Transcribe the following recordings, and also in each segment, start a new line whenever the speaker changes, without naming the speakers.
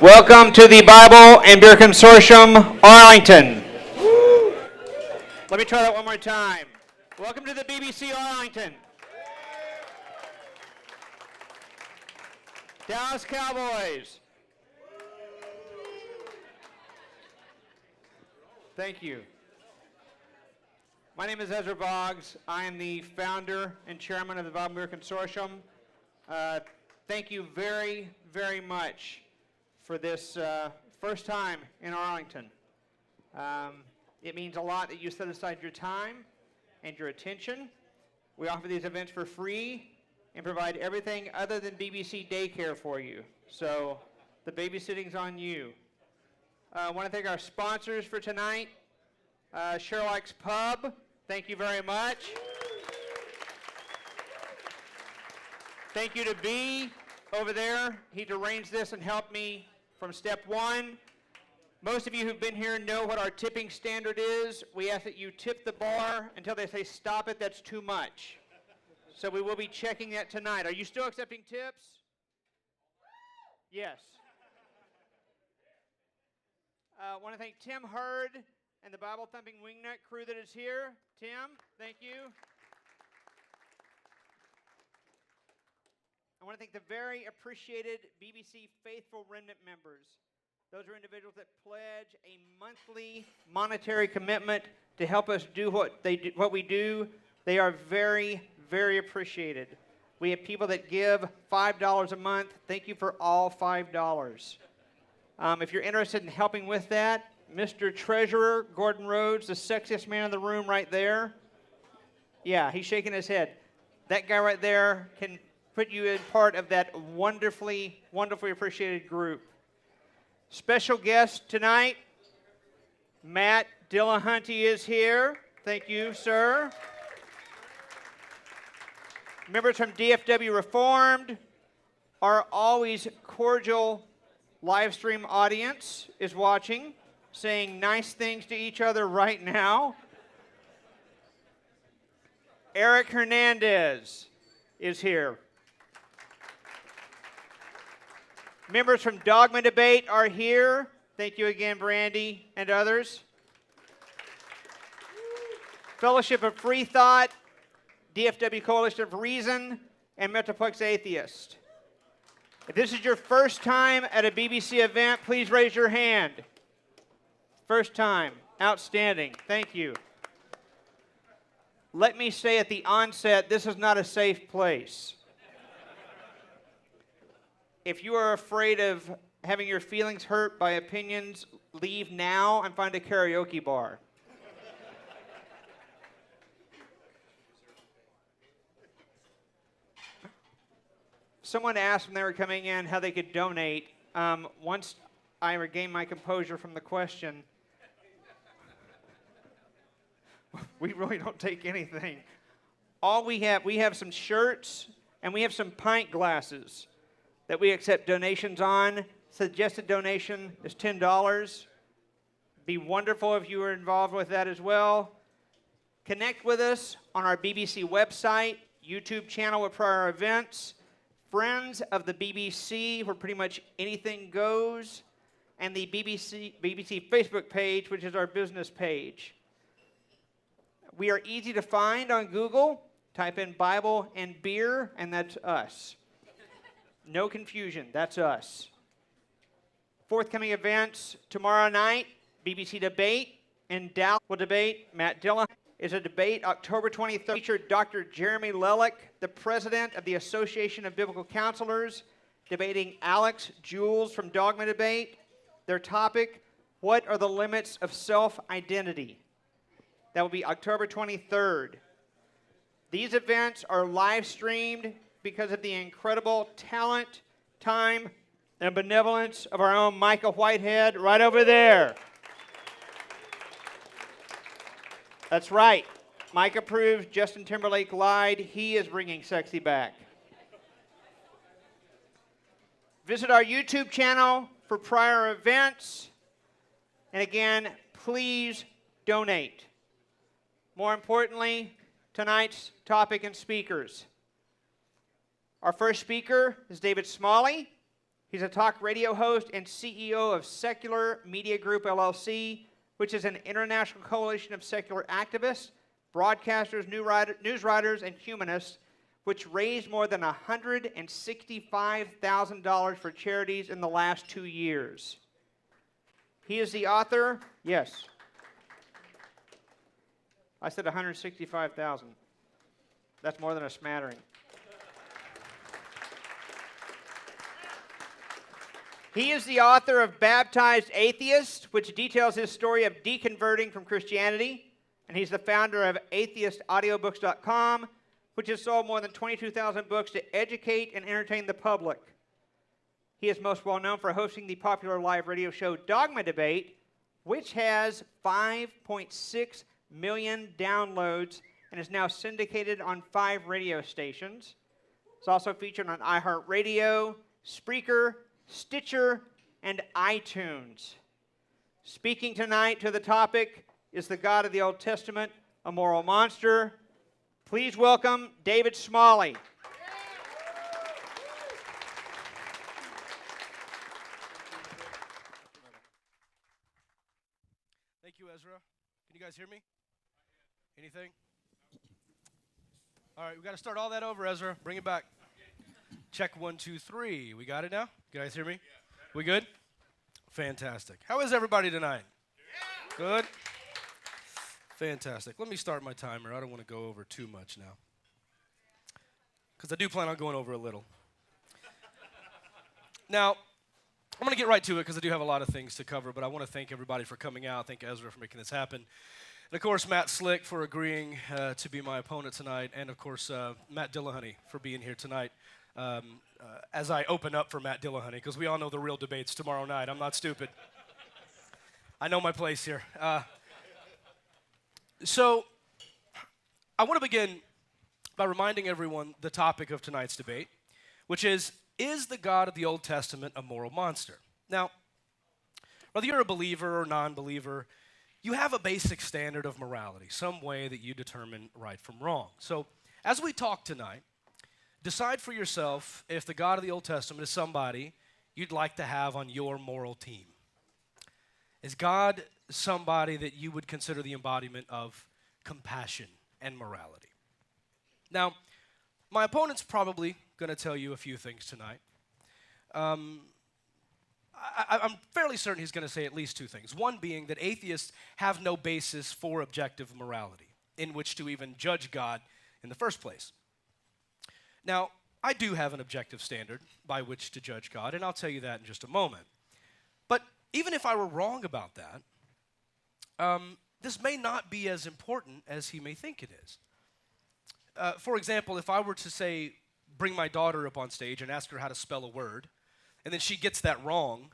Welcome to the Bible and Beer Consortium, Arlington. Let me try that one more time. Welcome to the BBC Arlington. Dallas Cowboys. Thank you. My name is Ezra Boggs. I am the founder and chairman of the Bible and Beer Consortium. Thank you very, very much for this first time in Arlington. It means a lot that you set aside your time and your attention. We offer these events for free and provide everything other than BBC daycare for you. So the babysitting's on you. I want to thank our sponsors for tonight. Sherlock's Pub, thank you very much. Thank you to B over there. He arranged this and helped me from step one. Most of you who've been here know what our tipping standard is. We ask that you tip the bar until they say stop it, that's too much. So we will be checking that tonight. Are you still accepting tips? Yes. I want to thank Tim Hurd and the Bible Thumping Wingnut crew that is here. Tim, thank you. I want to thank the very appreciated BBC Faithful Remnant members. Those are individuals that pledge a monthly monetary commitment to help us do what we do. They are very, very appreciated. We have people that give $5 a month. Thank you for all $5. If you're interested in helping with that, Mr. Treasurer Gordon Rhodes, the sexiest man in the room right there. Yeah, he's shaking his head. That guy right there can put you in part of that wonderfully, wonderfully appreciated group. Special guest tonight, Matt Dillahunty is here. Thank you, sir. Members from DFW Reformed, our always cordial live stream audience is watching, saying nice things to each other right now. Eric Hernandez is here. Members from Dogma Debate are here. Thank you again, Brandy and others. Fellowship of Free Thought, DFW Coalition of Reason, and Metroplex Atheist. If this is your first time at a BBC event, please raise your hand. First time. Outstanding. Thank you. Let me say at the onset, this is not a safe place. If you are afraid of having your feelings hurt by opinions, leave now and find a karaoke bar. Someone asked when they were coming in how they could donate. Once I regained my composure from the question, we really don't take anything. All we have some shirts and we have some pint glasses that we accept donations on. Suggested donation is $10. Be wonderful if you were involved with that as well. Connect with us on our BBC website, YouTube channel with prior events, Friends of the BBC, where pretty much anything goes, and the BBC Facebook page, which is our business page. We are easy to find on Google. Type in Bible and beer, and that's us. No confusion, that's us. Forthcoming events tomorrow night, BBC Debate in Dallas will debate Matt Dillon. Is a debate October 23rd. Featured Dr. Jeremy Lellick, the president of the Association of Biblical Counselors, debating Alex Jules from Dogma Debate. Their topic, what are the limits of self-identity? That will be October 23rd. These events are live streamed because of the incredible talent, time, and benevolence of our own Micah Whitehead right over there. That's right. Micah proves Justin Timberlake lied. He is bringing sexy back. Visit our YouTube channel for prior events. And again, please donate. More importantly, tonight's topic and speakers. Our first speaker is David Smalley. He's a talk radio host and CEO of Secular Media Group, LLC, which is an international coalition of secular activists, broadcasters, news writers, and humanists, which raised more than $165,000 for charities in the last 2 years. He is the author, yes. I said 165,000. That's more than a smattering. He is the author of Baptized Atheist, which details his story of deconverting from Christianity. And he's the founder of atheistaudiobooks.com, which has sold more than 22,000 books to educate and entertain the public. He is most well known for hosting the popular live radio show Dogma Debate, which has 5.6 million downloads and is now syndicated on 5 radio stations. It's also featured on iHeartRadio, Spreaker, Stitcher, and iTunes. Speaking tonight to the topic, is the God of the Old Testament a moral monster? Please welcome David Smalley.
Thank you, Ezra. Can you guys hear me? Anything? All right, we got to start all that over, Ezra. Bring it back. Check 1, 2, 3. We got it now? You guys hear me? We good? Fantastic. How is everybody tonight? Good? Fantastic. Let me start my timer. I don't want to go over too much now, because I do plan on going over a little. Now, I'm going to get right to it because I do have a lot of things to cover, but I want to thank everybody for coming out. Thank Ezra for making this happen. And, of course, Matt Slick for agreeing to be my opponent tonight, and, of course, Matt Dillahunty for being here tonight. As I open up for Matt Dillahunty, because we all know the real debate's tomorrow night. I'm not stupid. I know my place here. So I want to begin by reminding everyone the topic of tonight's debate, which is the God of the Old Testament a moral monster? Now, whether you're a believer or non-believer, you have a basic standard of morality, some way that you determine right from wrong. So as we talk tonight, decide for yourself if the God of the Old Testament is somebody you'd like to have on your moral team. Is God somebody that you would consider the embodiment of compassion and morality? Now, my opponent's probably going to tell you a few things tonight. I'm fairly certain he's going to say at least 2 things. One being that atheists have no basis for objective morality in which to even judge God in the first place. Now, I do have an objective standard by which to judge God, and I'll tell you that in just a moment. But even if I were wrong about that, this may not be as important as he may think it is. For example, if I were to say, bring my daughter up on stage and ask her how to spell a word, and then she gets that wrong,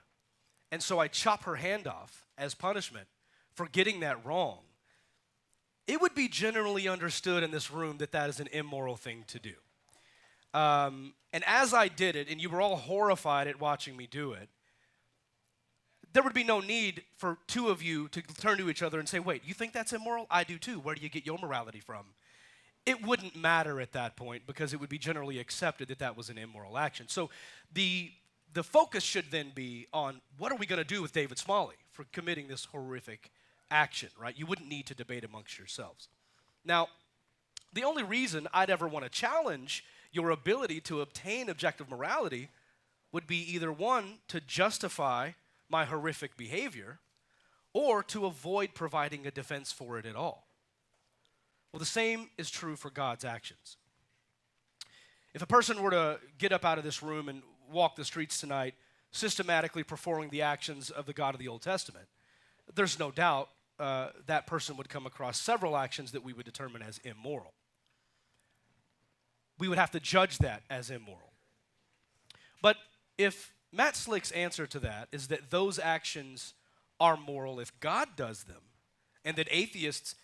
and so I chop her hand off as punishment for getting that wrong, it would be generally understood in this room that that is an immoral thing to do. And as I did it, and you were all horrified at watching me do it, there would be no need for 2 of you to turn to each other and say, wait, you think that's immoral? I do too. Where do you get your morality from? It wouldn't matter at that point because it would be generally accepted that that was an immoral action. So the focus should then be on what are we going to do with David Smalley for committing this horrific action, right? You wouldn't need to debate amongst yourselves. Now, the only reason I'd ever want to challenge your ability to obtain objective morality would be either 1, to justify my horrific behavior, or to avoid providing a defense for it at all. Well, the same is true for God's actions. If a person were to get up out of this room and walk the streets tonight, systematically performing the actions of the God of the Old Testament, there's no doubt that person would come across several actions that we would determine as immoral. We would have to judge that as immoral. But if Matt Slick's answer to that is that those actions are moral if God does them, and that atheists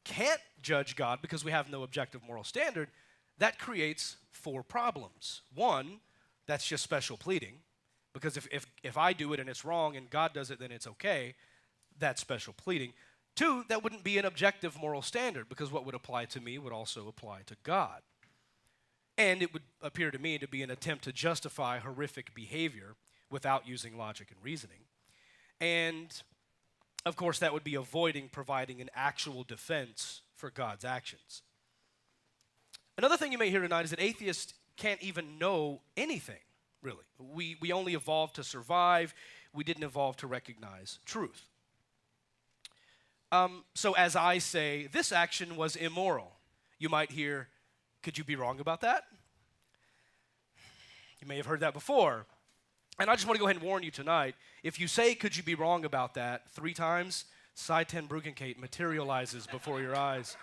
can't judge God because we have no objective moral standard, that creates 4 problems. 1, that's just special pleading, because if I do it and it's wrong and God does it, then it's okay. That's special pleading. 2, that wouldn't be an objective moral standard, because what would apply to me would also apply to God. And it would appear to me to be an attempt to justify horrific behavior without using logic and reasoning. And, of course, that would be avoiding providing an actual defense for God's actions. Another thing you may hear tonight is that atheists can't even know anything, really. We only evolved to survive. We didn't evolve to recognize truth. So as I say, this action was immoral, you might hear, could you be wrong about that? You may have heard that before. And I just want to go ahead and warn you tonight, if you say, could you be wrong about that 3 times, Psi 10 Brugenkate materializes before your eyes.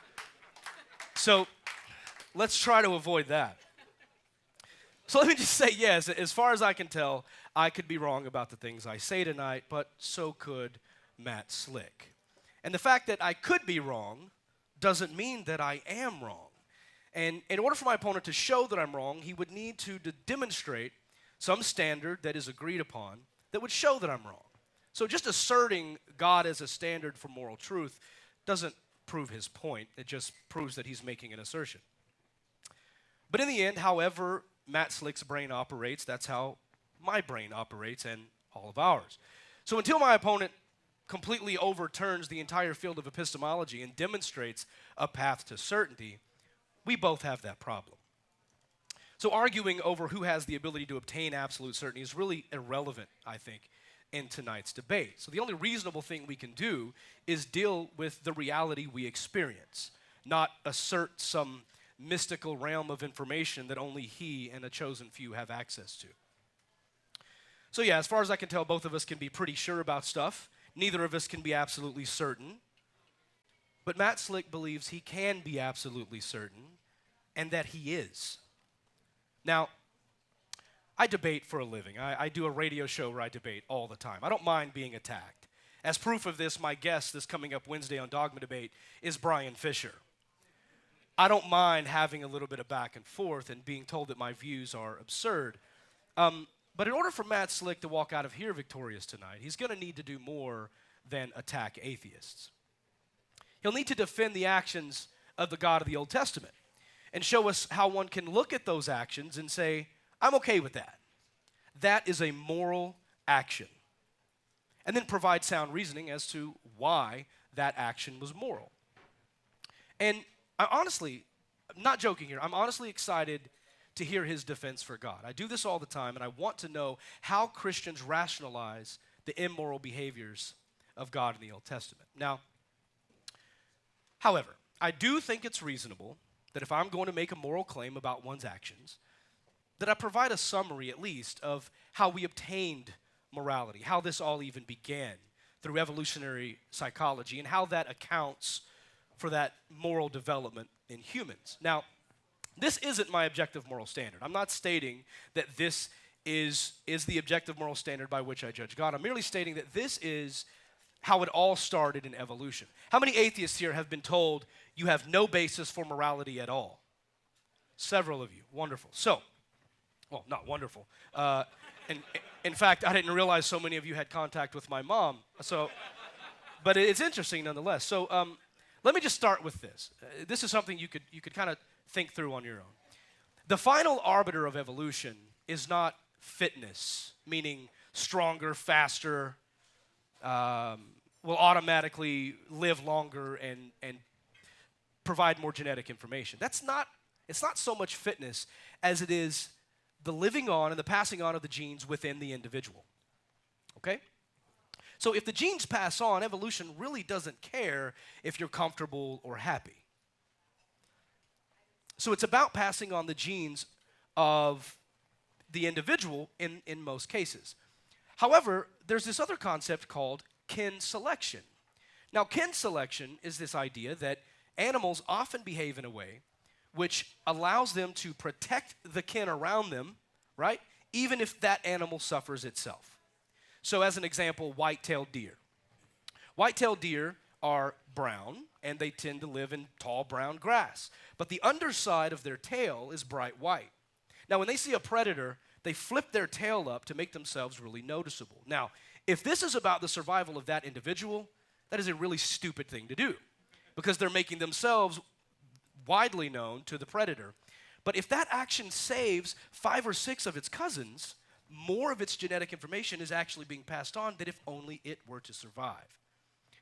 So let's try to avoid that. So let me just say, yes, as far as I can tell, I could be wrong about the things I say tonight, but so could Matt Slick. And the fact that I could be wrong doesn't mean that I am wrong. And in order for my opponent to show that I'm wrong, he would need to demonstrate some standard that is agreed upon that would show that I'm wrong. So just asserting God as a standard for moral truth doesn't prove his point. It just proves that he's making an assertion. But in the end, however Matt Slick's brain operates, that's how my brain operates and all of ours. So until my opponent completely overturns the entire field of epistemology and demonstrates a path to certainty, we both have that problem. So arguing over who has the ability to obtain absolute certainty is really irrelevant, I think, in tonight's debate. So the only reasonable thing we can do is deal with the reality we experience, not assert some mystical realm of information that only he and a chosen few have access to. So yeah, as far as I can tell, both of us can be pretty sure about stuff. Neither of us can be absolutely certain. But Matt Slick believes he can be absolutely certain, and that he is. Now, I debate for a living. I do a radio show where I debate all the time. I don't mind being attacked. As proof of this, my guest this coming up Wednesday on Dogma Debate is Brian Fisher. I don't mind having a little bit of back and forth and being told that my views are absurd. But in order for Matt Slick to walk out of here victorious tonight, he's going to need to do more than attack atheists. He'll need to defend the actions of the God of the Old Testament and show us how one can look at those actions and say, I'm okay with that. That is a moral action. And then provide sound reasoning as to why that action was moral. And I'm not joking here, I'm honestly excited to hear his defense for God. I do this all the time, and I want to know how Christians rationalize the immoral behaviors of God in the Old Testament. Now, however, I do think it's reasonable that if I'm going to make a moral claim about one's actions, that I provide a summary at least of how we obtained morality, how this all even began through evolutionary psychology, and how that accounts for that moral development in humans. Now, this isn't my objective moral standard. I'm not stating that this is the objective moral standard by which I judge God. I'm merely stating that this is how it all started in evolution. How many atheists here have been told you have no basis for morality at all? Several of you. Wonderful. So, well, not wonderful. In fact, I didn't realize so many of you had contact with my mom. But it's interesting nonetheless. So let me just start with this. This is something you could kind of think through on your own. The final arbiter of evolution is not fitness, meaning stronger, faster, will automatically live longer and provide more genetic information. It's not so much fitness as it is the living on and the passing on of the genes within the individual. Okay? So if the genes pass on, evolution really doesn't care if you're comfortable or happy. So it's about passing on the genes of the individual in most cases. However, there's this other concept called kin selection. Now, kin selection is this idea that animals often behave in a way which allows them to protect the kin around them, right? Even if that animal suffers itself. So as an example, white-tailed deer. White-tailed deer are brown, and they tend to live in tall brown grass. But the underside of their tail is bright white. Now, when they see a predator, they flip their tail up to make themselves really noticeable. Now, if this is about the survival of that individual, that is a really stupid thing to do because they're making themselves widely known to the predator. But if that action saves 5 or 6 of its cousins, more of its genetic information is actually being passed on than if only it were to survive.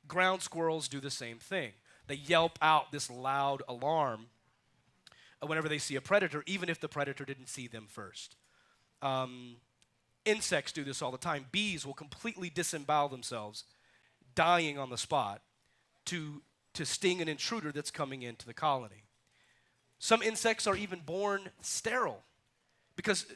Ground squirrels do the same thing. They yelp out this loud alarm whenever they see a predator, even if the predator didn't see them first. Insects do this all the time. Bees will completely disembowel themselves, dying on the spot, to sting an intruder that's coming into the colony. Some insects are even born sterile because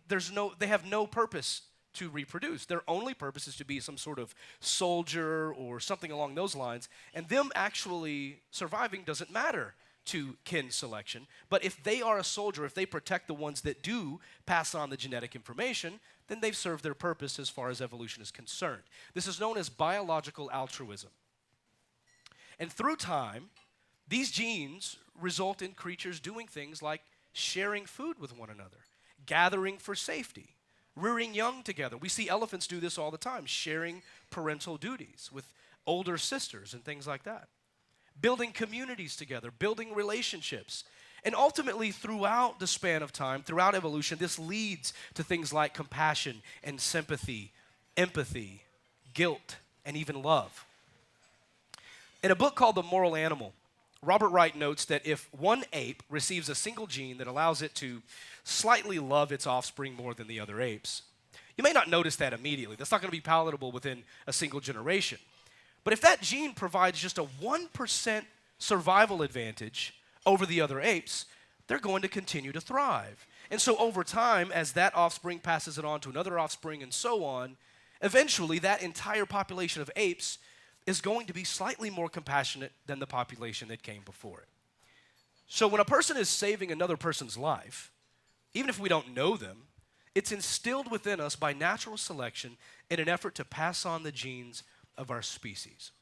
they have no purpose to reproduce. Their only purpose is to be some sort of soldier or something along those lines, and them actually surviving doesn't matter to kin selection. But if they are a soldier, if they protect the ones that do pass on the genetic information, then they've served their purpose as far as evolution is concerned. This is known as biological altruism. And through time, these genes result in creatures doing things like sharing food with one another, gathering for safety, rearing young together. We see elephants do this all the time, sharing parental duties with older sisters and things like that. Building communities together, building relationships. And ultimately, throughout the span of time, throughout evolution, this leads to things like compassion and sympathy, empathy, guilt, and even love. In a book called The Moral Animal, Robert Wright notes that if one ape receives a single gene that allows it to slightly love its offspring more than the other apes, you may not notice that immediately. That's not going to be palatable within a single generation. But if that gene provides just a 1% survival advantage over the other apes, they're going to continue to thrive. And so over time, as that offspring passes it on to another offspring and so on, eventually that entire population of apes is going to be slightly more compassionate than the population that came before it. So when a person is saving another person's life, even if we don't know them, it's instilled within us by natural selection in an effort to pass on the genes of our species.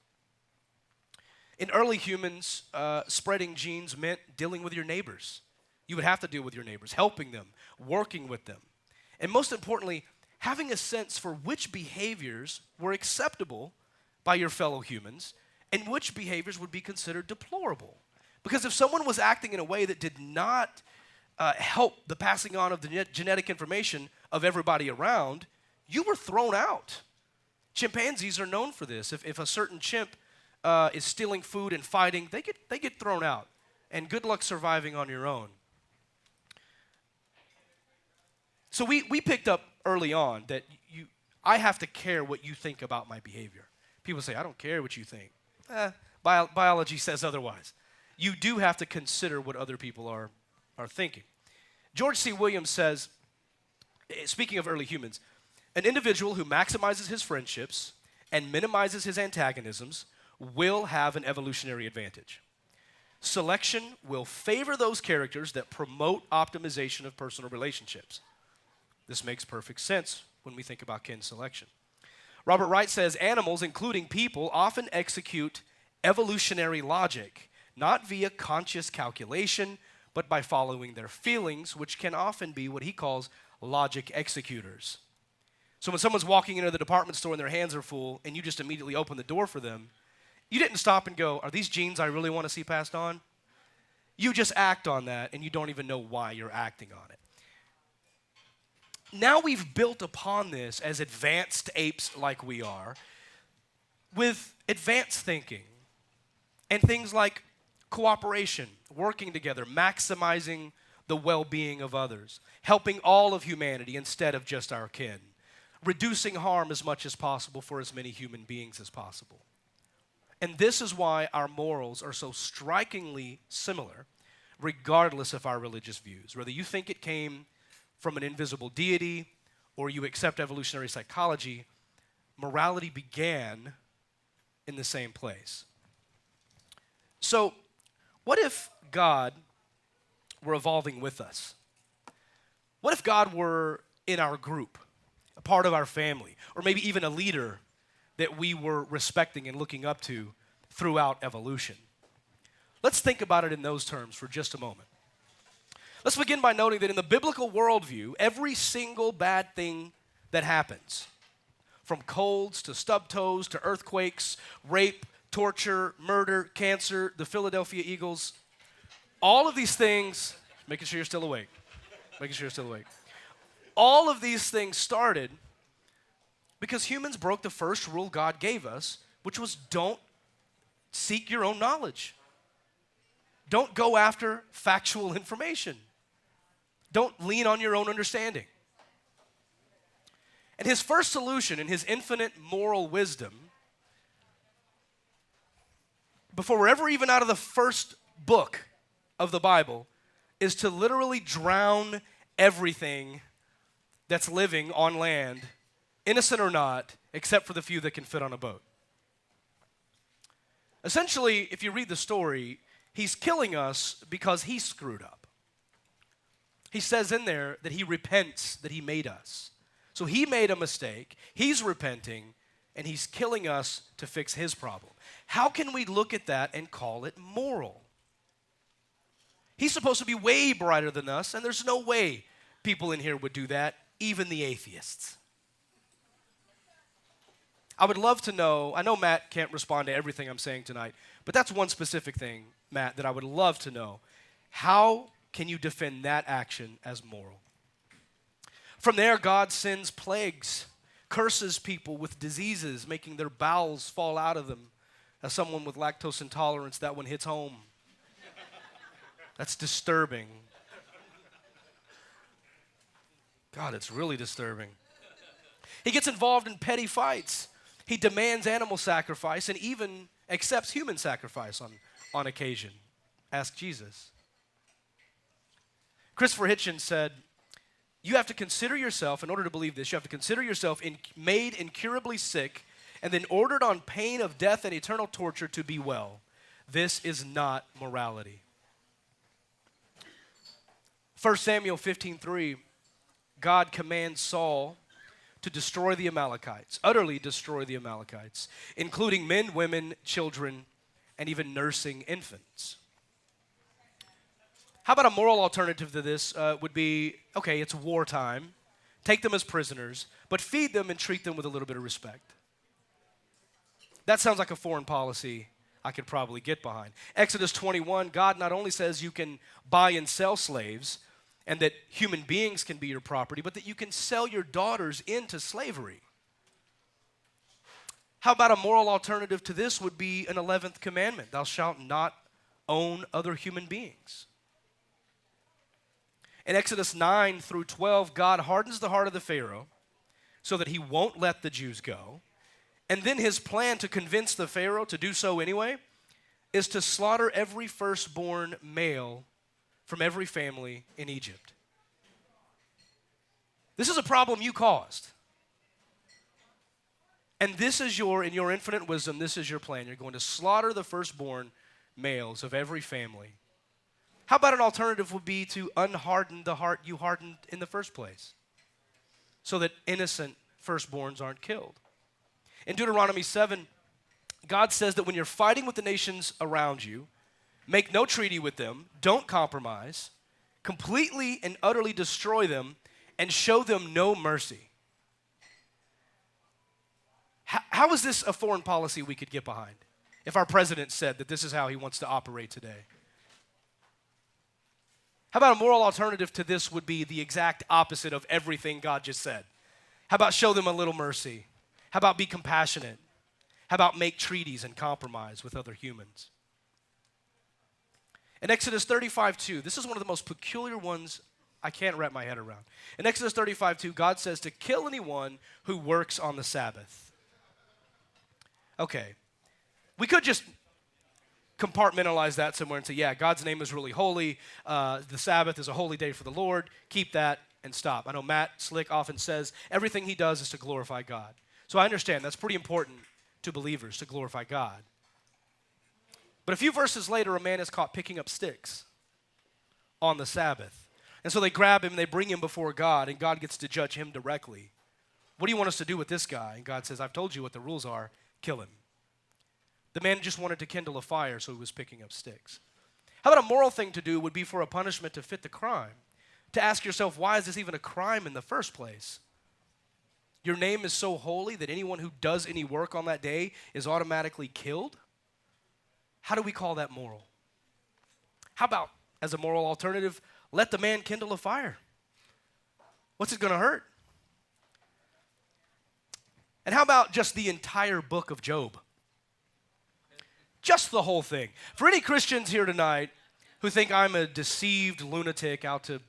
In early humans, spreading genes meant dealing with your neighbors. You would have to deal with your neighbors, helping them, working with them. And most importantly, having a sense for which behaviors were acceptable by your fellow humans and which behaviors would be considered deplorable. Because if someone was acting in a way that did not help the passing on of the genetic information of everybody around, you were thrown out. Chimpanzees are known for this. If a certain chimp is stealing food and fighting, they get thrown out. And good luck surviving on your own. So we picked up early on that I have to care what you think about my behavior. People say, I don't care what you think. Biology says otherwise. You do have to consider what other people are thinking. George C. Williams says, speaking of early humans, an individual who maximizes his friendships and minimizes his antagonisms will have an evolutionary advantage. Selection will favor those characters that promote optimization of personal relationships. This makes perfect sense when we think about kin selection. Robert Wright says animals, including people, often execute evolutionary logic, not via conscious calculation, but by following their feelings, which can often be what he calls logic executors. So when someone's walking into the department store and their hands are full and you just immediately open the door for them, you didn't stop and go, are these genes I really want to see passed on? You just act on that and you don't even know why you're acting on it. Now we've built upon this as advanced apes like we are with advanced thinking and things like cooperation, working together, maximizing the well-being of others, helping all of humanity instead of just our kin, reducing harm as much as possible for as many human beings as possible. And this is why our morals are so strikingly similar, regardless of our religious views. Whether you think it came from an invisible deity or you accept evolutionary psychology, morality began in the same place. So, what if God were evolving with us? What if God were in our group, a part of our family, or maybe even a leader that we were respecting and looking up to throughout evolution? Let's think about it in those terms for just a moment. Let's begin by noting that in the biblical worldview, every single bad thing that happens, from colds to stub toes to earthquakes, rape, torture, murder, cancer, the Philadelphia Eagles, all of these things, making sure you're still awake, all of these things started because humans broke the first rule God gave us, which was don't seek your own knowledge. Don't go after factual information. Don't lean on your own understanding. And his first solution in his infinite moral wisdom, before we're ever even out of the first book of the Bible, is to literally drown everything that's living on land, innocent or not, except for the few that can fit on a boat. Essentially, if you read the story, he's killing us because he screwed up. He says in there that he repents that he made us. So he made a mistake, he's repenting, and he's killing us to fix his problem. How can we look at that and call it moral? He's supposed to be way brighter than us, and there's no way people in here would do that, even the atheists. I would love to know, I know Matt can't respond to everything I'm saying tonight, but that's one specific thing, Matt, that I would love to know. How can you defend that action as moral? From there, God sends plagues, curses people with diseases, making their bowels fall out of them. As someone with lactose intolerance, that one hits home. That's disturbing. God, it's really disturbing. He gets involved in petty fights. He demands animal sacrifice and even accepts human sacrifice on occasion. Ask Jesus. Christopher Hitchens said, you have to consider yourself, in order to believe this, you have to consider yourself made incurably sick and then ordered on pain of death and eternal torture to be well. This is not morality. 1 Samuel 15:3, God commands Saul to destroy the Amalekites, utterly destroy the Amalekites, including men, women, children, and even nursing infants. How about a moral alternative to this would be, okay, it's wartime, take them as prisoners, but feed them and treat them with a little bit of respect. That sounds like a foreign policy I could probably get behind. Exodus 21, God not only says you can buy and sell slaves and that human beings can be your property, but that you can sell your daughters into slavery. How about a moral alternative to this would be an 11th commandment, thou shalt not own other human beings. In Exodus 9 through 12, God hardens the heart of the Pharaoh so that he won't let the Jews go. And then his plan to convince the Pharaoh to do so anyway is to slaughter every firstborn male from every family in Egypt. This is a problem you caused. And this is in your infinite wisdom, this is your plan. You're going to slaughter the firstborn males of every family. How about an alternative would be to unharden the heart you hardened in the first place so that innocent firstborns aren't killed? In Deuteronomy 7, God says that when you're fighting with the nations around you, make no treaty with them, don't compromise, completely and utterly destroy them, and show them no mercy. How is this a foreign policy we could get behind if our president said that this is how he wants to operate today? How about a moral alternative to this would be the exact opposite of everything God just said? How about show them a little mercy? How about be compassionate? How about make treaties and compromise with other humans? In Exodus 35:2, this is one of the most peculiar ones I can't wrap my head around. In Exodus 35:2, God says to kill anyone who works on the Sabbath. Okay, we could just compartmentalize that somewhere and say, yeah, God's name is really holy. The Sabbath is a holy day for the Lord. Keep that and stop. I know Matt Slick often says everything he does is to glorify God. So I understand that's pretty important to believers, to glorify God. But a few verses later, a man is caught picking up sticks on the Sabbath. And so they grab him and they bring him before God, and God gets to judge him directly. What do you want us to do with this guy? And God says, I've told you what the rules are. Kill him. The man just wanted to kindle a fire, so he was picking up sticks. How about a moral thing to do would be for a punishment to fit the crime? To ask yourself, why is this even a crime in the first place? Your name is so holy that anyone who does any work on that day is automatically killed? How do we call that moral? How about, as a moral alternative, let the man kindle a fire? What's it going to hurt? And how about just the entire book of Job? Just the whole thing. For any Christians here tonight who think I'm a deceived lunatic out to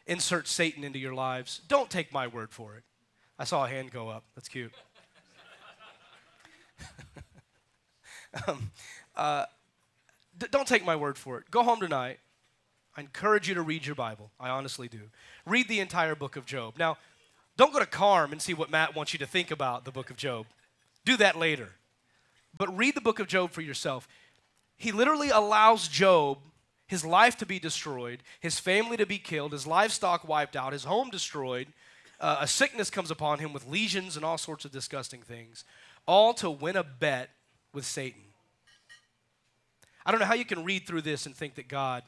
insert Satan into your lives, don't take my word for it. I saw a hand go up. That's cute. Don't take my word for it. Go home tonight. I encourage you to read your Bible. I honestly do. Read the entire book of Job. Now, don't go to Carm and see what Matt wants you to think about the book of Job. Do that later. But read the book of Job for yourself. He literally allows Job, his life to be destroyed, his family to be killed, his livestock wiped out, his home destroyed. A sickness comes upon him with lesions and all sorts of disgusting things, all to win a bet with Satan. I don't know how you can read through this and think that God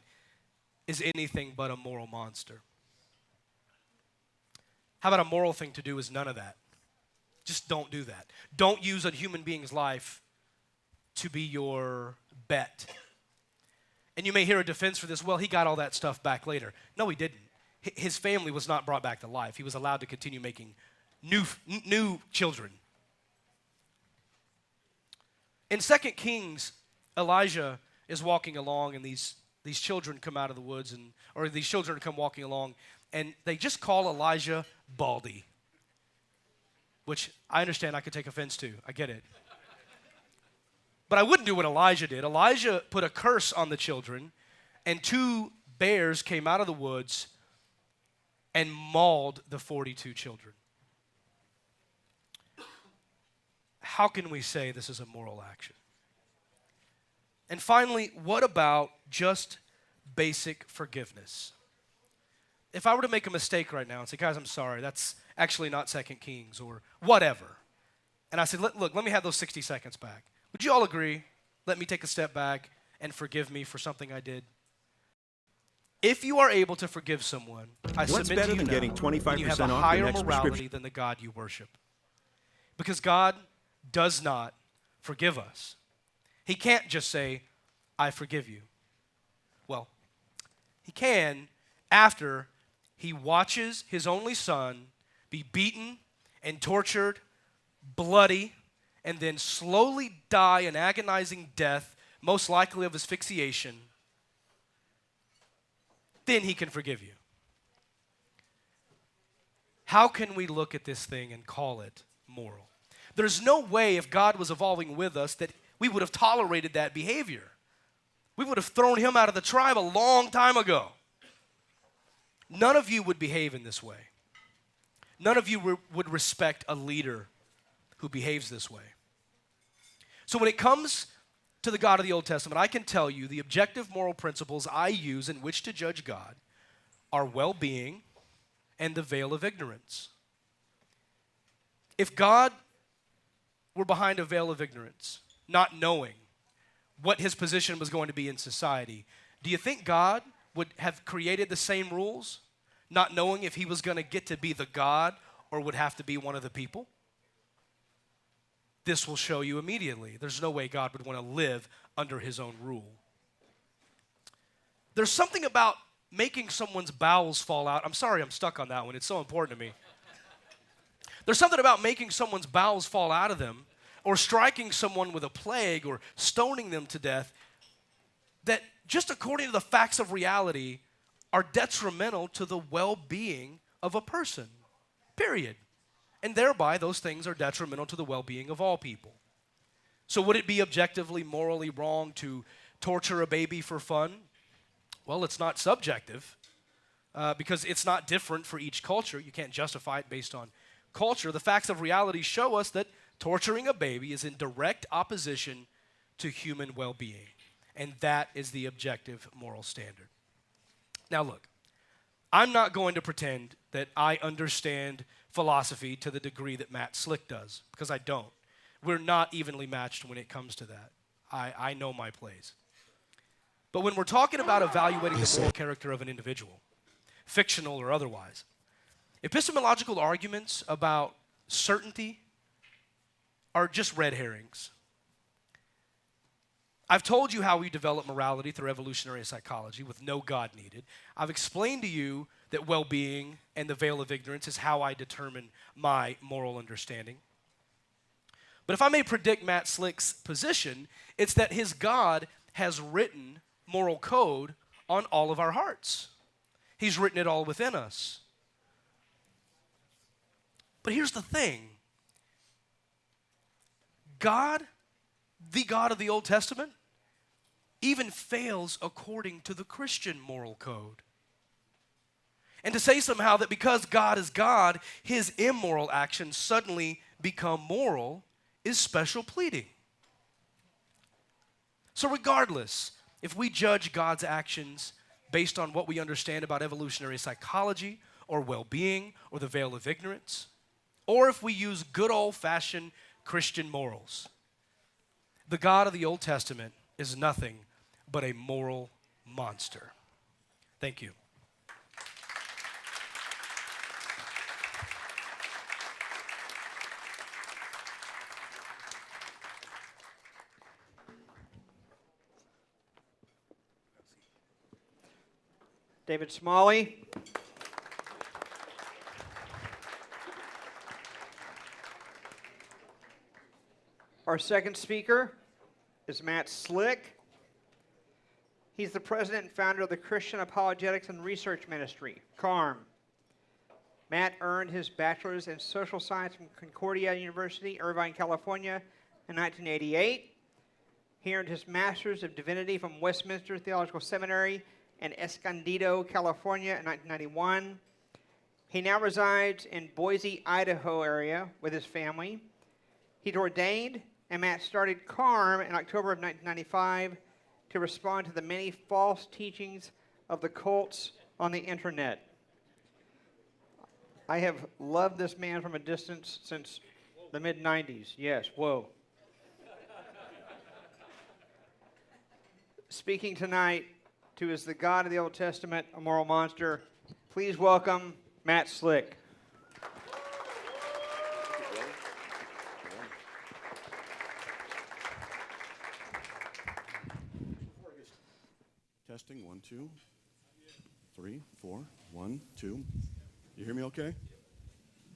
is anything but a moral monster. How about a moral thing to do is none of that? Just don't do that. Don't use a human being's life to be your bet. And you may hear a defense for this, well, he got all that stuff back later. No, he didn't. His family was not brought back to life. He was allowed to continue making new children. In 2 Kings, Elijah is walking along, and these children come out of the woods, or these children come walking along, and they just call Elijah Baldy, which I understand I could take offense to. I get it. But I wouldn't do what Elijah did. Elijah put a curse on the children, and 2 bears came out of the woods and mauled the 42 children. How can we say this is a moral action? And finally, what about just basic forgiveness? If I were to make a mistake right now and say, guys, I'm sorry, that's actually not 2 Kings or whatever, and I said, look, let me have those 60 seconds back. Would you all agree? Let me take a step back and forgive me for something I did? If you are able to forgive someone, I
What's
submit
better
to you
than
now,
getting 25%
you have a
off the
higher
next
morality
prescription?
than the God you worship. Because God does not forgive us. He can't just say, I forgive you. Well, he can after he watches his only son be beaten and tortured, bloody, and then slowly die an agonizing death, most likely of asphyxiation. Then he can forgive you. How can we look at this thing and call it moral? There's no way if God was evolving with us that we would have tolerated that behavior. We would have thrown him out of the tribe a long time ago. None of you would behave in this way. None of you would respect a leader who behaves this way. So when it comes to the God of the Old Testament, I can tell you the objective moral principles I use in which to judge God are well-being and the veil of ignorance. If God were behind a veil of ignorance, not knowing what his position was going to be in society, do you think God would have created the same rules, not knowing if he was going to get to be the God or would have to be one of the people? This will show you immediately. There's no way God would want to live under his own rule. There's something about making someone's bowels fall out. I'm sorry I'm stuck on that one. It's so important to me. There's something about making someone's bowels fall out of them or striking someone with a plague or stoning them to death that just according to the facts of reality are detrimental to the well-being of a person, period. And thereby, those things are detrimental to the well-being of all people. So would it be objectively, morally wrong to torture a baby for fun? Well, it's not subjective because it's not different for each culture. You can't justify it based on culture. The facts of reality show us that torturing a baby is in direct opposition to human well-being. And that is the objective moral standard. Now look, I'm not going to pretend that I understand philosophy to the degree that Matt Slick does, because I don't. We're not evenly matched when it comes to that. I know my place. But when we're talking about evaluating the moral character of an individual, fictional or otherwise, epistemological arguments about certainty are just red herrings. I've told you how we develop morality through evolutionary psychology with no God needed. I've explained to you that well-being and the veil of ignorance is how I determine my moral understanding. But if I may predict Matt Slick's position, it's that his God has written moral code on all of our hearts. He's written it all within us. But here's the thing. God, the God of the Old Testament, even fails according to the Christian moral code. And to say somehow that because God is God, his immoral actions suddenly become moral is special pleading. So regardless, if we judge God's actions based on what we understand about evolutionary psychology or well-being or the veil of ignorance, or if we use good old-fashioned Christian morals, the God of the Old Testament is nothing but a moral monster. Thank you.
David Smalley. Our second speaker is Matt Slick. He's the president and founder of the Christian Apologetics and Research Ministry, CARM. Matt earned his bachelor's in social science from Concordia University, Irvine, California in 1988. He earned his master's of divinity from Westminster Theological Seminary in Escondido, California in 1991. He now resides in Boise, Idaho area with his family. He's ordained, and Matt started CARM in October of 1995 to respond to the many false teachings of the cults on the internet. I have loved this man from a distance since the mid-90s. Yes, whoa. Speaking tonight to is the God of the Old Testament, a moral monster, please welcome Matt Slick.
Testing, 1, 2, 3, 4, 1, 2. You hear me okay?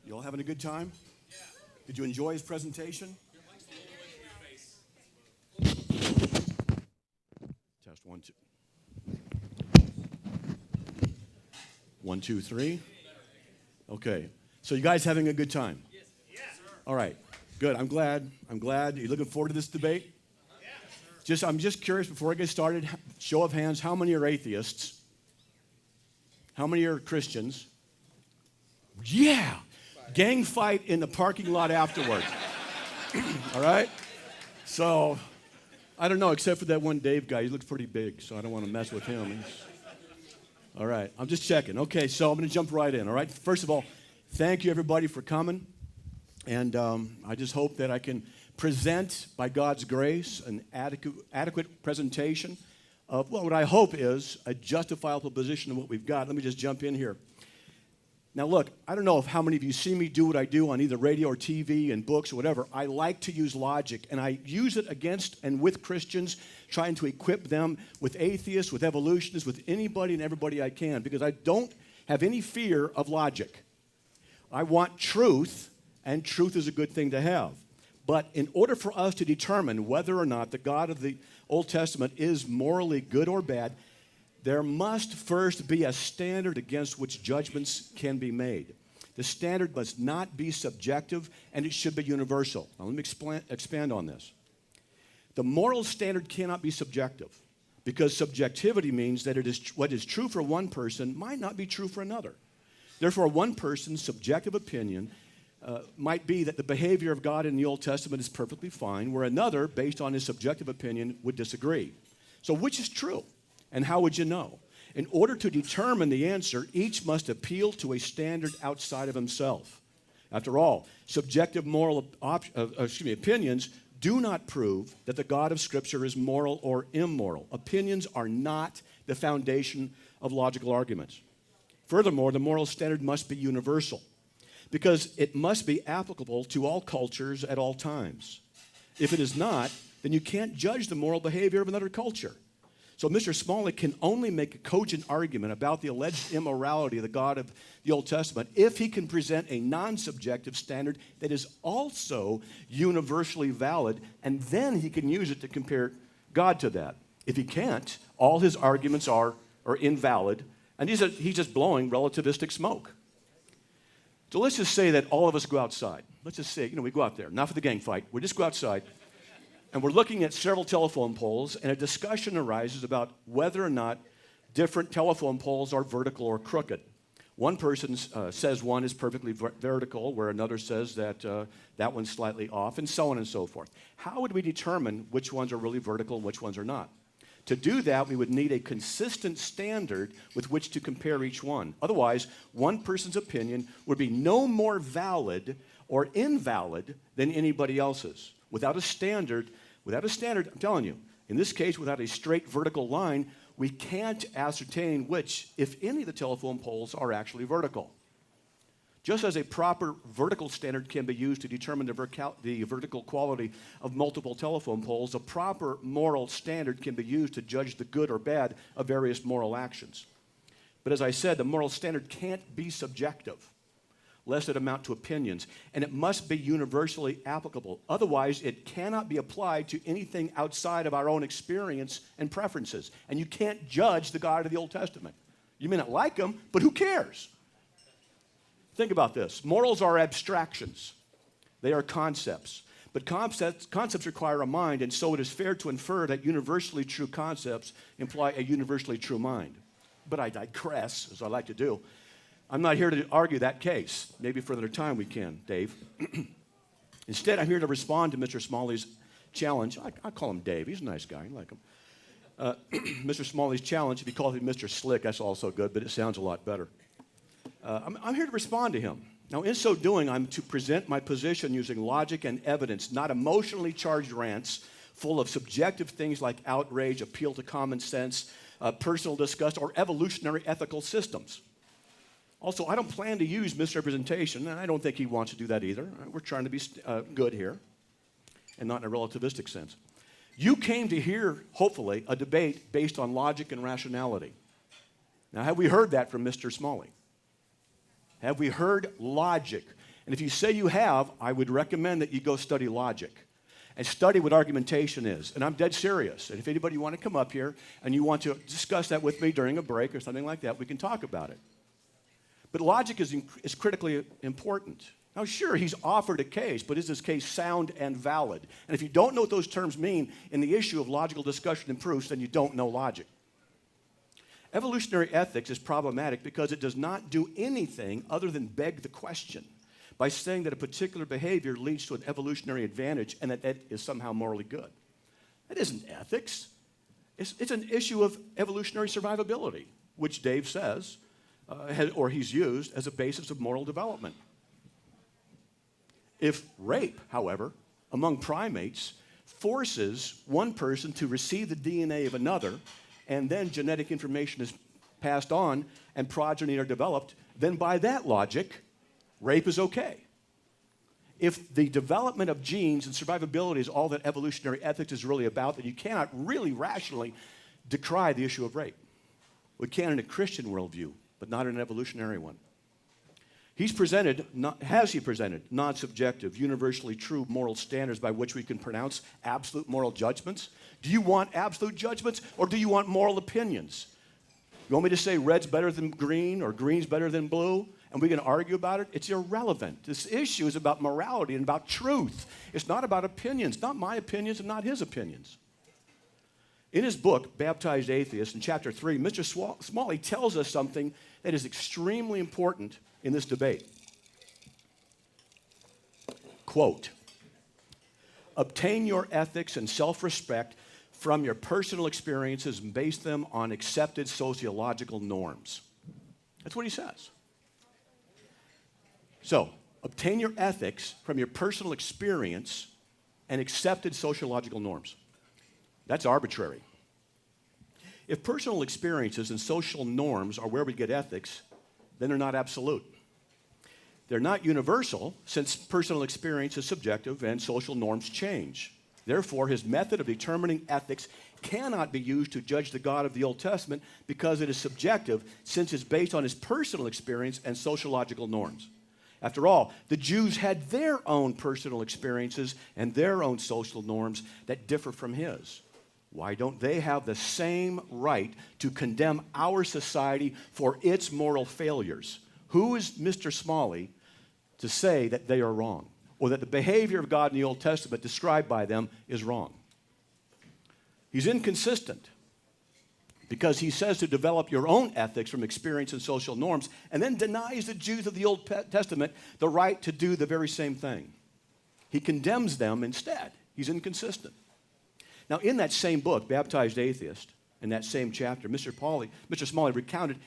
You all having a good time? Yeah. Did you enjoy his presentation? Test, 1, 2. 1, 2, 3. Okay. So you guys having a good time? Yes. All right. Good. I'm glad. You looking forward to this debate? I'm just curious before I get started, show of hands, how many are atheists? How many are Christians? Yeah. Gang fight in the parking lot afterwards. All right? So, I don't know, except for that one Dave guy. He looks pretty big, so I don't want to mess with him. All right. I'm just checking. Okay, so I'm going to jump right in, all right? First of all, thank you, everybody, for coming. And I just hope that I can present, by God's grace, an adequate presentation of, well, what I hope is a justifiable position of what we've got. Let me just jump in here. Now, look, I don't know if how many of you see me do what I do on either radio or TV and books or whatever. I like to use logic, and I use it against and with Christians, trying to equip them with atheists, with evolutionists, with anybody and everybody I can, because I don't have any fear of logic. I want truth, and truth is a good thing to have. But in order for us to determine whether or not the God of the Old Testament is morally good or bad, there must first be a standard against which judgments can be made. The standard must not be subjective, and it should be universal. Now, let me expand on this. The moral standard cannot be subjective, because subjectivity means that what is true for one person might not be true for another. Therefore, one person's subjective opinion might be that the behavior of God in the Old Testament is perfectly fine, where another, based on his subjective opinion, would disagree. So which is true? And how would you know? In order to determine the answer, each must appeal to a standard outside of himself. After all, subjective moral opinions do not prove that the God of Scripture is moral or immoral. Opinions are not the foundation of logical arguments. Furthermore, the moral standard must be universal, because it must be applicable to all cultures at all times. If it is not, then you can't judge the moral behavior of another culture. So Mr. Smalley can only make a cogent argument about the alleged immorality of the God of the Old Testament if he can present a non-subjective standard that is also universally valid, and then he can use it to compare God to that. If he can't, all his arguments are invalid, and he's just blowing relativistic smoke. So let's just say that all of us go outside. Let's just say, we go out there, not for the gang fight. We just go outside, and we're looking at several telephone poles, and a discussion arises about whether or not different telephone poles are vertical or crooked. One person says one is perfectly vertical, where another says that that one's slightly off, and so on and so forth. How would we determine which ones are really vertical and which ones are not? To do that, we would need a consistent standard with which to compare each one. Otherwise, one person's opinion would be no more valid or invalid than anybody else's. Without a standard, I'm telling you, in this case, without a straight vertical line, we can't ascertain which, if any, of the telephone poles are actually vertical. Just as a proper vertical standard can be used to determine the vertical quality of multiple telephone poles, a proper moral standard can be used to judge the good or bad of various moral actions. But as I said, the moral standard can't be subjective, lest it amount to opinions, and it must be universally applicable. Otherwise, it cannot be applied to anything outside of our own experience and preferences. And you can't judge the God of the Old Testament. You may not like him, but who cares? Think about this. Morals are abstractions. They are concepts. But concepts require a mind, and so it is fair to infer that universally true concepts imply a universally true mind. But I digress, as I like to do. I'm not here to argue that case. Maybe for another time we can, Dave. Instead, I'm here to respond to Mr. Smalley's challenge. I call him Dave. He's a nice guy. I like him. Mr. Smalley's challenge, if you call him Mr. Slick, that's also good, but it sounds a lot better. I'm here to respond to him. Now, in so doing, I'm to present my position using logic and evidence, not emotionally charged rants full of subjective things like outrage, appeal to common sense, personal disgust, or evolutionary ethical systems. Also, I don't plan to use misrepresentation, and I don't think he wants to do that either. We're trying to be good here, and not in a relativistic sense. You came to hear, hopefully, a debate based on logic and rationality. Now, have we heard that from Mr. Smalley? Have we heard logic? And if you say you have, I would recommend that you go study logic and study what argumentation is. And I'm dead serious. And if anybody want to come up here and you want to discuss that with me during a break or something like that, we can talk about it. But logic is critically important. Now, sure, he's offered a case, but is this case sound and valid? And if you don't know what those terms mean in the issue of logical discussion and proofs, then you don't know logic. Evolutionary ethics is problematic because it does not do anything other than beg the question by saying that a particular behavior leads to an evolutionary advantage and that is somehow morally good. That isn't ethics. It's an issue of evolutionary survivability, which Dave says, or he's used as a basis of moral development. If rape, however, among primates forces one person to receive the DNA of another, and then genetic information is passed on and progeny are developed, then by that logic, rape is okay. If the development of genes and survivability is all that evolutionary ethics is really about, then you cannot really rationally decry the issue of rape. We can in a Christian worldview, but not in an evolutionary one. Has he presented non-subjective, universally true moral standards by which we can pronounce absolute moral judgments? Do you want absolute judgments, or do you want moral opinions? You want me to say red's better than green, or green's better than blue, and we're going to argue about it? It's irrelevant. This issue is about morality and about truth. It's not about opinions, not my opinions and not his opinions. In his book, Baptized Atheist, in chapter 3, Mr. Smalley tells us something that is extremely important in this debate. Quote, obtain your ethics and self-respect from your personal experiences and base them on accepted sociological norms. That's what he says. So, obtain your ethics from your personal experience and accepted sociological norms. That's arbitrary. If personal experiences and social norms are where we get ethics, then they're not absolute. They're not universal, since personal experience is subjective and social norms change. Therefore, his method of determining ethics cannot be used to judge the God of the Old Testament because it is subjective, since it's based on his personal experience and sociological norms. After all, the Jews had their own personal experiences and their own social norms that differ from his. Why don't they have the same right to condemn our society for its moral failures? Who is Mr. Smalley to say that they are wrong, or that the behavior of God in the Old Testament described by them is wrong? He's inconsistent because he says to develop your own ethics from experience and social norms, and then denies the Jews of the Old Testament the right to do the very same thing. He condemns them instead. He's inconsistent. Now, in that same book, Baptized Atheist, in that same chapter, Mr. Smalley recounted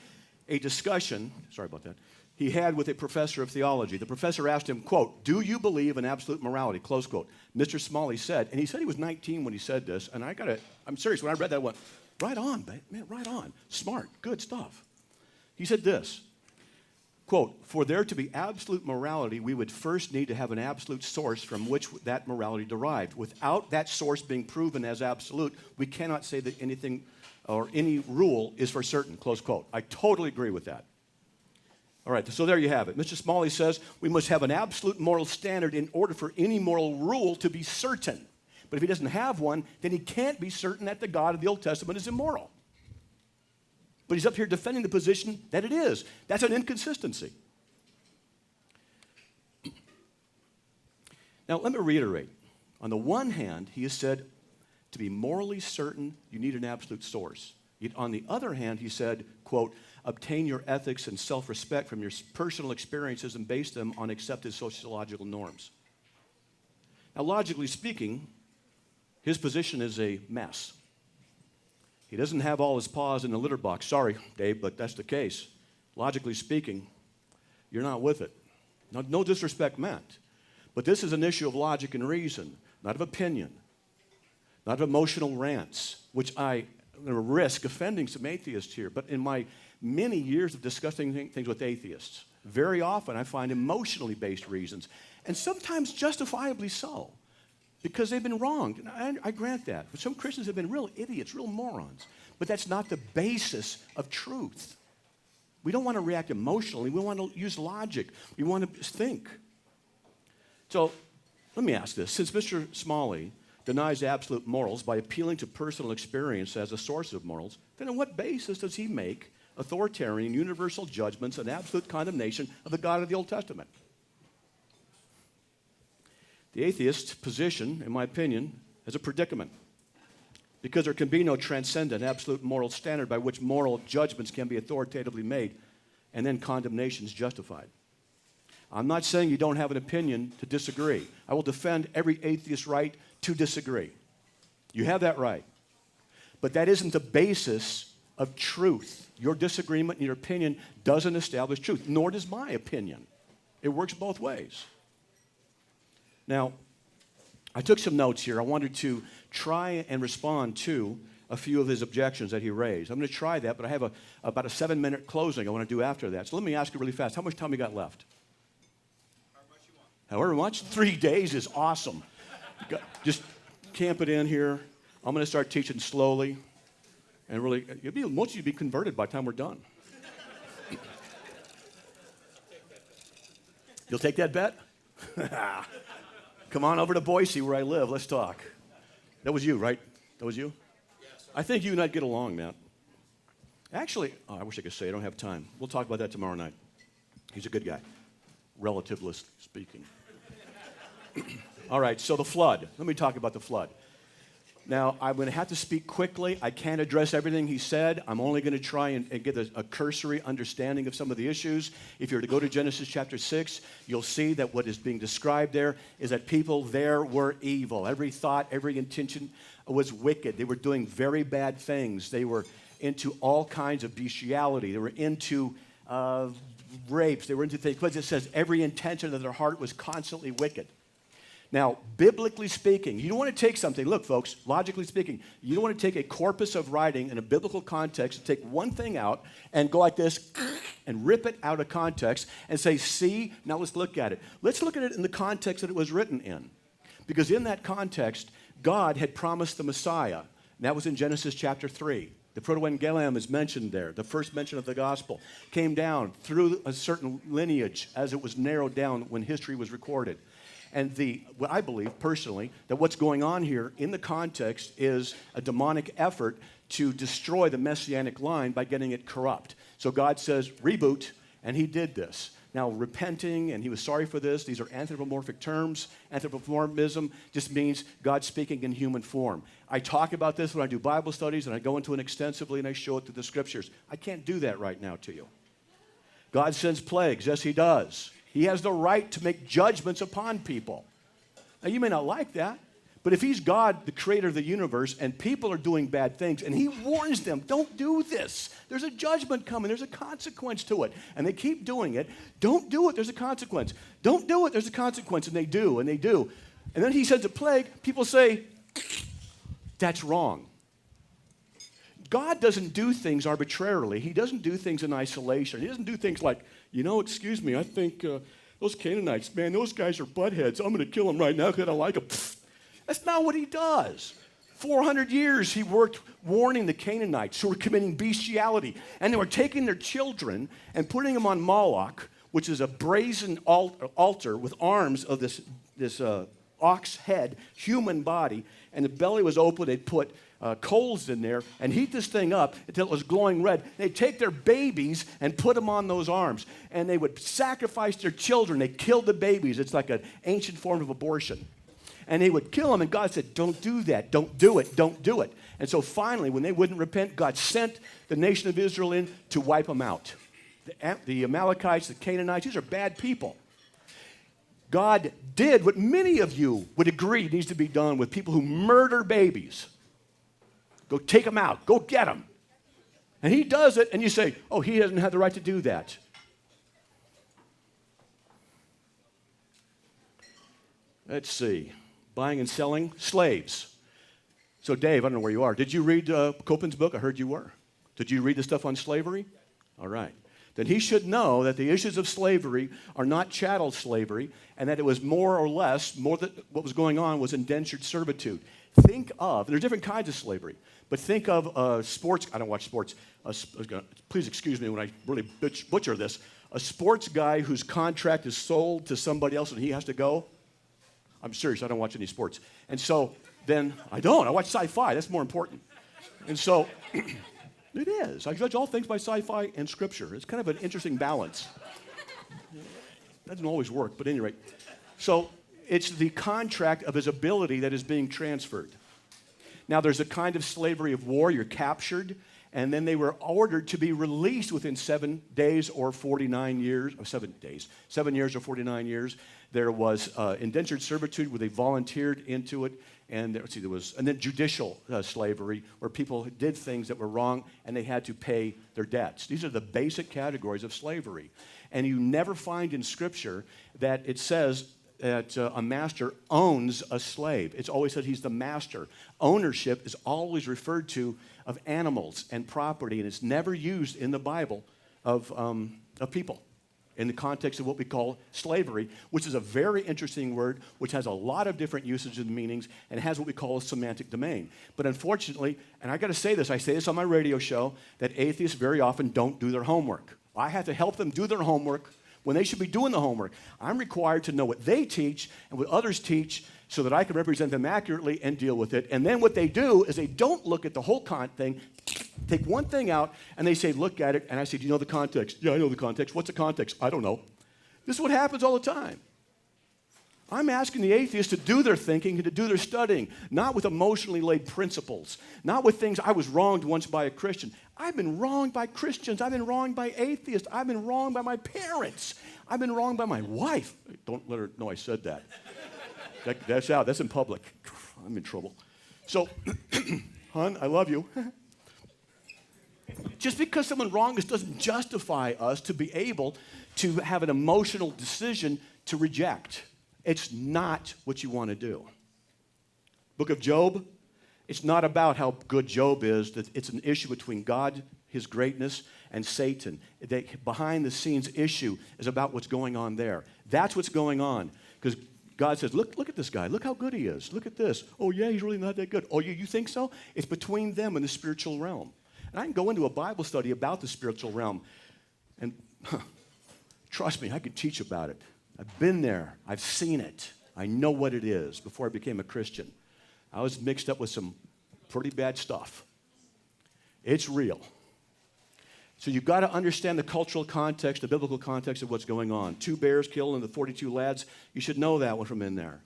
a discussion, sorry about that, he had with a professor of theology. The professor asked him, quote, "Do you believe in absolute morality?" Close quote. Mr. Smalley said, and he said he was 19 when he said this, and I'm serious, when I read that, I went, right on, man, right on. Smart, good stuff. He said this, quote, "For there to be absolute morality, we would first need to have an absolute source from which that morality derived. Without that source being proven as absolute, we cannot say that anything or any rule is for certain," close quote. I totally agree with that. All right, so there you have it. Mr. Smalley says we must have an absolute moral standard in order for any moral rule to be certain. But if he doesn't have one, then he can't be certain that the God of the Old Testament is immoral. But he's up here defending the position that it is. That's an inconsistency. Now, let me reiterate. On the one hand, he has said to be morally certain, you need an absolute source. Yet on the other hand, he said, quote, "Obtain your ethics and self-respect from your personal experiences and base them on accepted sociological norms." Now, logically speaking, his position is a mess. He doesn't have all his paws in the litter box. Sorry, Dave, but that's the case. Logically speaking, you're not with it. No disrespect meant. But this is an issue of logic and reason, not of opinion, not of emotional rants, which I risk offending some atheists here. But in my many years of discussing things with atheists, very often I find emotionally based reasons, and sometimes justifiably so, because they've been wronged. And I grant that. But some Christians have been real idiots, real morons. But that's not the basis of truth. We don't want to react emotionally. We want to use logic. We want to think. So let me ask this. Since Mr. Smalley denies absolute morals by appealing to personal experience as a source of morals, then on what basis does he make authoritarian universal judgments and absolute condemnation of the God of the Old Testament? The atheist's position, in my opinion, is a predicament, because there can be no transcendent absolute moral standard by which moral judgments can be authoritatively made and then condemnations justified. I'm not saying you don't have an opinion to disagree. I will defend every atheist's right to disagree. You have that right. But that isn't the basis of truth. Your disagreement and your opinion doesn't establish truth, nor does my opinion. It works both ways. Now, I took some notes here. I wanted to try and respond to a few of his objections that he raised. I'm going to try that, but I have about a 7-minute closing I want to do after that. So let me ask you really fast. How much time we got left?
However much you want.
However much? 3 days is awesome. Just camp it in here. I'm going to start teaching slowly. And really, most of you will be converted by the time we're done. You'll take that bet? Come on over to Boise where I live. Let's talk. That was you, right? That was you?
Yes, sir.
I think you and I'd get along, Matt. Actually, I wish I could say I don't have time. We'll talk about that tomorrow night. He's a good guy, relatively speaking. All right, so the flood. Let me talk about the flood. Now, I'm going to have to speak quickly. I can't address everything he said. I'm only going to try and get a cursory understanding of some of the issues. If you were to go to Genesis chapter 6, you'll see that what is being described there is that people there were evil. Every thought, every intention was wicked. They were doing very bad things. They were into all kinds of bestiality. They were into rapes. They were into things. But it says every intention of their heart was constantly wicked. Now, biblically speaking, you don't want to take something, look, folks, logically speaking, you don't want to take a corpus of writing in a biblical context and take one thing out and go like this and rip it out of context and say, see, now let's look at it. Let's look at it in the context that it was written in. Because in that context, God had promised the Messiah. And that was in Genesis chapter 3. The proto-evangelium is mentioned there. The first mention of the gospel came down through a certain lineage as it was narrowed down when history was recorded. And what I believe personally, that what's going on here in the context is a demonic effort to destroy the messianic line by getting it corrupt. So God says, reboot, and he did this. Now, repenting, and he was sorry for this, these are anthropomorphic terms. Anthropomorphism just means God speaking in human form. I talk about this when I do Bible studies, and I go into it extensively, and I show it through the scriptures. I can't do that right now to you. God sends plagues. Yes, he does. He has the right to make judgments upon people. Now, you may not like that, but if he's God, the creator of the universe, and people are doing bad things, and he warns them, don't do this. There's a judgment coming. There's a consequence to it. And they keep doing it. Don't do it. There's a consequence. Don't do it. There's a consequence. And they do, and they do. And then he sends a plague. People say, that's wrong. God doesn't do things arbitrarily. He doesn't do things in isolation. He doesn't do things like, excuse me, I think those Canaanites, man, those guys are buttheads. I'm going to kill them right now because I don't like them. That's not what he does. 400 years he worked warning the Canaanites who were committing bestiality. And they were taking their children and putting them on Moloch, which is a brazen altar with arms of this ox head, human body. And the belly was open. They'd put coals in there and heat this thing up until it was glowing red. They'd take their babies and put them on those arms. And they would sacrifice their children. They killed the babies. It's like an ancient form of abortion. And they would kill them, and God said, don't do that. Don't do it. Don't do it. And so finally, when they wouldn't repent, God sent the nation of Israel in to wipe them out. The Amalekites, the Canaanites, these are bad people. God did what many of you would agree needs to be done with people who murder babies. Go take them out. Go get them. And he does it, and you say, oh, he doesn't have the right to do that. Let's see. Buying and selling slaves. So, Dave, I don't know where you are. Did you read Copeland's book? I heard you were. Did you read the stuff on slavery? All right. Then he should know that the issues of slavery are not chattel slavery, and that it was more that what was going on was indentured servitude. Think of, there are different kinds of slavery, but think of sports. I don't watch sports. Please excuse me when I really butcher this. A sports guy whose contract is sold to somebody else and he has to go. I'm serious, I don't watch any sports. And so then, I watch sci-fi, that's more important. And so, it is. I judge all things by sci-fi and scripture. It's kind of an interesting balance. Doesn't always work, but at any rate. So, it's the contract of his ability that is being transferred. Now, there's a kind of slavery of war, you're captured, and then they were ordered to be released within 7 days or 49 years, or 7 days, 7 years or 49 years. There was indentured servitude where they volunteered into it, and then judicial slavery where people did things that were wrong and they had to pay their debts. These are the basic categories of slavery. And you never find in Scripture that it says that a master owns a slave. It's always said he's the master. Ownership is always referred to of animals and property, and it's never used in the Bible of people in the context of what we call slavery, which is a very interesting word, which has a lot of different usages and meanings, and has what we call a semantic domain. But unfortunately, and I got to say this, I say this on my radio show, that atheists very often don't do their homework. I have to help them do their homework when they should be doing the homework. I'm required to know what they teach and what others teach so that I can represent them accurately and deal with it. And then what they do is they don't look at the whole thing, take one thing out, and they say, look at it. And I say, do you know the context? Yeah, I know the context. What's the context? I don't know. This is what happens all the time. I'm asking the atheists to do their thinking and to do their studying, not with emotionally laid principles, not with things I was wronged once by a Christian. I've been wronged by Christians. I've been wronged by atheists. I've been wronged by my parents. I've been wronged by my wife. Don't let her know I said that. That's out. That's in public. I'm in trouble. So, hon, I love you. Just because someone wronged us doesn't justify us to be able to have an emotional decision to reject. It's not what you want to do. Book of Job, it's not about how good Job is. It's an issue between God, his greatness, and Satan. The behind the scenes issue is about what's going on there. That's what's going on. Because God says, look at this guy. Look how good he is. Look at this. Oh, yeah, he's really not that good. Oh, you think so? It's between them and the spiritual realm. And I can go into a Bible study about the spiritual realm. And trust me, I could teach about it. I've been there. I've seen it. I know what it is before I became a Christian. I was mixed up with some pretty bad stuff. It's real. So you've got to understand the cultural context, the biblical context of what's going on. 2 bears killed and the 42 lads, you should know that one from in there.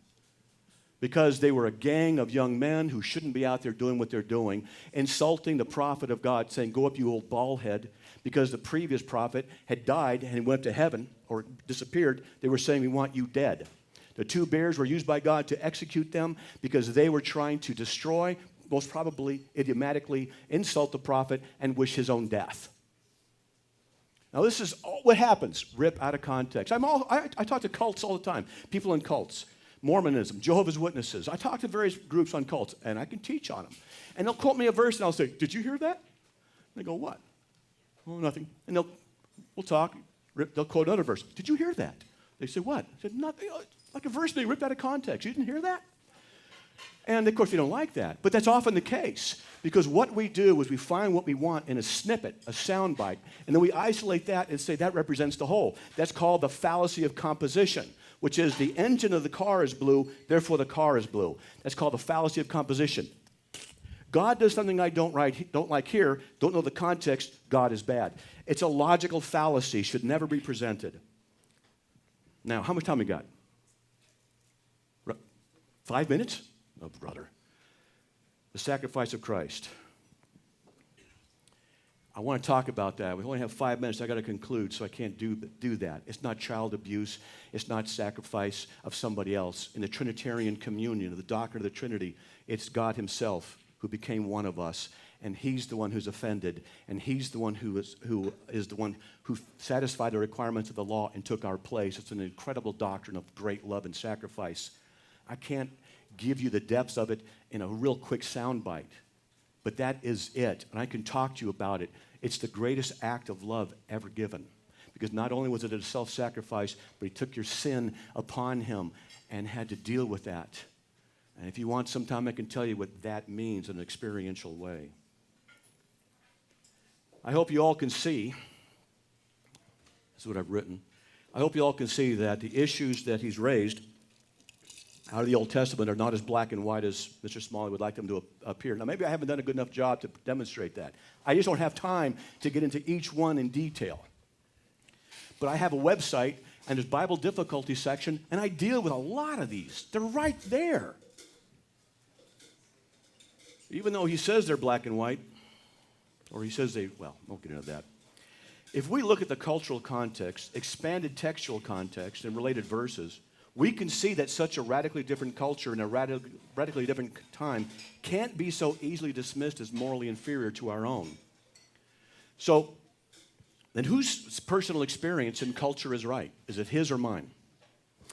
Because they were a gang of young men who shouldn't be out there doing what they're doing, insulting the prophet of God, saying, go up, you old bald head, because the previous prophet had died and he went to heaven or disappeared. They were saying, we want you dead. The 2 bears were used by God to execute them because they were trying to destroy, most probably idiomatically, insult the prophet and wish his own death. Now, this is all what happens, rip out of context. I talk to cults all the time, people in cults, Mormonism, Jehovah's Witnesses. I talk to various groups on cults, and I can teach on them. And they'll quote me a verse, and I'll say, did you hear that? And they go, what? Oh, nothing. And we'll talk. They'll quote another verse. Did you hear that? They say, what? I said, nothing. Like a verse being ripped out of context. You didn't hear that? And, of course, they don't like that. But that's often the case. Because what we do is we find what we want in a snippet, a soundbite, and then we isolate that and say that represents the whole. That's called the fallacy of composition, which is the engine of the car is blue, therefore the car is blue. That's called the fallacy of composition. God does something I don't like here, don't know the context, God is bad. It's a logical fallacy, should never be presented. Now, how much time we got? 5 minutes? Oh, brother. The sacrifice of Christ. I want to talk about that. We only have 5 minutes. I got to conclude, so I can't do that. It's not child abuse. It's not sacrifice of somebody else. In the Trinitarian communion, of the doctrine of the Trinity, it's God himself who became one of us, and he's the one who's offended, and he's the one who is the one who satisfied the requirements of the law and took our place. It's an incredible doctrine of great love and sacrifice. I can't give you the depths of it in a real quick soundbite, but that is it, and I can talk to you about it. It's the greatest act of love ever given, because not only was it a self-sacrifice, but he took your sin upon him and had to deal with that. And if you want some time, I can tell you what that means in an experiential way. I hope you all can see, this is what I've written, I hope you all can see that the issues that he's raised out of the Old Testament are not as black and white as Mr. Smalley would like them to appear. Now, maybe I haven't done a good enough job to demonstrate that. I just don't have time to get into each one in detail. But I have a website, and there's Bible difficulty section, and I deal with a lot of these. They're right there. Even though he says they're black and white, or he says I won't get into that. If we look at the cultural context, expanded textual context, and related verses, we can see that such a radically different culture in a radically different time can't be so easily dismissed as morally inferior to our own. So, then whose personal experience in culture is right? Is it his or mine?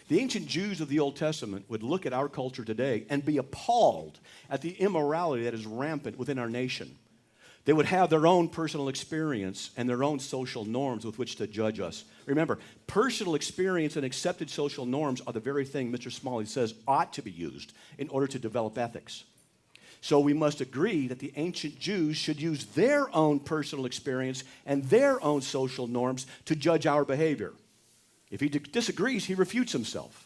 The ancient Jews of the Old Testament would look at our culture today and be appalled at the immorality that is rampant within our nation. They would have their own personal experience and their own social norms with which to judge us. Remember, personal experience and accepted social norms are the very thing Mr. Smalley says ought to be used in order to develop ethics. So we must agree that the ancient Jews should use their own personal experience and their own social norms to judge our behavior. If he disagrees, he refutes himself.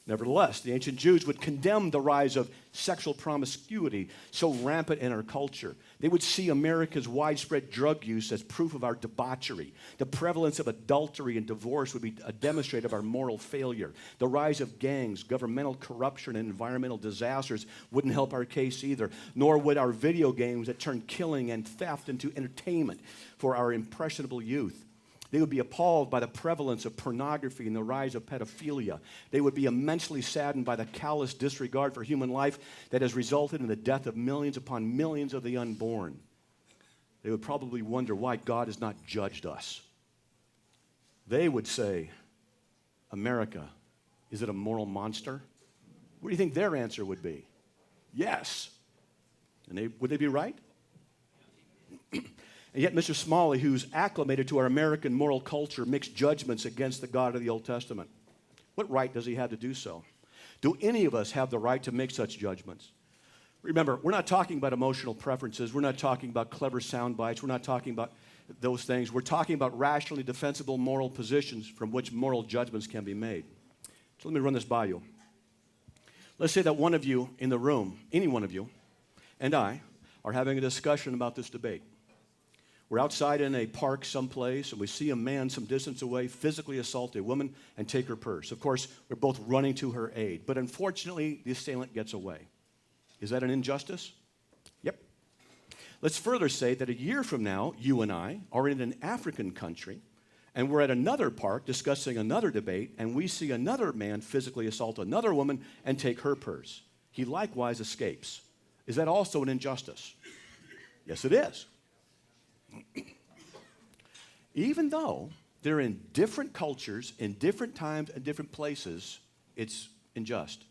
Nevertheless, the ancient Jews would condemn the rise of sexual promiscuity so rampant in our culture. They would see America's widespread drug use as proof of our debauchery. The prevalence of adultery and divorce would be a demonstration of our moral failure. The rise of gangs, governmental corruption, and environmental disasters wouldn't help our case either, nor would our video games that turn killing and theft into entertainment for our impressionable youth. They would be appalled by the prevalence of pornography and the rise of pedophilia. They would be immensely saddened by the callous disregard for human life that has resulted in the death of millions upon millions of the unborn. They would probably wonder why God has not judged us. They would say, America, is it a moral monster? What do you think their answer would be? Yes. And would they be right? And yet Mr. Smalley, who's acclimated to our American moral culture, makes judgments against the God of the Old Testament. What right does he have to do so? Do any of us have the right to make such judgments? Remember, we're not talking about emotional preferences. We're not talking about clever sound bites. We're not talking about those things. We're talking about rationally defensible moral positions from which moral judgments can be made. So let me run this by you. Let's say that one of you in the room, any one of you, and I are having a discussion about this debate. We're outside in a park someplace, and we see a man some distance away physically assault a woman and take her purse. Of course, we're both running to her aid, but unfortunately, the assailant gets away. Is that an injustice? Yep. Let's further say that a year from now, you and I are in an African country, and we're at another park discussing another debate, and we see another man physically assault another woman and take her purse. He likewise escapes. Is that also an injustice? Yes, it is. Even though they're in different cultures, in different times, and different places, it's unjust.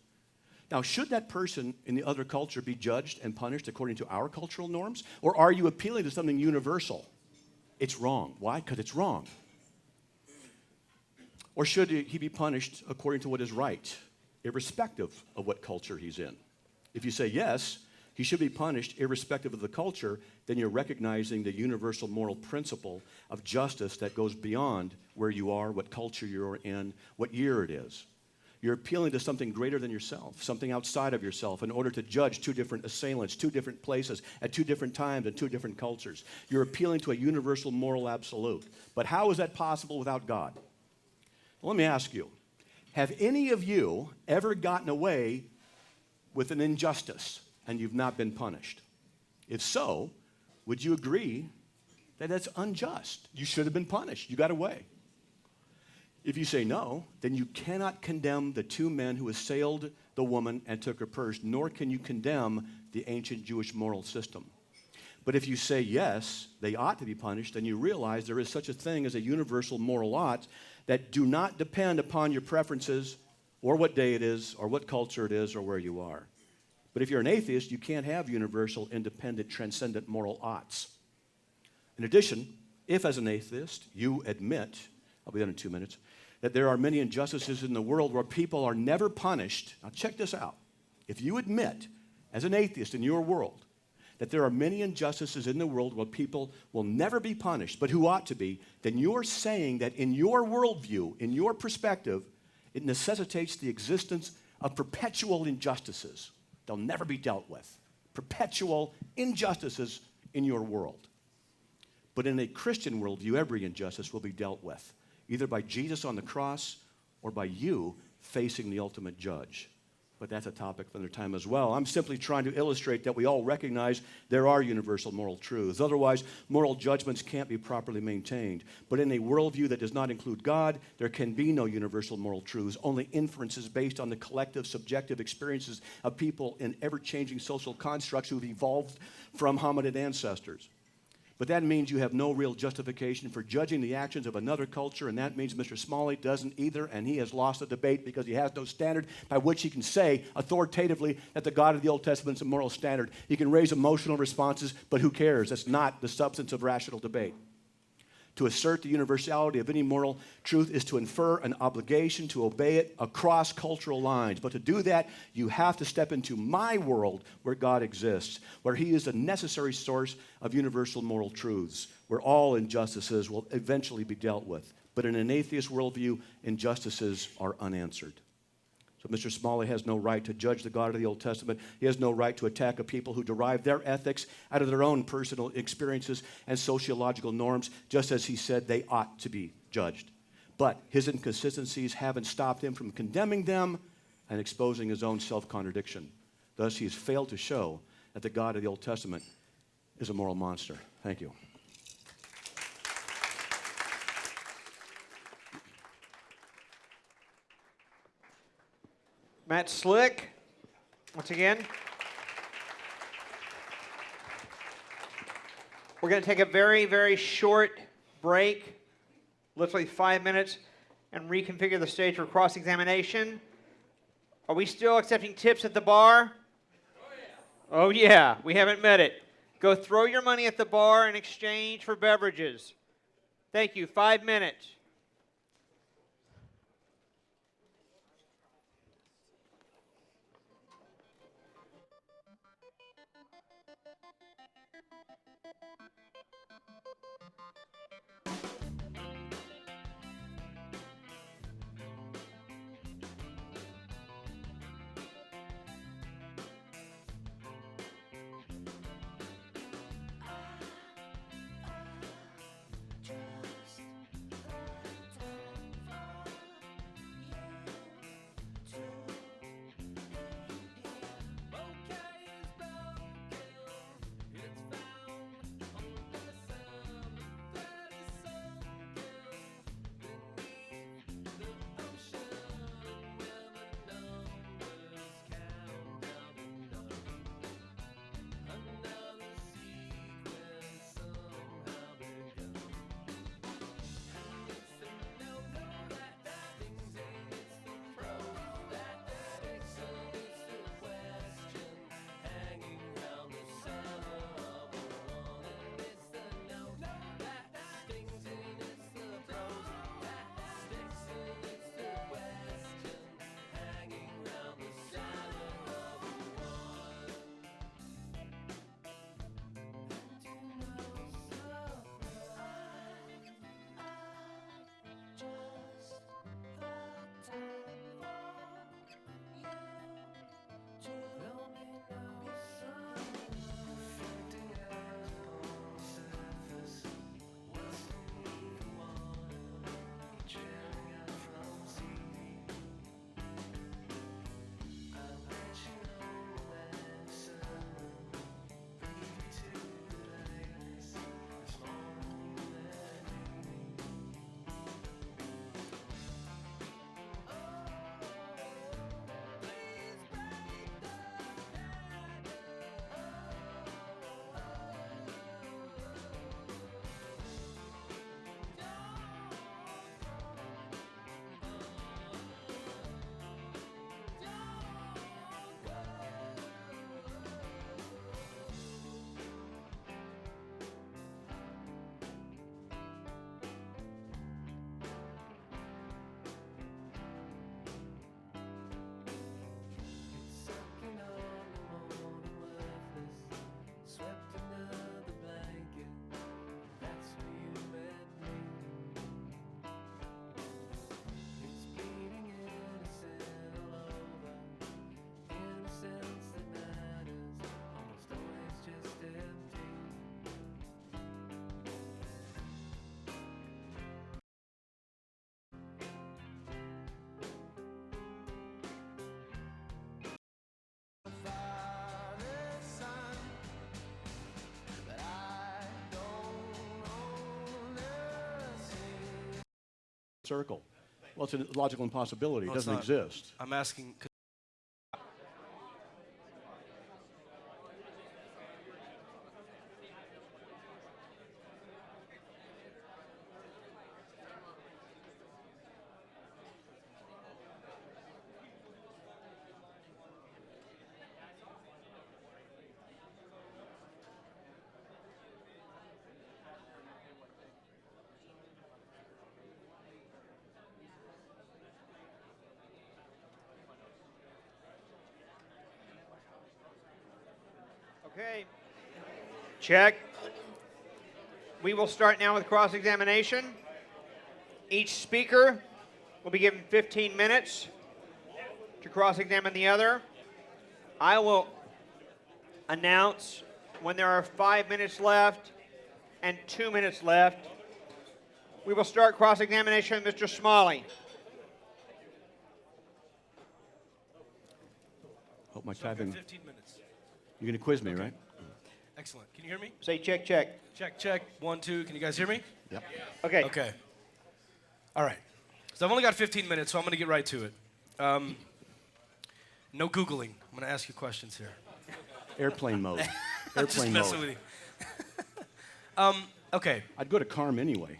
Now, should that person in the other culture be judged and punished according to our cultural norms? Or are you appealing to something universal? It's wrong. Why? Because it's wrong. Or should he be punished according to what is right, irrespective of what culture he's in? If you say yes, he should be punished irrespective of the culture, then you're recognizing the universal moral principle of justice that goes beyond where you are, what culture you're in, what year it is. You're appealing to something greater than yourself, something outside of yourself, in order to judge two different assailants, two different places, at two different times, and two different cultures. You're appealing to a universal moral absolute. But how is that possible without God? Well, let me ask you, have any of you ever gotten away with an injustice and you've not been punished? If so, would you agree that that's unjust? You should have been punished. You got away. If you say no, then you cannot condemn the two men who assailed the woman and took her purse, nor can you condemn the ancient Jewish moral system. But if you say yes, they ought to be punished, then you realize there is such a thing as a universal moral ought that do not depend upon your preferences or what day it is or what culture it is or where you are. But if you're an atheist, you can't have universal, independent, transcendent moral oughts. In addition, if as an atheist you admit, I'll be done in 2 minutes, that there are many injustices in the world where people are never punished. Now check this out. If you admit, as an atheist in your world, that there are many injustices in the world where people will never be punished, but who ought to be, then you're saying that in your worldview, in your perspective, it necessitates the existence of perpetual injustices. They'll never be dealt with. Perpetual injustices in your world. But in a Christian worldview, every injustice will be dealt with, either by Jesus on the cross or by you facing the ultimate judge. But that's a topic for another time as well. I'm simply trying to illustrate that we all recognize there are universal moral truths. Otherwise, moral judgments can't be properly maintained. But in a worldview that does not include God, there can be no universal moral truths, only inferences based on the collective subjective experiences of people in ever-changing social constructs who've evolved from hominid ancestors. But that means you have no real justification for judging the actions of another culture, and that means Mr. Smalley doesn't either, and he has lost the debate because he has no standard by which he can say authoritatively that the God of the Old Testament is a moral standard. He can raise emotional responses, but who cares? That's not the substance of rational debate. To assert the universality of any moral truth is to infer an obligation to obey it across cultural lines. But to do that, you have to step into my world where God exists, where he is a necessary source of universal moral truths, where all injustices will eventually be dealt with. But in an atheist worldview, injustices are unanswered. So Mr. Smalley has no right to judge the God of the Old Testament. He has no right to attack a people who derive their ethics out of their own personal experiences and sociological norms, just as he said they ought to be judged. But his inconsistencies haven't stopped him from condemning them and exposing his own self-contradiction. Thus, he has failed to show that the God of the Old Testament is a moral monster. Thank you.
Matt Slick, once again. We're going to take a very, very short break, literally 5 minutes, and reconfigure the stage for cross-examination. Are we still accepting tips at the bar? Oh yeah, we haven't met it. Go throw your money at the bar in exchange for beverages. Thank you, 5 minutes.
circle. Well, it's a logical impossibility.
No,
It
it's
doesn't
not.
exist.
I'm asking.
Okay. Check. We will start now with cross-examination. Each speaker will be given 15 minutes to cross-examine the other. I will announce when there are 5 minutes left and 2 minutes left. We will start cross-examination with Mr. Smalley.
Hope my
So I've got
typing.
15 minutes.
You're going to quiz me, right?
Excellent. Can you hear me?
Say check, check.
Check, check. 1, 2. Can you guys hear me?
Yep.
Okay.
Okay. All right. So I've only got 15 minutes, so I'm going to get right to it. No Googling. I'm going to ask you questions here.
Airplane mode.
Just
Airplane
messing
mode.
with you. Okay.
I'd go to Carm anyway.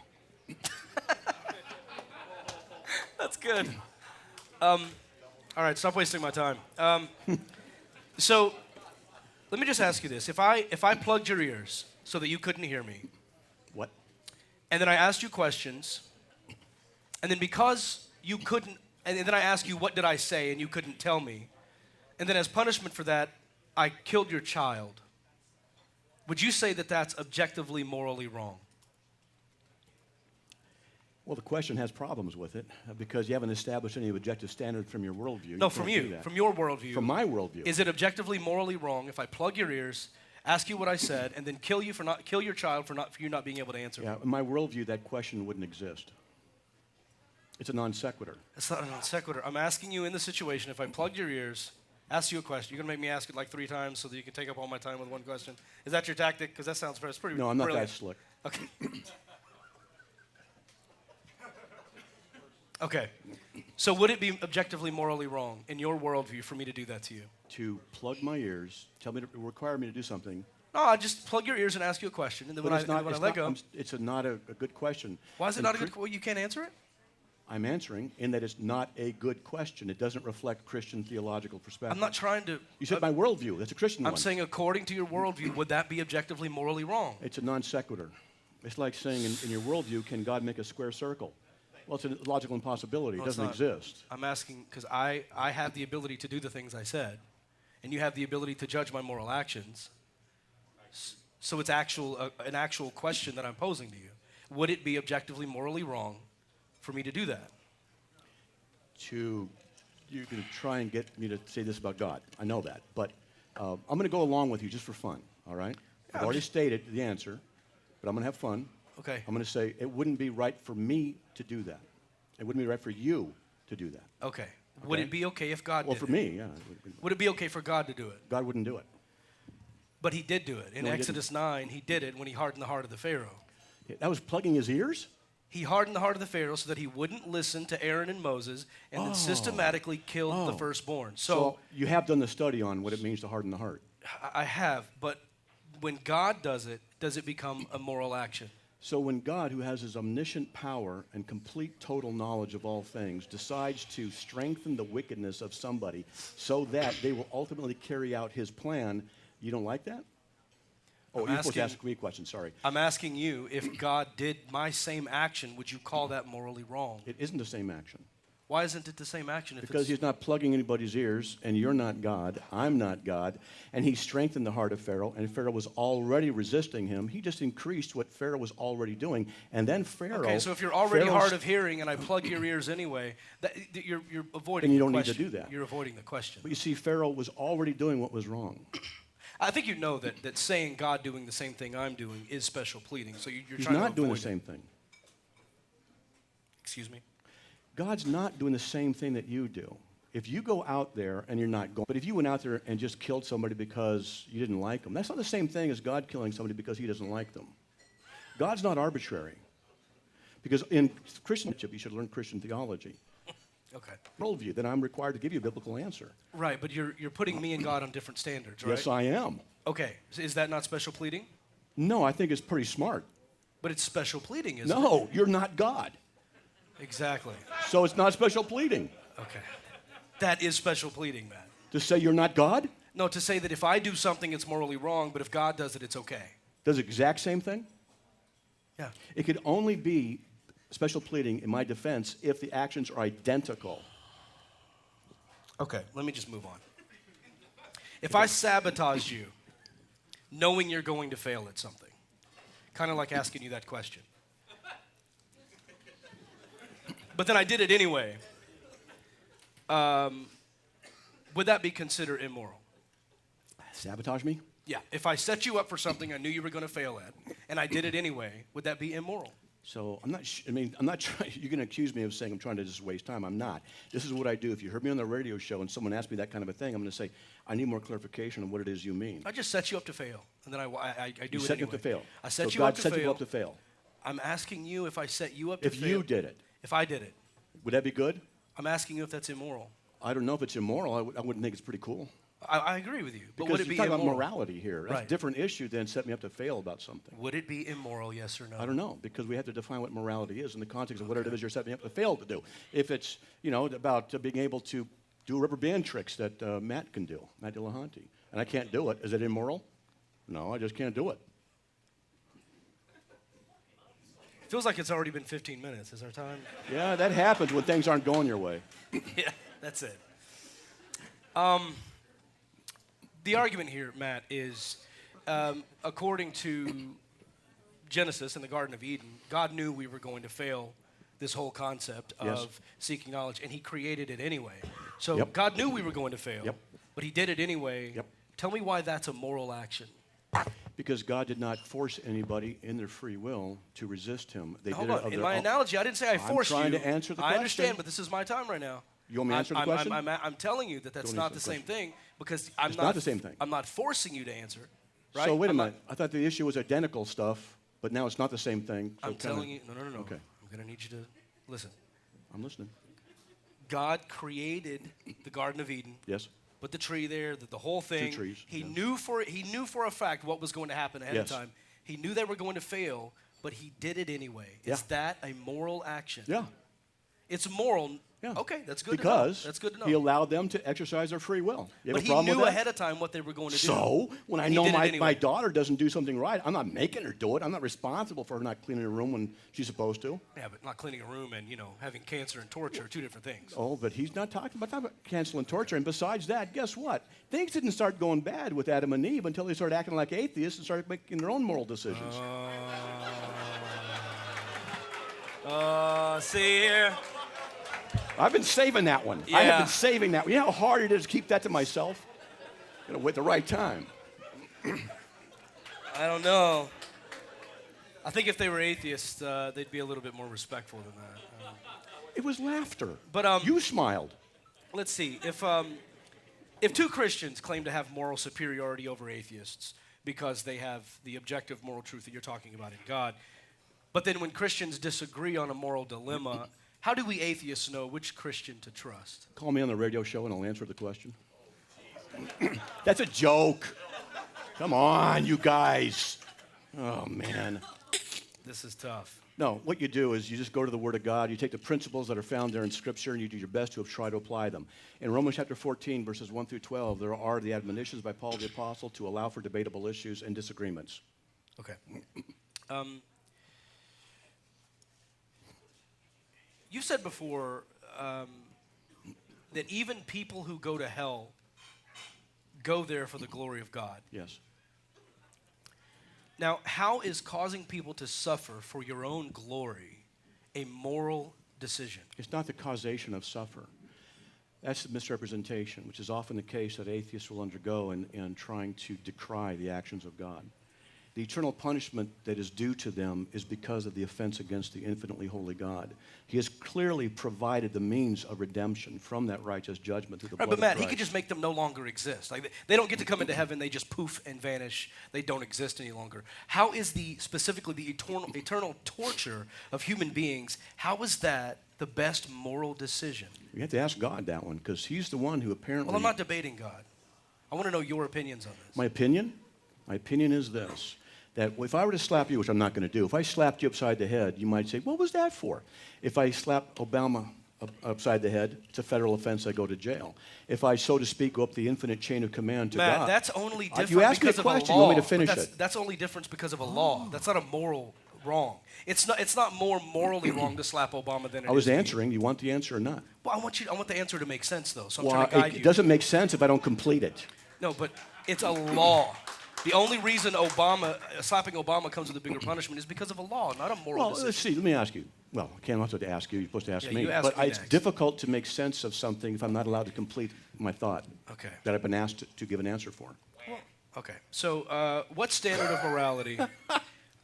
That's good. All right, stop wasting my time. So let me just ask you this. If I plugged your ears so that you couldn't hear me,
What?
and then I asked you questions, and then because you couldn't, and then I asked you what did I say and you couldn't tell me, and then as punishment for that, I killed your child, would you say that that's objectively morally wrong?
Well, the question has problems with it because you haven't established any objective standard from your worldview.
No,
You
from
can't do
you,
that.
from your worldview.
From my worldview.
Is it objectively morally wrong if I plug your ears, ask you what I said, and then kill your child for you not being able to answer?
Yeah, in my worldview, that question wouldn't exist. It's a non sequitur.
It's not a non sequitur. I'm asking you in the situation, if I plugged your ears, ask you a question, you're going to make me ask it like 3 times so that you can take up all my time with one question. Is that your tactic? Because that sounds pretty
No, I'm not
brilliant.
that slick.
Okay. Okay. So would it be objectively morally wrong in your worldview for me to do that to you?
To plug my ears, tell me to require me to do something.
No, I just plug your ears and ask you a question, and then when I let go,
It's not a good question.
why is it not a good? Well, you can't answer it.
I'm answering in that it's not a good question. It doesn't reflect Christian theological perspective.
I'm not trying to.
You said my worldview. That's a Christian one.
I'm saying according to your worldview, would that be objectively morally wrong?
It's a non sequitur. It's like saying in your worldview, can God make a square circle? Well, it's a logical impossibility.
No,
It
it's
doesn't
not.
exist.
I'm asking because I have the ability to do the things I said, and you have the ability to judge my moral actions. So it's an actual question that I'm posing to you. Would it be objectively morally wrong for me to do that?
You can try and get me to say this about God. I know that. But I'm going to go along with you just for fun, all right? I've already stated the answer, but I'm going to have fun.
Okay.
I'm going to say it wouldn't be right for me to do that. It wouldn't be right for you to do that.
Okay. Would
Okay.
it be okay if God
Well,
did
for
it?
me, yeah.
Would it be okay for God to do it?
God wouldn't do it.
But he did do it. In
No, he
Exodus 9, he did it when he hardened the heart of the Pharaoh.
That was plugging his ears?
He hardened the heart of the Pharaoh so that he wouldn't listen to Aaron and Moses and then systematically killed the firstborn.
So you have done the study on what it means to harden the heart.
I have, but when God does it become a moral action?
So when God, who has his omniscient power and complete total knowledge of all things, decides to strengthen the wickedness of somebody so that they will ultimately carry out his plan, you don't like that? Oh, you're supposed to ask me a question, sorry.
I'm asking you, if God did my same action, would you call that morally wrong?
It isn't the same action.
Why isn't it the same action?
Because he's not plugging anybody's ears, and you're not God, I'm not God, and he strengthened the heart of Pharaoh, and Pharaoh was already resisting him. He just increased what Pharaoh was already doing, and then Pharaoh...
Okay, so if you're already hard of hearing and I plug your ears anyway, you're avoiding
then you
the
don't need
question.
to do that.
You're avoiding the question.
But you see, Pharaoh was already doing what was wrong.
I think you know that saying God doing the same thing I'm doing is special pleading, so you're
He's
trying to
not doing the
avoid
same
it.
thing.
Excuse me?
God's not doing the same thing that you do. If you go out there and you're not going, but if you went out there and just killed somebody because you didn't like them, that's not the same thing as God killing somebody because he doesn't like them. God's not arbitrary. Because in Christianship, you should learn Christian theology.
Okay.
Worldview, then I'm required to give you a biblical answer.
Right, but you're putting me and God on different standards, right?
Yes, I am.
Okay, so is that not special pleading?
No, I think it's pretty smart.
But it's special pleading, isn't it?
No, you're not God.
Exactly.
So it's not special pleading.
Okay. That is special pleading, Matt.
To say you're not God
No, to say that if I do something, it's morally wrong, but if God does it, it's okay.
does the exact same thing.
Yeah.
It could only be special pleading in my defense if the actions are identical.
Okay, let me just move on. If I sabotage you, knowing you're going to fail at something, kind of like asking you that question, but then I did it anyway, would that be considered immoral?
Sabotage me?
Yeah, if I set you up for something I knew you were going to fail at, and I did it anyway, would that be immoral?
So I'm not trying, you're going to accuse me of saying I'm trying to just waste time. I'm not. This is what I do. If you heard me on the radio show and someone asked me that kind of a thing, I'm going to say, I need more clarification on what it is you mean.
I just set you up to fail, and then I do
You
it
set
anyway.
you up to fail.
I set
So
you
God
up to
set
fail.
you up to fail.
I'm asking you if I set you up to
If
fail.
you did it,
If I did it.
would that be good?
I'm asking you if that's immoral.
I don't know if it's immoral. I wouldn't think it's pretty cool.
I agree with you, but
Because
would it
you're
be
talking
immoral?
about morality here. That's
Right.
a different issue than set me up to fail about something.
Would it be immoral, yes or no?
I don't know, because we have to define what morality is in the context of what it is you're setting me up to fail to do. If it's, about being able to do rubber band tricks that Matt can do, Matt Dillahunty, and I can't do it, is it immoral? No, I just can't do it.
Feels like it's already been 15 minutes. Is our time?
Yeah, that happens when things aren't going your way.
Yeah, that's it. The argument here, Matt, is according to Genesis in the Garden of Eden, God knew we were going to fail this whole concept of
Yes.
seeking knowledge, and he created it anyway. So
Yep.
God knew we were going to fail,
Yep.
but he did it anyway.
Yep.
Tell me why that's a moral action.
Because God did not force anybody in their free will to resist him. They
Hold
did it
on.
of
In
their
my
own.
analogy, I didn't say I forced you.
trying to answer the
I understand,
question.
but this is my time right now.
You want me to answer the question?
I'm telling you that that's
Don't
not
answer
the
the
same thing because I'm
It's not the same thing.
I'm not forcing you to answer. Right?
So wait a
I'm
minute. I thought the issue was identical stuff, but now it's not the same thing. So
I'm telling
kinda-
you, no.
Okay.
I'm going to need you to listen.
I'm listening.
God created the Garden of Eden,
Yes.
put the tree there, the whole thing.
trees,
He
yeah.
knew for a fact what was going to happen ahead
Yes.
of time. He knew they were going to fail, but he did it anyway.
Yeah.
Is that a moral action?
Yeah.
It's moral.
Yeah.
Okay, that's good
Because
to know. That's good to know.
he allowed them to exercise their free will. You have
But
a
he
problem
knew
with that?
ahead of time what they were going to do.
So, when I
And he
know
did it
my
anyway.
daughter doesn't do something right, I'm not making her do it. I'm not responsible for her not cleaning her room when she's supposed to.
Yeah, but not cleaning a room and, having cancer and torture are two different things.
Oh, but he's not talking about cancel and torture. And besides that, guess what? Things didn't start going bad with Adam and Eve until they started acting like atheists and started making their own moral decisions.
See here?
I've been saving that one. I have
Yeah.
been saving that one. You know how hard it is to keep that to myself? At the right time.
I don't know. I think if they were atheists, they'd be a little bit more respectful than that.
It was laughter.
But,
you smiled.
Let's see. If two Christians claim to have moral superiority over atheists because they have the objective moral truth that you're talking about in God, but then when Christians disagree on a moral dilemma, how do we atheists know which Christian to trust?
Call me on the radio show and I'll answer the question. That's a joke. Come on, you guys. Oh, man.
This is tough.
No, what you do is you just go to the Word of God. You take the principles that are found there in Scripture and you do your best to try to apply them. In Romans chapter 14, verses 1 through 12, there are the admonitions by Paul the Apostle to allow for debatable issues and disagreements.
Okay. You said before that even people who go to hell go there for the glory of God.
Yes.
Now, how is causing people to suffer for your own glory a moral decision?
It's not the causation of suffer. That's the misrepresentation, which is often the case that atheists will undergo in trying to decry the actions of God. the eternal punishment that is due to them is because of the offense against the infinitely holy God. He has clearly provided the means of redemption from that righteous judgment through the
Right,
blood
but Matt,
of
he
Christ.
could just make them no longer exist. Like they don't get to come into heaven; they just poof and vanish. They don't exist any longer. How is specifically the eternal torture of human beings? How is that the best moral decision?
You have to ask God that one, because he's the one who apparently...
Well, I'm not debating God. I want to know your opinions on this.
My opinion is this, that if I were to slap you, which I'm not going to do, if I slapped you upside the head, you might say, what was that for? If I slap Obama upside the head, it's a federal offense, I go to jail. If I, so to speak, go up the infinite chain of command to
Matt,
God...
that's only different
you asked me a
because
question,
of a law.
you want me to finish
but
it?
That's only difference because of a law. That's not a moral wrong. It's not more morally wrong to slap Obama than it is.
I was
to you.
answering. You want the answer or not?
Well, I want the answer to make sense, though. So I'm
Well,
trying to guide
it
you.
doesn't make sense if I don't complete it.
No, but it's a law. The only reason slapping Obama comes with a bigger punishment is because of a law, not a moral
Well,
decision.
let's see. Let me ask you. Well, I can't also to ask you. You're supposed to ask
Yeah,
me.
you ask
But
me
it's
next.
difficult to make sense of something if I'm not allowed to complete my thought
Okay.
that I've been asked to give an answer for.
Okay. So, what standard of morality? What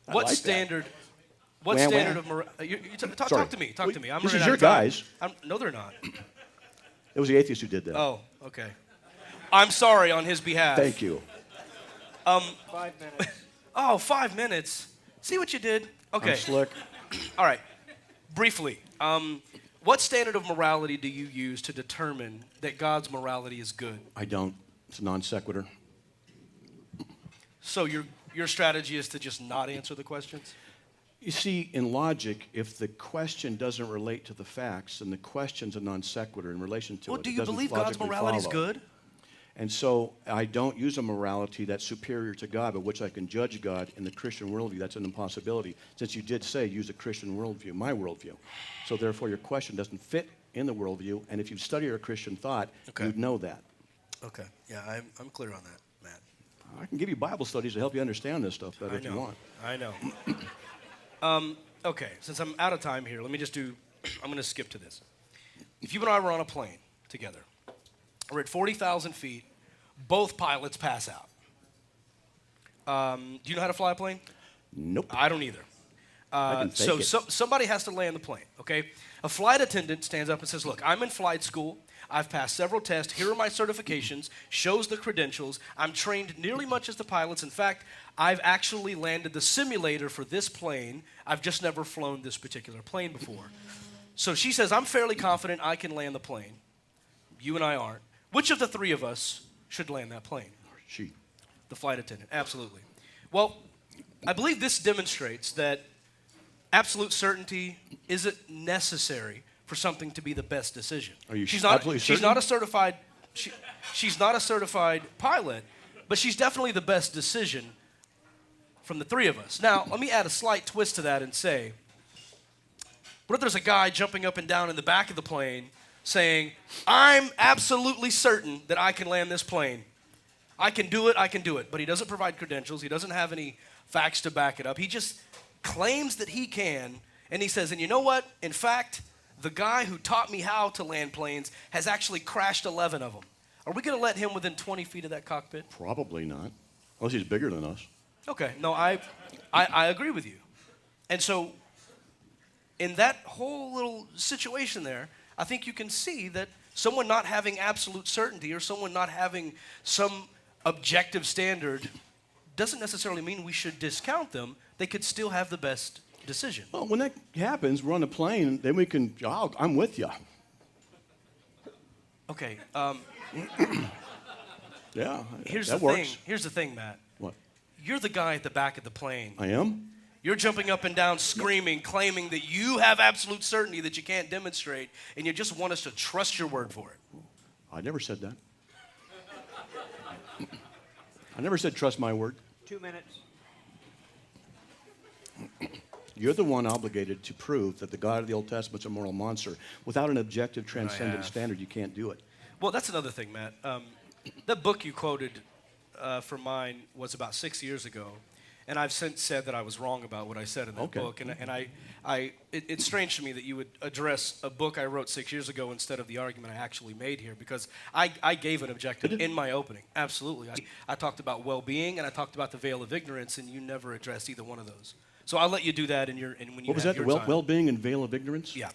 like that.
standard? What
Wah,
standard
wah.
of morality?
Sorry.
Talk to me. Talk to me. I'm
This
running
is
out
your
of time.
guys.
No, they're not.
It was the atheist who did that.
Oh, okay. I'm sorry on his behalf.
Thank you.
5 minutes.
Oh, 5 minutes. See what you did? Okay.
I'm slick.
All right. Briefly, what standard of morality do you use to determine that God's morality is good?
I don't. It's a non sequitur.
So your strategy is to just not answer the questions?
You see, in logic, if the question doesn't relate to the facts, then the question's a non sequitur in relation to
Well,
it.
do
It
you
doesn't
believe God's
logically
morality is
follow.
good?
And so I don't use a morality that's superior to God, but which I can judge God in the Christian worldview. That's an impossibility, since you did say use a Christian worldview, my worldview. So therefore, your question doesn't fit in the worldview, and if you study your Christian thought,
Okay.
you'd know that.
Okay. Yeah, I'm clear on that, Matt.
I can give you Bible studies to help you understand this stuff better if you want.
I know. Okay, since I'm out of time here, let me just do, I'm going to skip to this. If you and I were on a plane together, we're at 40,000 feet, both pilots pass out. Do you know how to fly a plane?
Nope.
I don't either.
I can fake it.
Somebody has to land the plane, okay? A flight attendant stands up and says, look, I'm in flight school. I've passed several tests. Here are my certifications, shows the credentials. I'm trained nearly much as the pilots. In fact, I've actually landed the simulator for this plane. I've just never flown this particular plane before. So she says, I'm fairly confident I can land the plane. You and I aren't. Which of the three of us should land that plane?
She.
The flight attendant, absolutely. Well, I believe this demonstrates that absolute certainty isn't necessary for something to be the best decision.
Are you
she's not,
absolutely
she's
certain?
not a certified she's not a certified pilot, but she's definitely the best decision from the three of us. Now, let me add a slight twist to that and say, what if there's a guy jumping up and down in the back of the plane saying, I'm absolutely certain that I can land this plane. I can do it, but he doesn't provide credentials. He doesn't have any facts to back it up. He just claims that he can, and he says, and you know what? In fact, the guy who taught me how to land planes has actually crashed 11 of them. Are we going to let him within 20 feet of that cockpit?
Probably not. Unless he's bigger than us.
Okay, no, I agree with you. And so in that whole little situation there, I think you can see that someone not having absolute certainty or someone not having some objective standard doesn't necessarily mean we should discount them. They could still have the best decision.
Well, when that happens, we're on the plane, then we can, I'm with you.
Okay,
Yeah,
here's
that
the
works.
thing. Here's the thing, Matt.
What?
You're the guy at the back of the plane.
I am?
You're jumping up and down, screaming, claiming that you have absolute certainty that you can't demonstrate, and you just want us to trust your word for it.
I never said that. I never said trust my word.
2 minutes.
You're the one obligated to prove that the God of the Old Testament's a moral monster. Without an objective, transcendent
have.
standard, you can't do it.
Well, that's another thing, Matt. That book you quoted for mine was about 6 years ago, And I've since said that I was wrong about what I said in that
Okay.
book. It's strange to me that you would address a book I wrote 6 years ago instead of the argument I actually made here, because I gave an objective in my opening. Absolutely. I talked about well-being and I talked about the veil of ignorance, and you never addressed either one of those. So I'll let you do that when you
What was
have
that?
your time.
Well-being and veil of ignorance?
Yeah.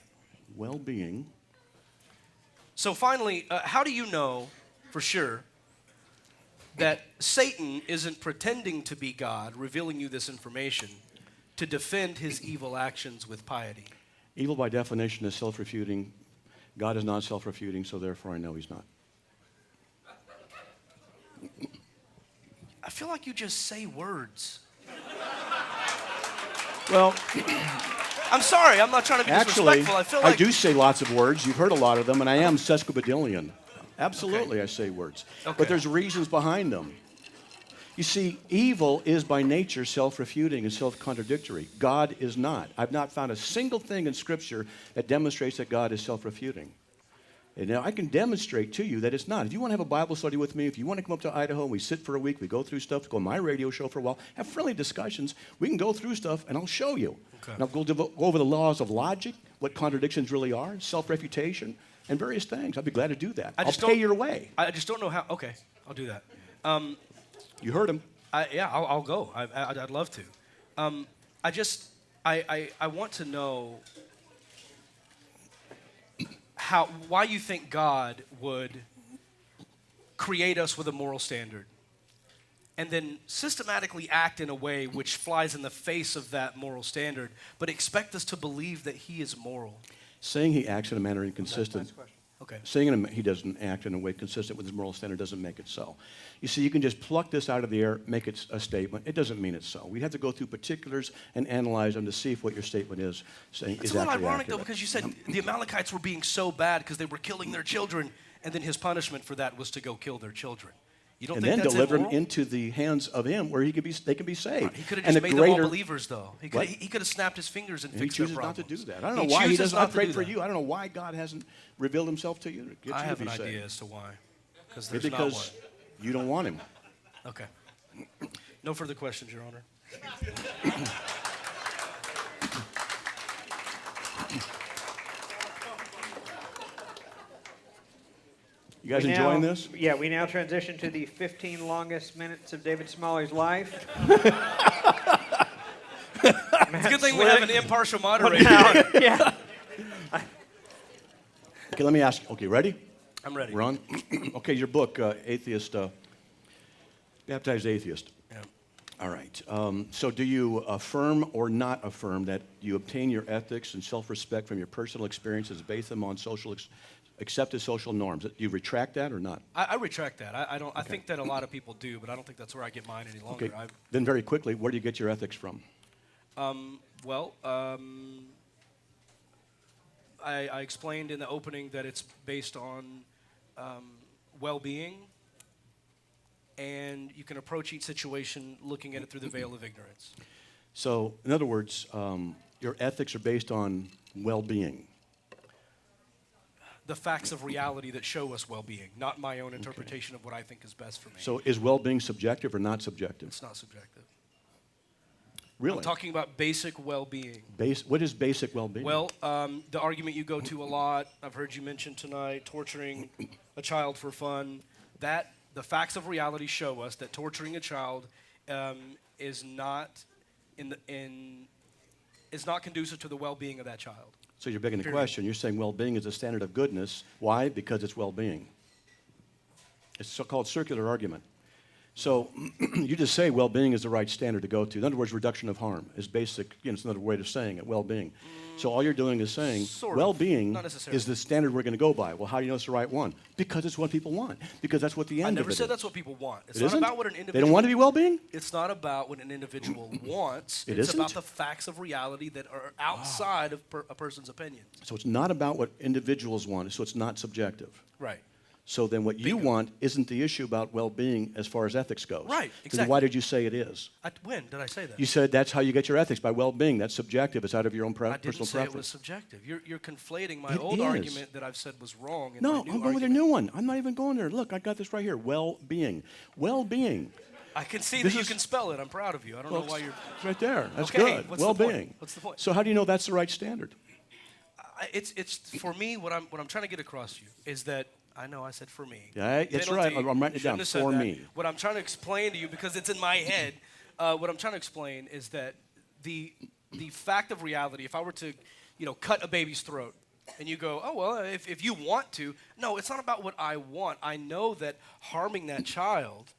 Well-being.
So finally, how do you know for sure that Satan isn't pretending to be God, revealing you this information to defend his evil actions with piety?
Evil by definition is self-refuting. God is not self-refuting, so therefore I know he's not.
I feel like you just say words.
Well,
I'm sorry, I'm not trying to be
actually,
disrespectful. I feel like
I do say lots of words. You've heard a lot of them, and I am sesquipedalian. Absolutely, I say words.
Okay.
But there's reasons behind them. You see, evil is by nature self-refuting and self-contradictory. God is not. I've not found a single thing in Scripture that demonstrates that God is self-refuting. And now I can demonstrate to you that it's not. If you want to have a Bible study with me, if you want to come up to Idaho and we sit for a week, we go through stuff, go on my radio show for a while, have friendly discussions, we can go through stuff and I'll show you.
Okay.
And I'll go over the laws of logic, what contradictions really are, self-refutation, and various things. I'd be glad to do that. I'll pay your way.
I just don't know how. Okay, I'll do that.
You heard him.
I'll go. I'd love to. I want to know why you think God would create us with a moral standard and then systematically act in a way which flies in the face of that moral standard, but expect us to believe that he is moral.
Saying he acts in a manner inconsistent.
Last question.
Okay.
Saying he doesn't act in a way consistent with his moral standard doesn't make it so. You see, you can just pluck this out of the air, make it a statement. It doesn't mean it's so. We have to go through particulars and analyze them to see if what your statement is saying
It's
is
a little
actually
ironic,
accurate.
though, because you said the Amalekites were being so bad because they were killing their children, and then his punishment for that was to go kill their children. You don't
and
think
then
that's
deliver them
immoral?
into the hands of him where they can be saved.
He could have
And
just
the
made them all
greater-
believers, though. He
What?
could have snapped his fingers and
And he
fixed their
chooses not to
problems.
do that. I don't know why he
chooses
does
not
not
to
pray
do
for
that.
you. I don't know why God hasn't revealed himself to you. To get
I
you
have
to
an
be saved.
idea as to why. Because there's
Maybe
not
because
one.
you don't want him.
Okay. No further questions, Your Honor.
You guys
We
enjoying
now-
this?
Yeah, we now transition to the 15 longest minutes of David Smalley's life.
It's a good thing we have an impartial moderator.
Yeah.
Okay, let me ask you. Okay, ready?
I'm ready.
We're on? Okay, your book, Atheist, Baptized Atheist.
Yeah.
All right. So do you affirm or not affirm that you obtain your ethics and self-respect from your personal experiences, base them on accepted social norms? Do you retract that or not?
I retract that. I don't. I think that a lot of people do, but I don't think that's where I get mine any longer.
Okay. Then very quickly, where do you get your ethics from?
I explained in the opening that it's based on well-being, and you can approach each situation looking at it through the veil of ignorance.
So, in other words, your ethics are based on well-being.
The facts of reality that show us well-being, not my own interpretation of what I think is best for me.
So is well-being subjective or not subjective?
It's not subjective.
Really?
I'm talking about basic well-being.
What is basic well-being?
Well, the argument you go to a lot, I've heard you mention tonight, torturing a child for fun. That the facts of reality show us that torturing a child is not is not conducive to the well-being of that child.
So you're begging the
Period.
question. You're saying well-being is a standard of goodness. Why? Because it's well-being. It's a so-called circular argument. So you just say well-being is the right standard to go to. In other words, reduction of harm is basic. It's another way of saying it, well-being. So all you're doing is saying
Sort of.
well-being
Not necessarily.
is the standard we're going to go by. Well, how do you know it's the right one? Because it's what people want. Because that's what the end
I
of
never
it
said
is.
that's what people want. It's
It
not
isn't?
about what an individual.
They don't want to be well-being?
It's not about what an individual wants.
It
it's
isn't?
about the facts of reality that are outside of a person's opinions.
So it's not about what individuals want. So it's not subjective.
Right.
So then what you
Bingo.
want isn't the issue about well-being as far as ethics goes.
Right,
So then
exactly.
why did you say it is?
When did I say that?
You said that's how you get your ethics, by well-being. That's subjective. It's out of your own
I didn't
personal
say it was
preference.
subjective. You're conflating my
It
old
is.
argument that I've said was wrong. And
No,
my
I'm
new
going with a
argument.
new one. I'm not even going there. Look, I got this right here. Well-being. Well-being.
I can see
This
that you
is-
can spell it. I'm proud of you. I don't know why you're.
It's right there. That's
Okay,
good.
what's the point?
Well-being.
What's the point?
So how do you know that's the right standard?
It's for me. What I'm trying to get across to you is that I know I said for me.
Yeah, it's
Penalty,
right. I'm writing it
shouldn't
down.
have said
For
that.
me.
What I'm trying to explain to you, because it's in my head, what I'm trying to explain is that the fact of reality. If I were to, cut a baby's throat, and you go, oh well, if you want to, no, it's not about what I want. I know that harming that child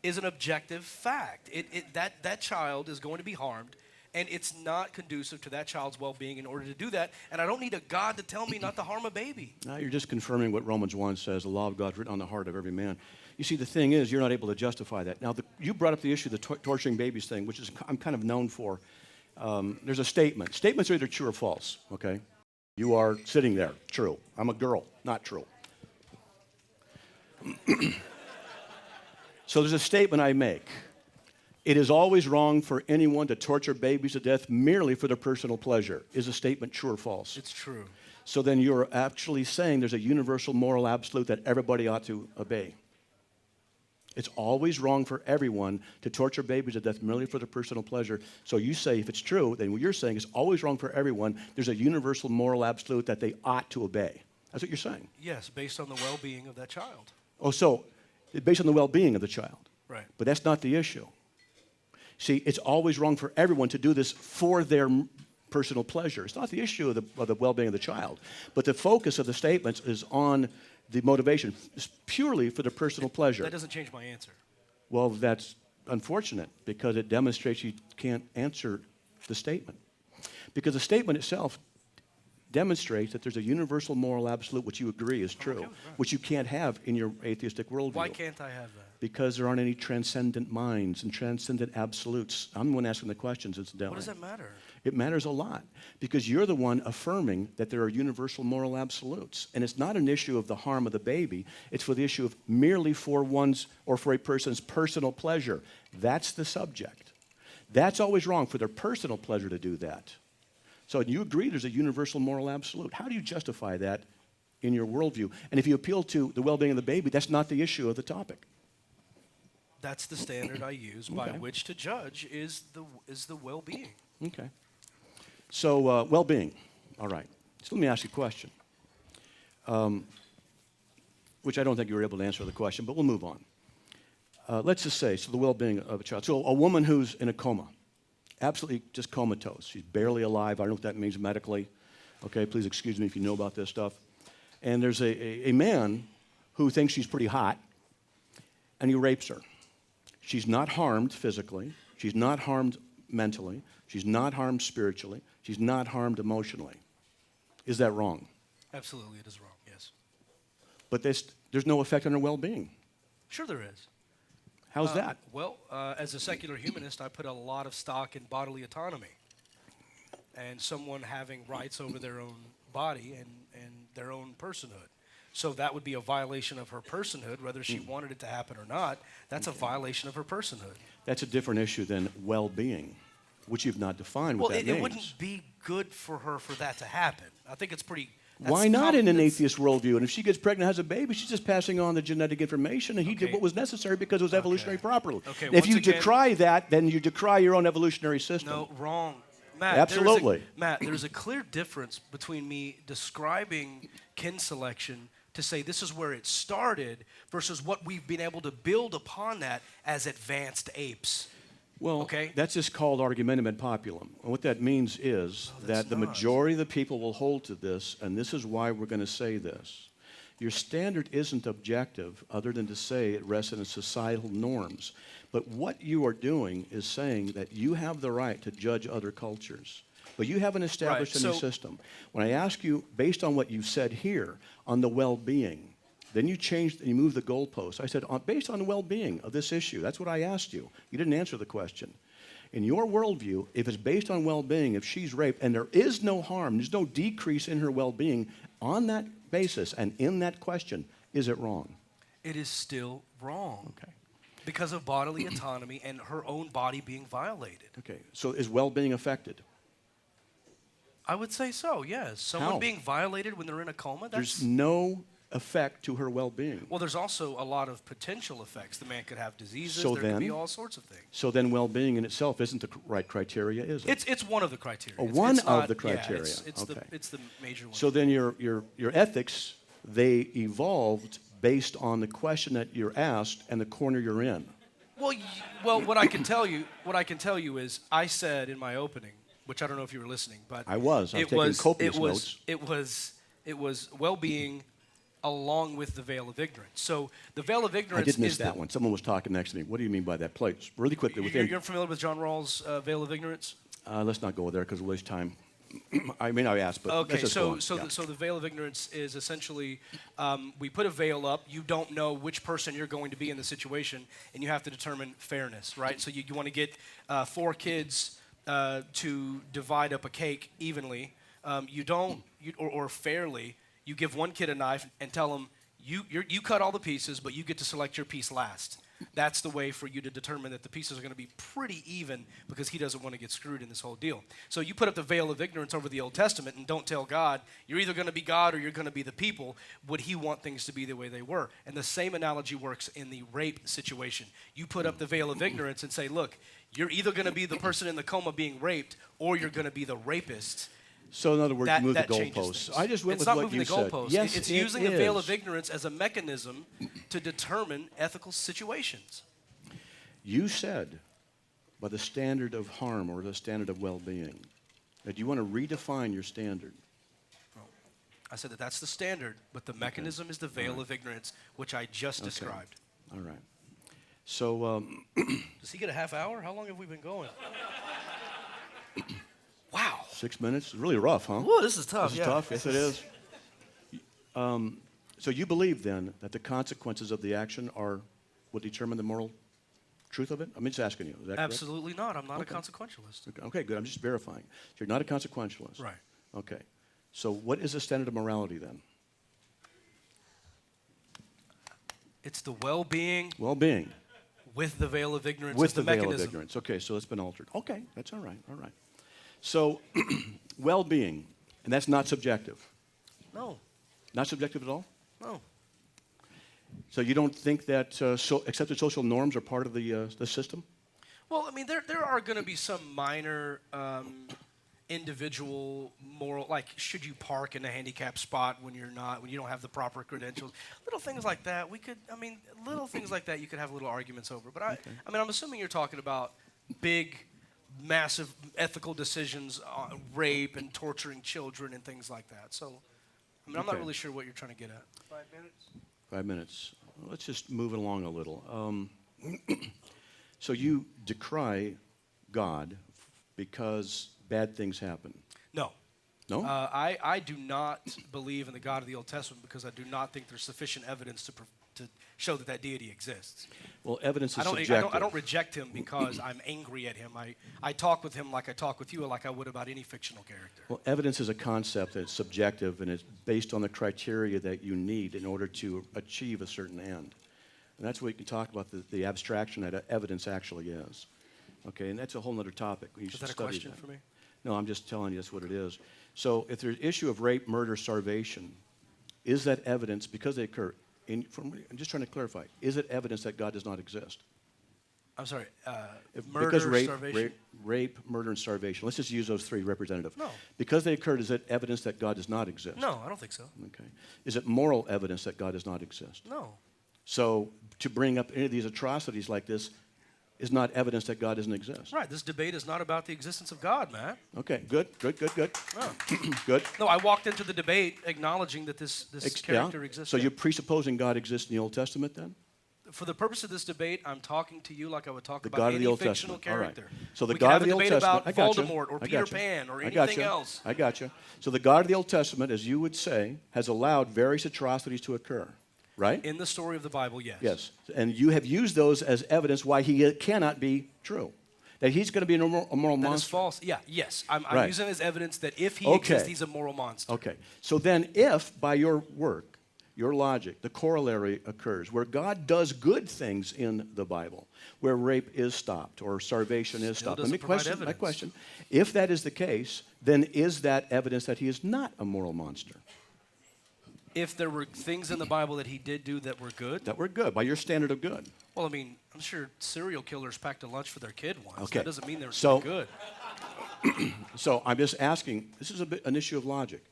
is an objective fact. That child is going to be harmed, and it's not conducive to that child's well-being in order to do that. And I don't need a God to tell me not to harm a baby.
Now you're just confirming what Romans 1 says, the law of God is written on the heart of every man. You see, the thing is, you're not able to justify that. Now, you brought up the issue of the torturing babies thing, which is I'm kind of known for. There's a statement. Statements are either true or false, okay? You are sitting there, true. I'm a girl, not true. So there's a statement I make. It is always wrong for anyone to torture babies to death merely for their personal pleasure. Is a statement true or false?
It's true.
So then you're actually saying there's a universal moral absolute that everybody ought to obey. It's always wrong for everyone to torture babies to death merely for their personal pleasure. So you say if it's true, then what you're saying is always wrong for everyone. There's a universal moral absolute that they ought to obey. That's what you're saying.
Yes, based on the well-being of that child.
Oh, so based on the well-being of the child.
Right.
But that's not the issue. See, it's always wrong for everyone to do this for their personal pleasure. It's not the issue of the well-being of the child. But the focus of the statements is on the motivation. It's purely for the personal pleasure.
That doesn't change my answer.
Well, that's unfortunate because it demonstrates you can't answer the statement. Because the statement itself demonstrates that there's a universal moral absolute which you agree is true, which you can't have in your atheistic worldview.
Why can't I have that?
Because there aren't any transcendent minds and transcendent absolutes. I'm the one asking the questions, incidentally.
What does that matter?
It matters a lot because you're the one affirming that there are universal moral absolutes. And it's not an issue of the harm of the baby. It's for the issue of merely for one's or for a person's personal pleasure. That's the subject. That's always wrong for their personal pleasure to do that. So you agree there's a universal moral absolute. How do you justify that in your worldview? And if you appeal to the well-being of the baby, that's not the issue of the topic.
That's the standard I use by which to judge is the well-being.
Okay. So well-being. All right. So let me ask you a question, which I don't think you were able to answer the question, but we'll move on. Let's just say, so the well-being of a child. So a woman who's in a coma, absolutely just comatose. She's barely alive. I don't know what that means medically. Okay, please excuse me if you know about this stuff. And there's a man who thinks she's pretty hot, and he rapes her. She's not harmed physically. She's not harmed mentally. She's not harmed spiritually. She's not harmed emotionally. Is that wrong?
Absolutely, it is wrong, yes.
But there's no effect on her well-being.
Sure there is.
How's that?
Well, as a secular humanist, I put a lot of stock in bodily autonomy and someone having rights over their own body and their own personhood. So that would be a violation of her personhood, whether she wanted it to happen or not. That's a violation of her personhood.
That's a different issue than well-being, which you've not defined what that means.
It wouldn't be good for her for that to happen. I think it's pretty...
Why not in an atheist worldview? And if she gets pregnant and has a baby, she's just passing on the genetic information, and he did what was necessary because it was evolutionary properly.
Okay,
And if you
once again-
decry that, then you decry your own evolutionary system.
No, wrong. Matt,
Absolutely.
Matt, there's a clear difference between me describing kin selection to say this is where it started versus what we've been able to build upon that as advanced apes.
Well,
Okay.
that's just called argumentum ad populum. And what that means is that the majority of the people will hold to this, and this is why we're going to say this. Your standard isn't objective other than to say it rests in societal norms. But what you are doing is saying that you have the right to judge other cultures. But you haven't established any system. When I ask you, based on what you said here, on the well-being, then you changed, you moved the goalpost. I said, based on the well-being of this issue, that's what I asked you. You didn't answer the question. In your worldview, if it's based on well-being, if she's raped, and there is no harm, there's no decrease in her well-being, on that basis and in that question, is it wrong?
It is still wrong.
Okay.
Because of bodily autonomy and her own body being violated.
Okay, so is well-being affected?
I would say so, yes. Someone
How?
being violated when they're in a coma,
There's no effect to her well-being.
Well, there's also a lot of potential effects. The man could have diseases.
So
there could be
then-
all sorts of things.
So then well-being in itself isn't the right criteria, is it?
It's one of the criteria.
Oh,
It's
one
not-
of the
yeah,
criteria.
it's
Okay.
it's the major one.
So then your ethics, they evolved based on the question that you're asked and the corner you're in.
Well, what I can tell you is I said in my opening, which I don't know if you were listening, but
I was taking copious notes.
It was well-being along with the veil of ignorance. So the veil of
I
ignorance
did miss
is
that one. Someone was talking next to me. What do you mean by that? Please, really quickly.
You're familiar with John Rawls' veil of ignorance?
Let's not go there because we'll waste time. I mean, I asked, but
Okay,
let's just go
so
on.
so the veil of ignorance is essentially we put a veil up. You don't know which person you're going to be in the situation, and you have to determine fairness, right? So you want to get 4 kids to divide up a cake evenly. Or fairly. You give one kid a knife and tell him you cut all the pieces, but you get to select your piece last. That's the way for you to determine that the pieces are going to be pretty even because he doesn't want to get screwed in this whole deal. So you put up the veil of ignorance over the Old Testament and don't tell God, you're either going to be God or you're going to be the people. Would he want things to be the way they were? And the same analogy works in the rape situation. You put up the veil of ignorance and say, look, you're either going to be the person in the coma being raped or you're going to be the rapist.
So in other words, you move the
changes
goalposts.
things.
I just went
it's
with
not
what
moving
you
the
said.
goalposts.
Yes,
it's
it
using the veil
is.
of ignorance as a mechanism to determine ethical situations.
You said by the standard of harm or the standard of well-being that you want to redefine your standard.
I said that that's the standard, but the mechanism is the veil of ignorance, which I just described.
All right. So
Does he get a half hour? How long have we been going? Wow.
6 minutes. It's really rough, huh?
Whoa, this is tough.
This is tough. Yes, it is. So you believe then that the consequences of the action are what determine the moral truth of it? I'm just asking you. Is that correct?
Absolutely not. I'm not a consequentialist.
Okay, good. I'm just verifying. So you're not a consequentialist.
Right.
Okay. So what is the standard of morality then?
It's the well-being
Well-being.
with the veil of ignorance
With
as the
the veil
mechanism.
of ignorance. Okay, so it's been altered. Okay, that's all right. All right. So well-being, and that's not subjective.
No,
Not subjective at all?
no.
So you don't think that accepted social norms are part of the system?
Well, I mean, there are going to be some minor individual moral, like should you park in a handicapped spot when you don't have the proper credentials, little things like that. Little things like that you could have little arguments over. But I'm assuming you're talking about big, massive ethical decisions, rape and torturing children and things like that. So, I'm not
Okay.
really sure what you're trying to get at.
5 minutes.
5 minutes. Let's just move it along a little. So you decry God because bad things happen.
No.
No?
I do not believe in the God of the Old Testament because I do not think there's sufficient evidence to show that deity exists.
Well, evidence is
I
subjective.
don't reject him because I'm angry at him. I talk with him like I talk with you, or like I would about any fictional character.
Well, evidence is a concept that's subjective and it's based on the criteria that you need in order to achieve a certain end. And that's what we can talk about, the abstraction that evidence actually is. Okay, and that's a whole other topic. You
Is
should
that a
study
question
that.
for me?
No, I'm just telling you that's what it is. So if there's issue of rape, murder, starvation, is that evidence, because they occur, I'm just trying to clarify, is it evidence that God does not exist?
I'm sorry,
Because
murder, starvation?
rape, murder, and starvation. Let's just use those three representative.
No.
Because they occurred, is it evidence that God does not exist?
No, I don't think so.
Okay. Is it moral evidence that God does not exist?
No.
So to bring up any of these atrocities like this is not evidence that God doesn't exist.
Right, this debate is not about the existence of God, man.
Okay, good.
No.
Good.
No, I walked into the debate acknowledging that this character exists.
So you're presupposing God exists in the Old Testament then?
For the purpose of this debate, I'm talking to you like I would talk
The
about
God of
any
the Old
fictional
Testament. All right.
character.
So the
We
God
could
of the
have
Old
a debate
Testament.
about
I got you.
Voldemort or
I
Peter
got you.
Pan or
I got
anything
you.
else.
I got you. So the God of the Old Testament, as you would say, has allowed various atrocities to occur, right?
In the story of the Bible, yes.
Yes. And you have used those as evidence why he cannot be true. That he's going to be a moral
That is
monster.
false. Yeah, yes. I'm
Right.
using it as evidence that if he
Okay.
exists, he's a moral monster.
Okay. So then if by your work, your logic, the corollary occurs where God does good things in the Bible, where rape is stopped or starvation is
Still
stopped.
doesn't provide
My
evidence.
question, if that is the case, then is that evidence that he is not a moral monster?
if there were things in the Bible that he did do that were good,
That were good, by your standard of good.
well, I mean, I'm sure serial killers packed a lunch for their kid once.
Okay.
That doesn't mean they're
So-
good.
So I'm just asking, this is an issue of logic.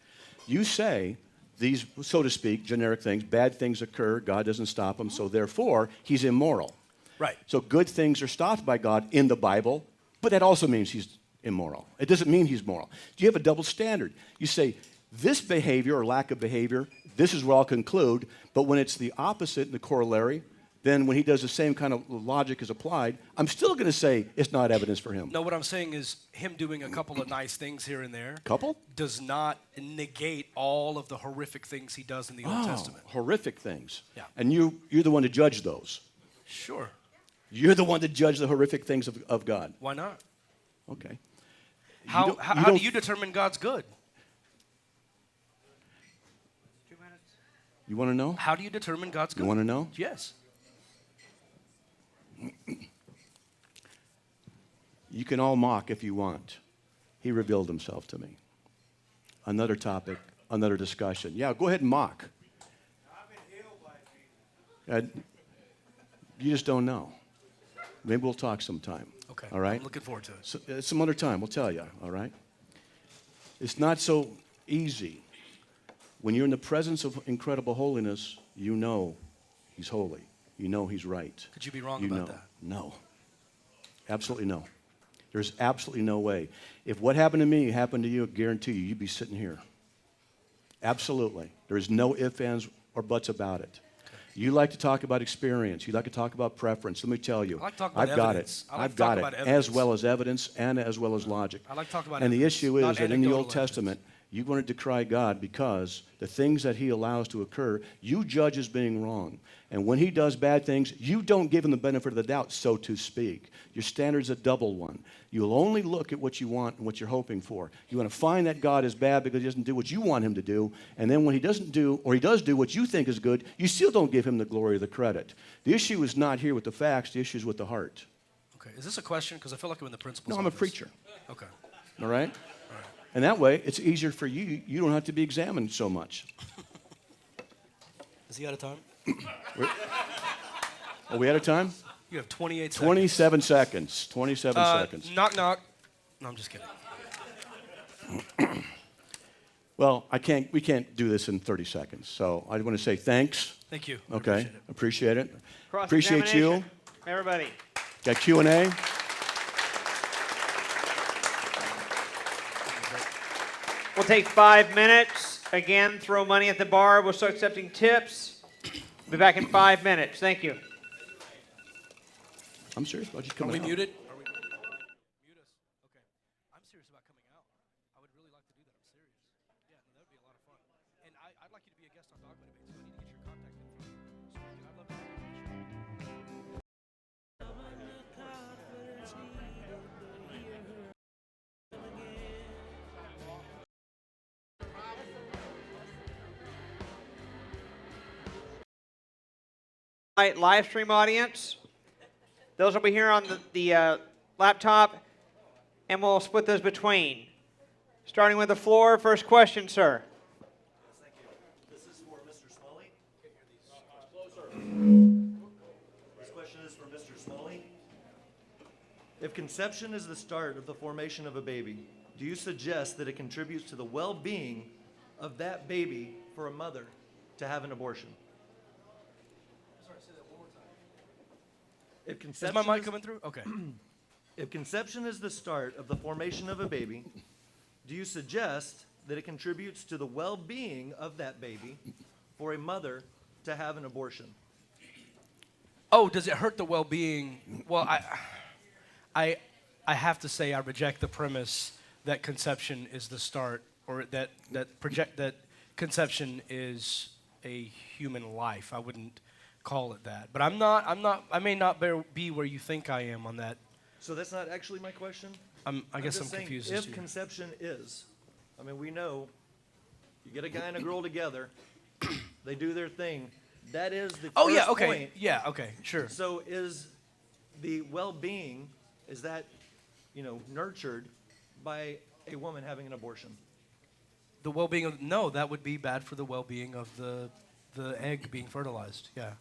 You say these, so to speak, generic things, bad things occur, God doesn't stop them, so therefore he's immoral.
Right.
So good things are stopped by God in the Bible, but that also means he's immoral. It doesn't mean he's moral. You have a double standard. You say, this behavior or lack of behavior, this is where I'll conclude, but when it's the opposite in the corollary, then when he does the same kind of logic is applied, I'm still going to say it's not evidence for him.
No, what I'm saying is him doing a couple of nice things here and there
Couple?
does not negate all of the horrific things he does in the Old Testament.
Horrific things.
Yeah.
And you're the one to judge those.
Sure.
You're the one to judge the horrific things of God.
Why not?
Okay.
How do you determine God's good?
2 minutes.
You want to know?
How do you determine God's good?
You want to know?
Yes.
You can all mock if you want. He revealed himself to me. Another topic, another discussion. Yeah, go ahead and mock.
I've been healed by Jesus.
You just don't know. Maybe we'll talk sometime.
Okay.
All right?
I'm looking forward to it.
So, some other time, we'll tell you, all right? It's not so easy. When you're in the presence of incredible holiness, you know he's holy. You know he's right.
Could you be wrong
You
about
know.
that?
No. Absolutely no. There's absolutely no way. If what happened to me happened to you, I guarantee you, you'd be sitting here. Absolutely. There's no ifs, ands, or buts about it. You like to talk about experience. You like to talk about preference. Let me tell you,
I like to talk about
I've got
evidence.
it.
I like
I've
to talk
got it,
about
as
evidence.
well as evidence and as well as logic.
I like to talk about
And the
evidence,
issue
not
is that in the Old
anecdotal evidence.
Testament, you want to decry God because the things that he allows to occur, you judge as being wrong. And when he does bad things, you don't give him the benefit of the doubt, so to speak. Your standard's a double one. You'll only look at what you want and what you're hoping for. You want to find that God is bad because he doesn't do what you want him to do. And then when he doesn't do, or he does do what you think is good, you still don't give him the glory or the credit. The issue is not here with the facts. The issue is with the heart.
Okay. Is this a question? Because I feel like I'm in the principal's
No, I'm a
office.
preacher.
Okay.
All right? And that way, it's easier for you. You don't have to be examined so much.
Is he out of time?
Are we out of time?
You have 28 seconds.
27 seconds. 27 seconds.
Knock, knock. No, I'm just kidding.
Well, we can't do this in 30 seconds. So I want to say thanks.
Thank you. I
Okay.
appreciate it.
Appreciate you.
Cross-examination. Everybody.
Got Q&A.
We'll take 5 minutes. Again, throw money at the bar. We'll start accepting tips. Be back in 5 minutes. Thank you.
I'm serious about you
Are
coming
we
out.
muted? Are we muted? Mute us. Okay. I'm serious about coming out. I would really like to do that. I'm serious. Yeah, no, that would be a lot of fun. And I'd like you to be a guest on Dogma Debate, too. I need to get your contact info. So I'd love to have you on the show.
Live stream audience. Those will be here on the laptop, and we'll split those between. Starting with the floor, first question, sir.
Thank you. This is for Mr. Smalley. This question is for Mr. Smalley. If conception is the start of the formation of a baby, do you suggest that it contributes to the well-being of that baby for a mother to have an abortion?
Sorry, say that one more time.
If
Is
conception
my mic coming through? Okay.
If conception is the start of the formation of a baby, do you suggest that it contributes to the well-being of that baby for a mother to have an abortion?
Oh, does it hurt the well-being? Well, I have to say I reject the premise that conception is the start, or that conception is a human life. I wouldn't call it that. But I may not be where you think I am on that.
So that's not actually my question?
I guess I'm
just saying,
confused as
if
to
conception is, I mean, we know you get a guy and a girl together, they do their thing. That is the
Oh,
first
yeah, okay.
point.
Yeah, okay, sure.
So is the well-being, is that, nurtured by a woman having an abortion?
The well-being of no, that would be bad for the well-being of the egg being fertilized. Yeah.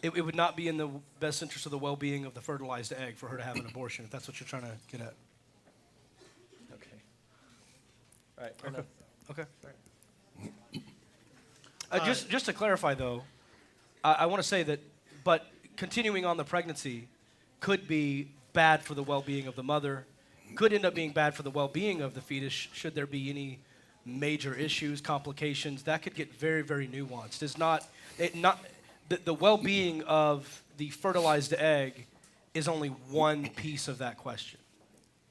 It would not be in the best interest of the well-being of the fertilized egg for her to have an abortion, if that's what you're trying to get at.
Okay. All right, fair enough.
Okay. Just to clarify, though, I want to say that, but continuing on the pregnancy could be bad for the well-being of the mother, could end up being bad for the well-being of the fetus should there be any major issues, complications. That could get very, very nuanced. The well-being of the fertilized egg is only one piece of that question.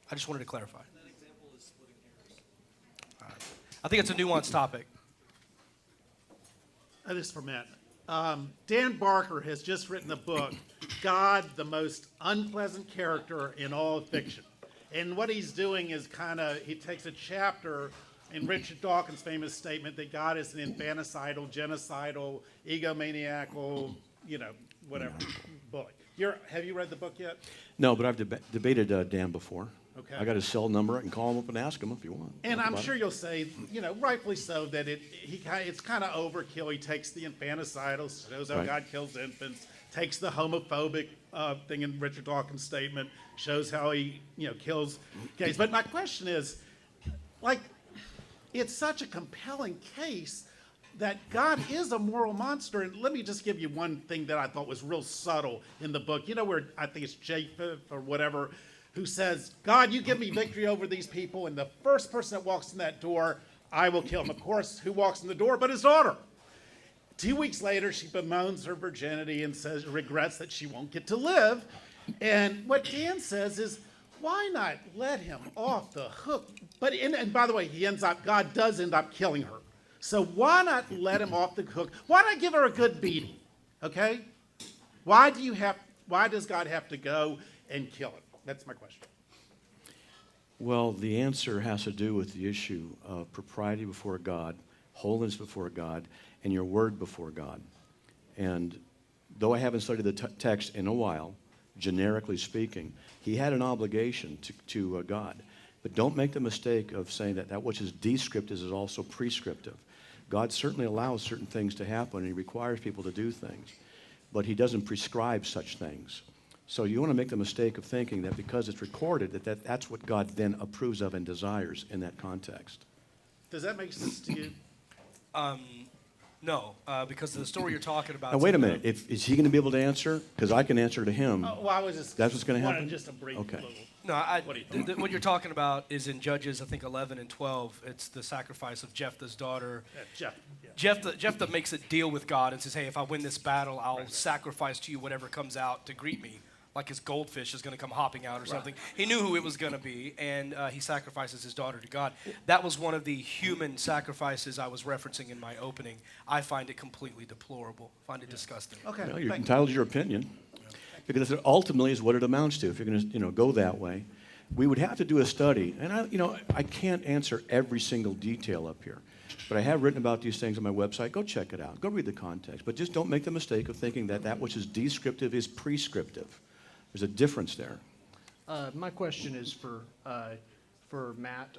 I just wanted to clarify.
That example is splitting hairs.
All right. I think it's a nuanced topic.
This is for Matt. Dan Barker has just written a book, God, the Most Unpleasant Character in All of Fiction. And what he's doing is he takes a chapter in Richard Dawkins' famous statement that God is an infanticidal, genocidal, egomaniacal, whatever, bully. Have you read the book yet?
No, but I've debated Dan before.
Okay.
I got his cell number. I can call him up and ask him if you want.
And
Talk
I'm
about
sure
it.
you'll say, rightfully so, that it's kind of overkill. He takes the infanticidal, shows how
Right.
God kills infants, takes the homophobic thing in Richard Dawkins' statement, shows how he, kills gays. But my question is, it's such a compelling case that God is a moral monster. And let me just give you one thing that I thought was real subtle in the book. Where I think it's Japheth or whatever, who says, God, you give me victory over these people, and the first person that walks in that door, I will kill him. Of course, who walks in the door but his daughter? 2 weeks later, she bemoans her virginity and regrets that she won't get to live. And what Dan says is, why not let him off the hook? And by the way, God does end up killing her. So why not let him off the hook? Why not give her a good beating? Okay? Why does God have to go and kill him? That's my question.
Well, the answer has to do with the issue of propriety before God, holiness before God, and your word before God. And though I haven't studied the text in a while, generically speaking, he had an obligation to God. But don't make the mistake of saying that which is descriptive is also prescriptive. God certainly allows certain things to happen, and he requires people to do things. But he doesn't prescribe such things. So you want to make the mistake of thinking that because it's recorded, that's what God then approves of and desires in that context.
Does that make sense to you?
No, because the story you're talking about.
Now, wait a minute. Is he going to be able to answer? Because I can answer to him.
Well, I was just.
That's what's gonna
wanted
happen?
Just a brief.
Okay.
Little.
No,
What
you're talking about is in Judges, I think 11 and 12. It's the sacrifice of Jephthah's daughter.
Jeff. Yeah.
Jephthah makes a deal with God and says, hey, if I win this battle, I'll sacrifice to you whatever comes out to greet me. Like his goldfish is going to come hopping out or something. He knew who it was going to be, and he sacrifices his daughter to God. That was one of the human sacrifices I was referencing in my opening. I find it completely deplorable. Find it disgusting.
Okay.
Well, you're
thank you.
entitled to your opinion. Because it ultimately is what it amounts to. If you're going to go that way, we would have to do a study. And I can't answer every single detail up here. But I have written about these things on my website. Go check it out. Go read the context. But just don't make the mistake of thinking that which is descriptive is prescriptive. There's a difference there.
My question is for Matt,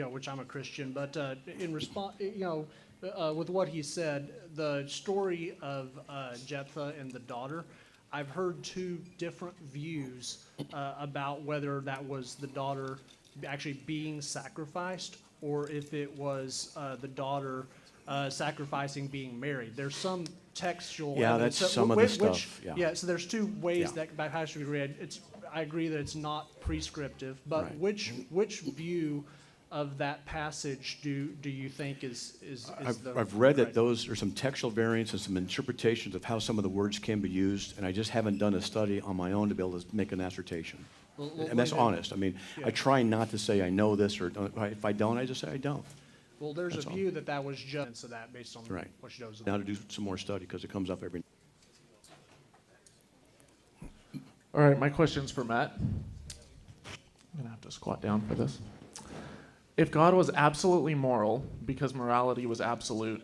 which I'm a Christian, but in response, with what he said, the story of Jephthah and the daughter, I've heard two different views about whether that was the daughter actually being sacrificed or if it was the daughter sacrificing being married. There's some textual
Yeah,
evidence.
that's some of the stuff, yeah.
Yeah, so there's two ways
Yeah.
that how it should be read. I agree that it's not prescriptive, but
Right.
which view of that passage do you think is
I've read that those are some textual variants and some interpretations of how some of the words can be used, and I just haven't done a study on my own to be able to make an assertion. And that's honest. I mean, I try not to say I know this, or if I don't, I just say I don't.
Well, there's
That's
a
all.
view that was just of that based on
Right.
what she knows.
Now to do some more study because it comes up every.
All right, my question's for Matt. I'm going to have to squat down for this. If God was absolutely moral, because morality was absolute,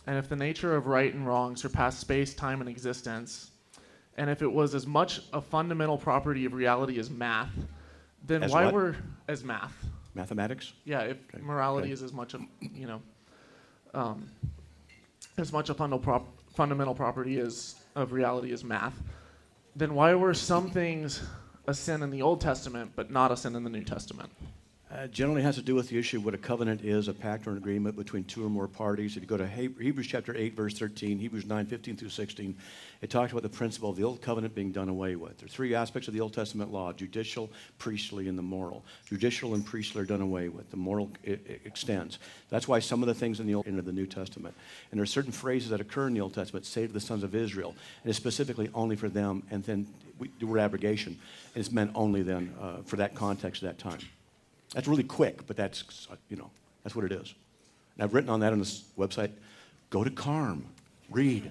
and if the nature of right and wrong surpassed space, time, and existence, and if it was as much a fundamental property of reality as math, then
As
why
what?
were as math?
Mathematics?
Yeah, if
Okay,
morality
okay.
is as much as much a fundamental property of reality as math, then why were some things a sin in the Old Testament but not a sin in the New Testament?
Generally has to do with the issue of what a covenant is, a pact or an agreement between two or more parties. If you go to Hebrews chapter 8, verse 13, Hebrews 9, 15 through 16, it talks about the principle of the old covenant being done away with. There are three aspects of the Old Testament law: judicial, priestly, and the moral. Judicial and priestly are done away with. The moral it extends. That's why some of the things in the Old into the New Testament. And there are certain phrases that occur in the Old Testament, say to the sons of Israel, and it's specifically only for them, and then the word abrogation, and it's meant only then for that context at that time. That's really quick, but that's what it is. And I've written on that on this website. Go to CARM, read.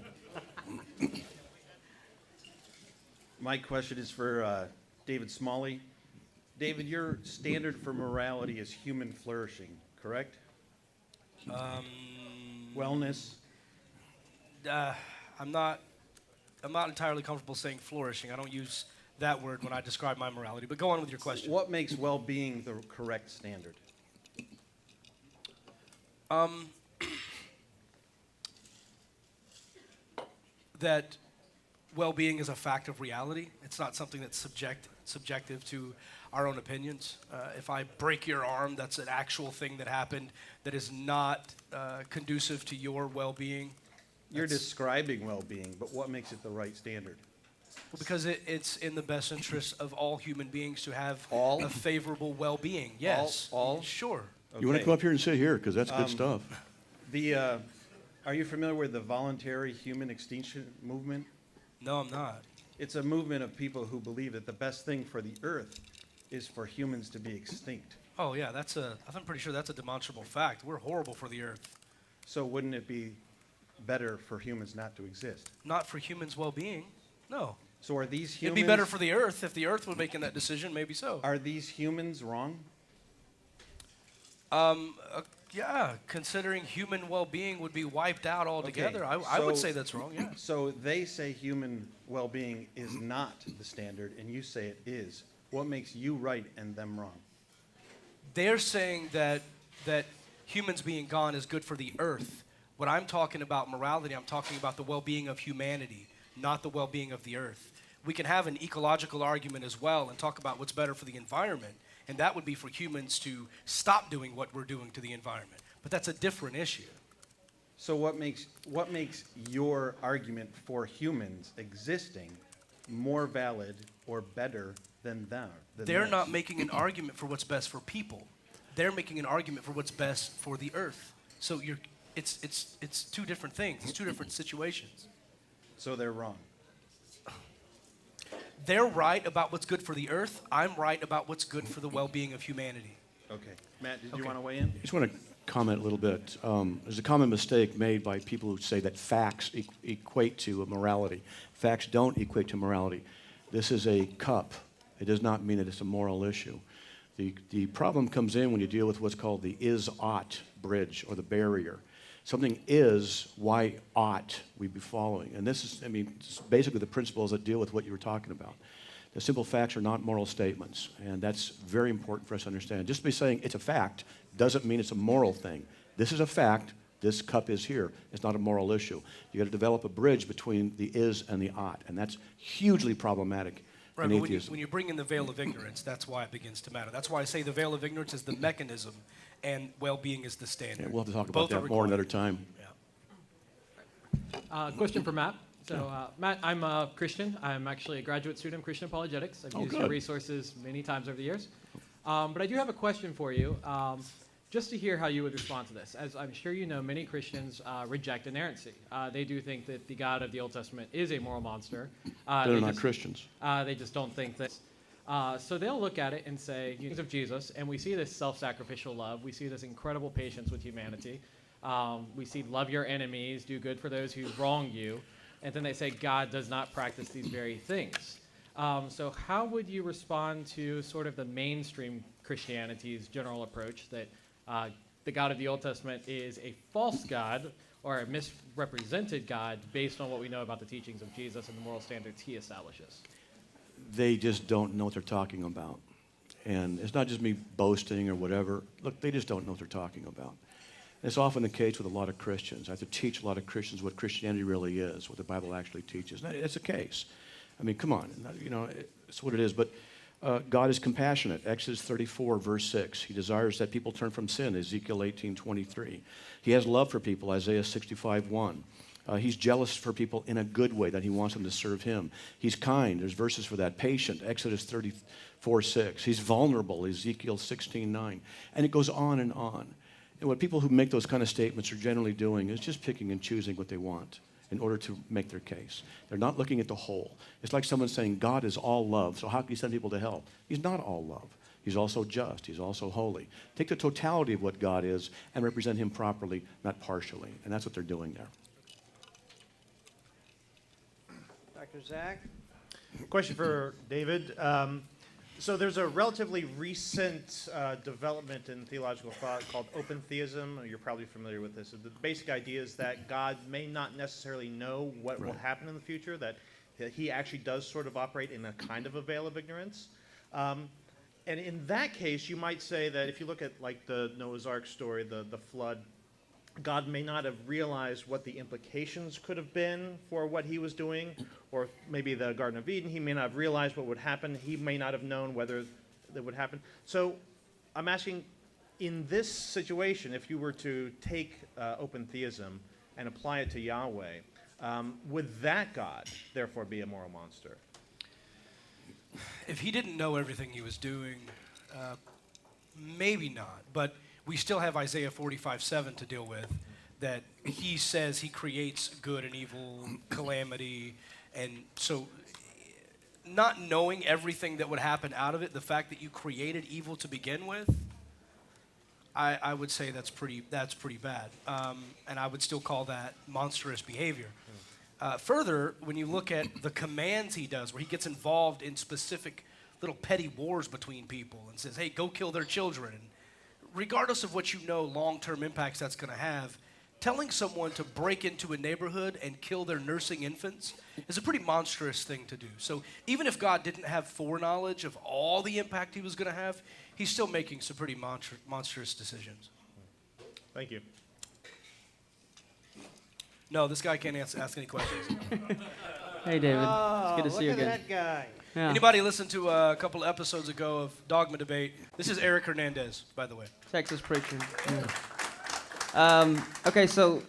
My question is for David Smalley. David, your standard for morality is human flourishing, correct? Wellness.
I'm not entirely comfortable saying flourishing. I don't use that word when I describe my morality. But go on with your question.
What makes well-being the correct standard?
That well-being is a fact of reality. It's not something that's subjective to our own opinions. If I break your arm, that's an actual thing that happened that is not conducive to your well-being.
You're describing well-being, but what makes it the right standard?
Well, because it's in the best interest of all human beings to have
All?
a favorable well-being. Yes.
All?
Sure.
You want to
Okay.
come up here and sit here, because that's good stuff.
Are you familiar with the voluntary human extinction movement?
No, I'm not.
It's a movement of people who believe that the best thing for the earth is for humans to be extinct.
Oh, yeah, I'm pretty sure that's a demonstrable fact. We're horrible for the earth.
So wouldn't it be better for humans not to exist?
Not for humans' well-being. No.
So are these
It'd
humans...
be better for the earth if the earth were making that decision, maybe so.
Are these humans wrong?
Yeah, considering human well-being would be wiped out altogether, I would say that's wrong, yeah.
So they say human well-being is not the standard, and you say it is. What makes you right and them wrong?
They're saying that humans being gone is good for the earth. When I'm talking about morality, I'm talking about the well-being of humanity, not the well-being of the earth. We can have an ecological argument as well and talk about what's better for the environment, and that would be for humans to stop doing what we're doing to the environment. But that's a different issue.
So what makes your argument for humans existing more valid or better than them?
They're not making an argument for what's best for people. They're making an argument for what's best for the earth. So it's two different things. It's two different situations.
So they're wrong.
They're right about what's good for the earth. I'm right about what's good for the well-being of humanity.
Okay. Matt, did you
Okay.
want to weigh in?
I just want to comment a little bit. There's a common mistake made by people who say that facts equate to morality. Facts don't equate to morality. This is a cup. It does not mean that it's a moral issue. The problem comes in when you deal with what's called the is-ought bridge or the barrier. Something is, why ought we be following? And this is, it's basically the principles that deal with what you were talking about. The simple facts are not moral statements, and that's very important for us to understand. Just by saying it's a fact doesn't mean it's a moral thing. This is a fact. This cup is here. It's not a moral issue. You got to develop a bridge between the is and the ought, and that's hugely problematic
Right,
in
but
atheism.
when you bring in the veil of ignorance, that's why it begins to matter. That's why I say the veil of ignorance is the mechanism, and well-being is the standard.
Yeah, we'll have to talk
Both
about
are
that more
required.
another time.
Yeah.
Question for Matt. So, Matt, I'm a Christian. I'm actually a graduate student of Christian apologetics. I've used your
good.
resources many times over the years. But I do have a question for you, just to hear how you would respond to this. As I'm sure you know, many Christians reject inerrancy. They do think that the God of the Old Testament is a moral monster.
They're not Christians.
They just don't think that. So they'll look at it and say, things of Jesus, and we see this self-sacrificial love. We see this incredible patience with humanity. We see love your enemies, do good for those who wrong you. And then they say God does not practice these very things. So how would you respond to sort of the mainstream Christianity's general approach that the God of the Old Testament is a false God or a misrepresented God based on what we know about the teachings of Jesus and the moral standards he establishes?
They just don't know what they're talking about. And it's not just me boasting or whatever. Look, they just don't know what they're talking about. It's often the case with a lot of Christians. I have to teach a lot of Christians what Christianity really is, what the Bible actually teaches. And it's a case. I mean, come on, you know, it's what it is. But God is compassionate. Exodus 34, verse 6. He desires that people turn from sin, Ezekiel 18:23. He has love for people, Isaiah 65:1. He's jealous for people in a good way, that he wants them to serve him. He's kind. There's verses for that. Patient, Exodus 34:6. He's vulnerable, Ezekiel 16:9. And it goes on and on. And what people who make those kind of statements are generally doing is just picking and choosing what they want in order to make their case. They're not looking at the whole. It's like someone saying God is all love, so how can he send people to hell? He's not all love. He's also just. He's also holy. Take the totality of what God is and represent him properly, not partially. And that's what they're doing there.
Dr. Zach?
Question for David. So there's a relatively recent development in theological thought called open theism. You're probably familiar with this. The basic idea is that God may not necessarily know what will happen in the future, that he actually does sort of operate in a kind of a veil of ignorance. And in that case, you might say that if you look at like the Noah's Ark story, the flood, God may not have realized what the implications could have been for what he was doing, or maybe the Garden of Eden, he may not have realized what would happen. He may not have known whether that would happen. So I'm asking, in this situation, if you were to take open theism and apply it to Yahweh, would that God therefore be a moral monster?
If he didn't know everything he was doing, maybe not. But we still have Isaiah 45:7 to deal with, that he says he creates good and evil, calamity. And so not knowing everything that would happen out of it, the fact that you created evil to begin with, I would say that's pretty bad. And I would still call that monstrous behavior. Further, when you look at the commands he does, where he gets involved in specific little petty wars between people and says, hey, go kill their children. And regardless of what you know long-term impacts that's going to have, telling someone to break into a neighborhood and kill their nursing infants is a pretty monstrous thing to do. So even if God didn't have foreknowledge of all the impact he was going to have, he's still making some pretty monstrous decisions.
Thank you.
No, this guy can't ask any questions.
Hey, David.
Oh,
It's good to see you
look
again.
at that guy.
Yeah.
Anybody listen to a couple of episodes ago of Dogma Debate? This is Eric Hernandez, by the way.
Texas preacher. Yeah. Okay, so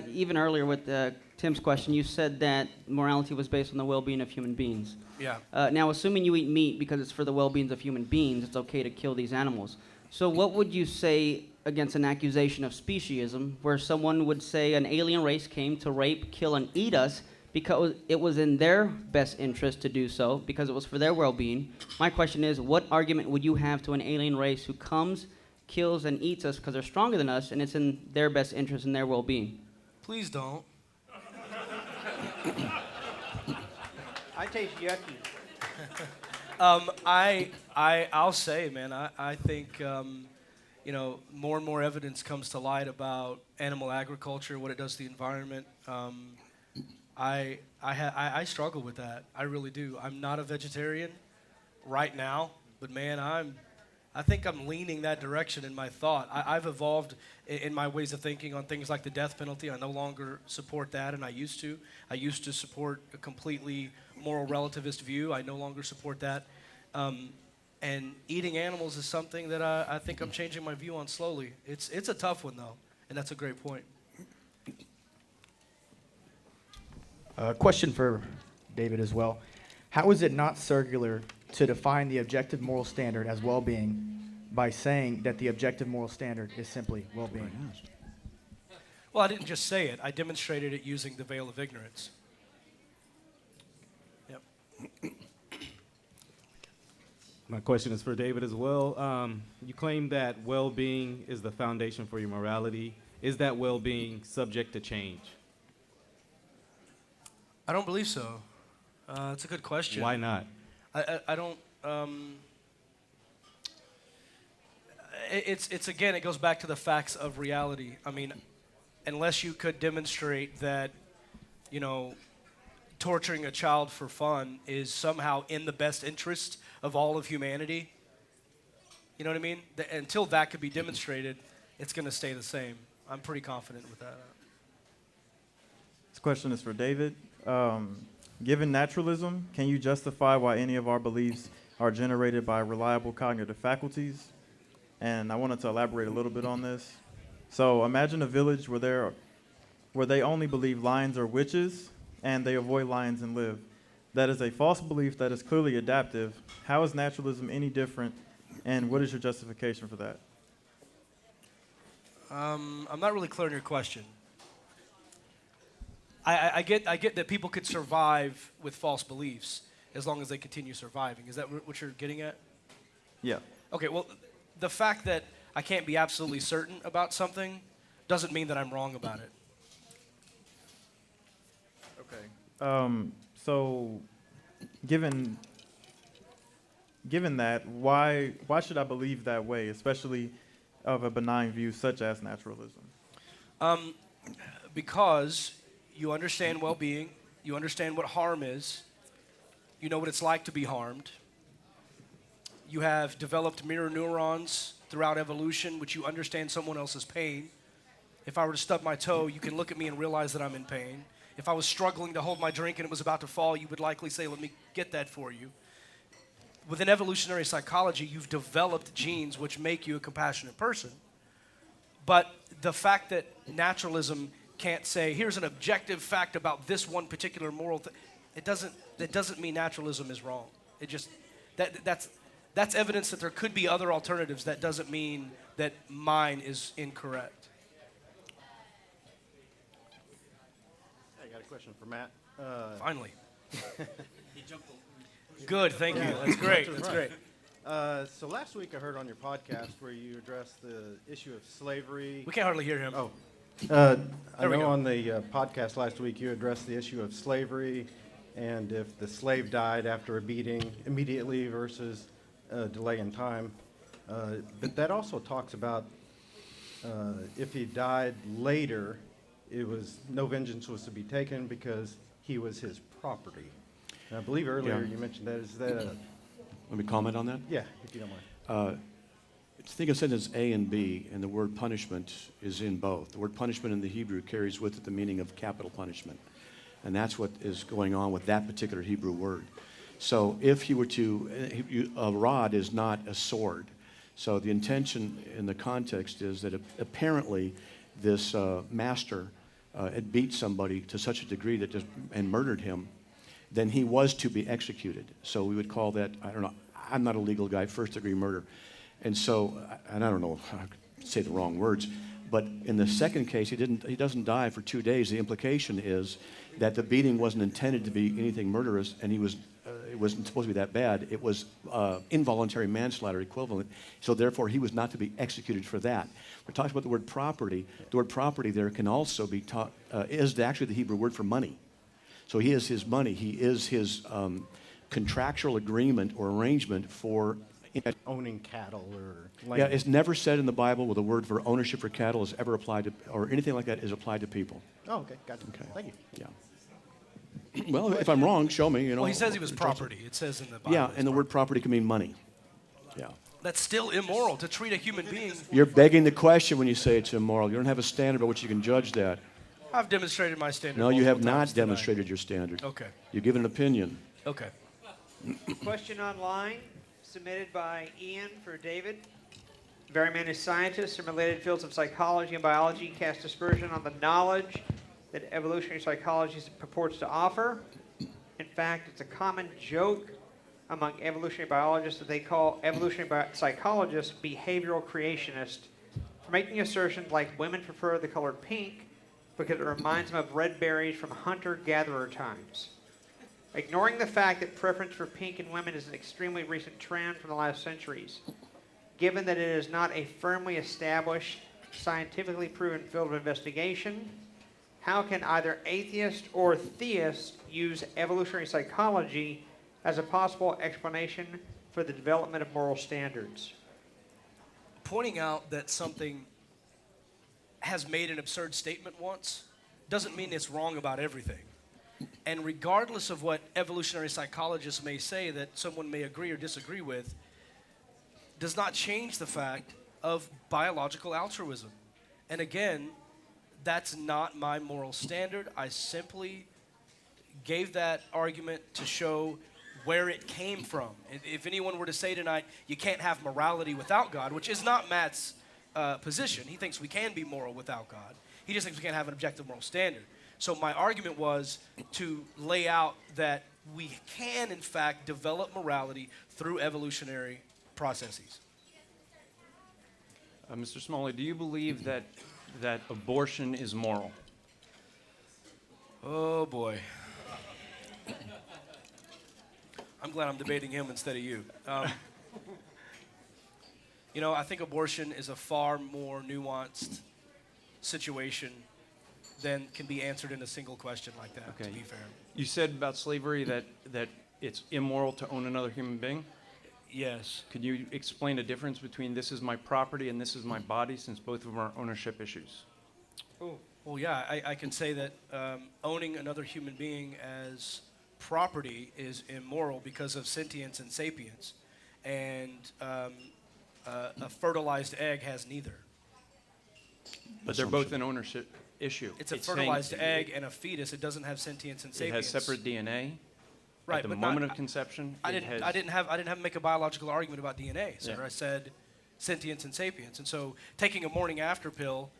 even earlier with Tim's question, you said that morality was based on the well-being of human beings.
Yeah.
Now, assuming you eat meat because it's for the well-being of human beings, it's okay to kill these animals. So what would you say against an accusation of speciesism, where someone would say an alien race came to rape, kill, and eat us because it was in their best interest to do so, because it was for their well-being? My question is, what argument would you have to an alien race who comes, kills, and eats us because they're stronger than us, and it's in their best interest and their well-being?
Please don't.
I taste yucky.
I'll say, man, I think, more and more evidence comes to light about animal agriculture, what it does to the environment. I struggle with that. I really do. I'm not a vegetarian right now, but man, I think I'm leaning that direction in my thought. I've evolved in my ways of thinking on things like the death penalty. I no longer support that, and I used to. I used to support a completely moral relativist view. I no longer support that. And eating animals is something that I think I'm changing my view on slowly. It's a tough one, though, and that's a great point.
Question for David as well. How is it not circular to define the objective moral standard as well-being by saying that the objective moral standard is simply well-being?
Well, I didn't just say it. I demonstrated it using the veil of ignorance. Yep.
My question is for David as well. You claim that well-being is the foundation for your morality. Is that well-being subject to change?
I don't believe so. It's a good question.
Why not?
I don't. It's again, it goes back to the facts of reality. I mean, unless you could demonstrate that, torturing a child for fun is somehow in the best interest of all of humanity, You know what I mean? Until that could be demonstrated, it's going to stay the same. I'm pretty confident with that.
This question is for David. Given naturalism, can you justify why any of our beliefs are generated by reliable cognitive faculties? And I wanted to elaborate a little bit on this. So imagine a village where they only believe lions are witches and they avoid lions and live. That is a false belief that is clearly adaptive. How is naturalism any different, and what is your justification for that?
I'm not really clear on your question. I get that people could survive with false beliefs as long as they continue surviving. Is that what you're getting at?
Yeah.
Okay, well, the fact that I can't be absolutely certain about something doesn't mean that I'm wrong about it.
Okay. So, given that, why should I believe that way, especially of a benign view such as naturalism?
Because you understand well-being, you understand what harm is, you know what it's like to be harmed. You have developed mirror neurons throughout evolution, which you understand someone else's pain. If I were to stub my toe, you can look at me and realize that I'm in pain. If I was struggling to hold my drink and it was about to fall, you would likely say, let me get that for you. Within evolutionary psychology, you've developed genes which make you a compassionate person. But the fact that naturalism can't say, here's an objective fact about this one particular moral thing, it doesn't mean naturalism is wrong. It just, that's evidence that there could be other alternatives. That doesn't mean that mine is incorrect.
I got a question for Matt.
Finally. Good, thank you. That's great. That's great.
So last week I heard on your podcast where you addressed the issue of slavery.
We can't hardly hear him.
Oh. I
There we
know
go.
on the podcast last week you addressed the issue of slavery and if the slave died after a beating immediately versus delay in time. But that also talks about if he died later, it was no vengeance was to be taken because he was his property. And I believe earlier you mentioned that. Is that a...
Let me comment on that.
Yeah, if you don't mind.
Think of sentence A and B, and the word punishment is in both. The word punishment in the Hebrew carries with it the meaning of capital punishment. And that's what is going on with that particular Hebrew word. So if he were to, a rod is not a sword. So the intention in the context is that apparently this master had beat somebody to such a degree that and murdered him, then he was to be executed. So we would call that, I don't know, I'm not a legal guy, first degree murder. And so, and I don't know, I could say the wrong words, but in the second case, he doesn't die for 2 days. The implication is that the beating wasn't intended to be anything murderous, and it wasn't supposed to be that bad. It was involuntary manslaughter equivalent. So therefore, he was not to be executed for that. We're talking about the word property. The word property there can also be taught, is actually the Hebrew word for money. So he is his money. He is his contractual agreement or arrangement for
owning cattle or land.
Yeah, it's never said in the Bible where the word for ownership for cattle is ever applied to, or anything like that is applied to people.
Oh, okay, gotcha.
Okay.
Thank you.
Yeah. Well, if I'm wrong, show me. You know.
Well, he says he was property. It says in the Bible.
Yeah, and the word property can mean money. Yeah.
That's still immoral to treat a human being.
You're begging the question when you say it's immoral. You don't have a standard by which you can judge that.
I've demonstrated my standard.
No, you have
multiple
not
times tonight.
demonstrated your standard.
Okay.
You give an opinion.
Okay.
Question online submitted by Ian for David. Very many scientists from related fields of psychology and biology cast aspersion on the knowledge that evolutionary psychology purports to offer. In fact, it's a common joke among evolutionary biologists that they call evolutionary psychologists behavioral creationists for making assertions like women prefer the color pink because it reminds them of red berries from hunter-gatherer times. Ignoring the fact that preference for pink in women is an extremely recent trend from the last centuries, given that it is not a firmly established, scientifically proven field of investigation, how can either atheists or theists use evolutionary psychology as a possible explanation for the development of moral standards?
Pointing out that something has made an absurd statement once doesn't mean it's wrong about everything. And regardless of what evolutionary psychologists may say that someone may agree or disagree with, does not change the fact of biological altruism. And again, that's not my moral standard. I simply gave that argument to show where it came from. If anyone were to say tonight, you can't have morality without God, which is not Matt's position. He thinks we can be moral without God. He just thinks we can't have an objective moral standard. So my argument was to lay out that we can, in fact, develop morality through evolutionary processes.
Mr. Smalley, do you believe that abortion is moral?
Oh, boy. I'm glad I'm debating him instead of you. You know, I think abortion is a far more nuanced situation than can be answered in a single question like that, to be fair.
You said about slavery that it's immoral to own another human being?
Yes.
Could you explain the difference between this is my property and this is my body, since both of them are ownership issues?
Oh. Well, yeah, I can say that owning another human being as property is immoral because of sentience and sapience, and a fertilized egg has neither.
But they're both an ownership issue.
It's a fertilized egg and a fetus. It doesn't have sentience and sapience.
It has separate DNA.
Right,
at the
but
moment
not,
of conception.
I didn't have to make a biological argument about DNA, sir.
Yeah.
I said sentience and sapience, and so taking a morning after pill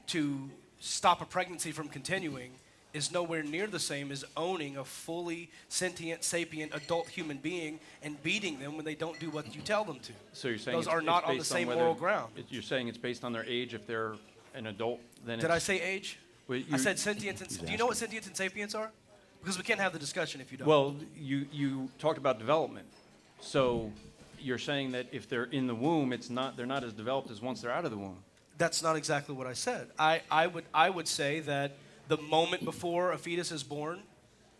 to stop a pregnancy from continuing is nowhere near the same as owning a fully sentient, sapient adult human being and beating them when they don't do what you tell them to.
So you're saying
those are not on the
based
same
whether-
moral ground.
You're saying it's based on their age. If they're an adult, then
Did I say age?
Well,
I said sentience and do you know what sentience and sapience are? Because we can't have the discussion if you don't.
Well, you talked about development. So you're saying that if they're in the womb, they're not as developed as once they're out of the womb.
That's not exactly what I said. I would say that the moment before a fetus is born,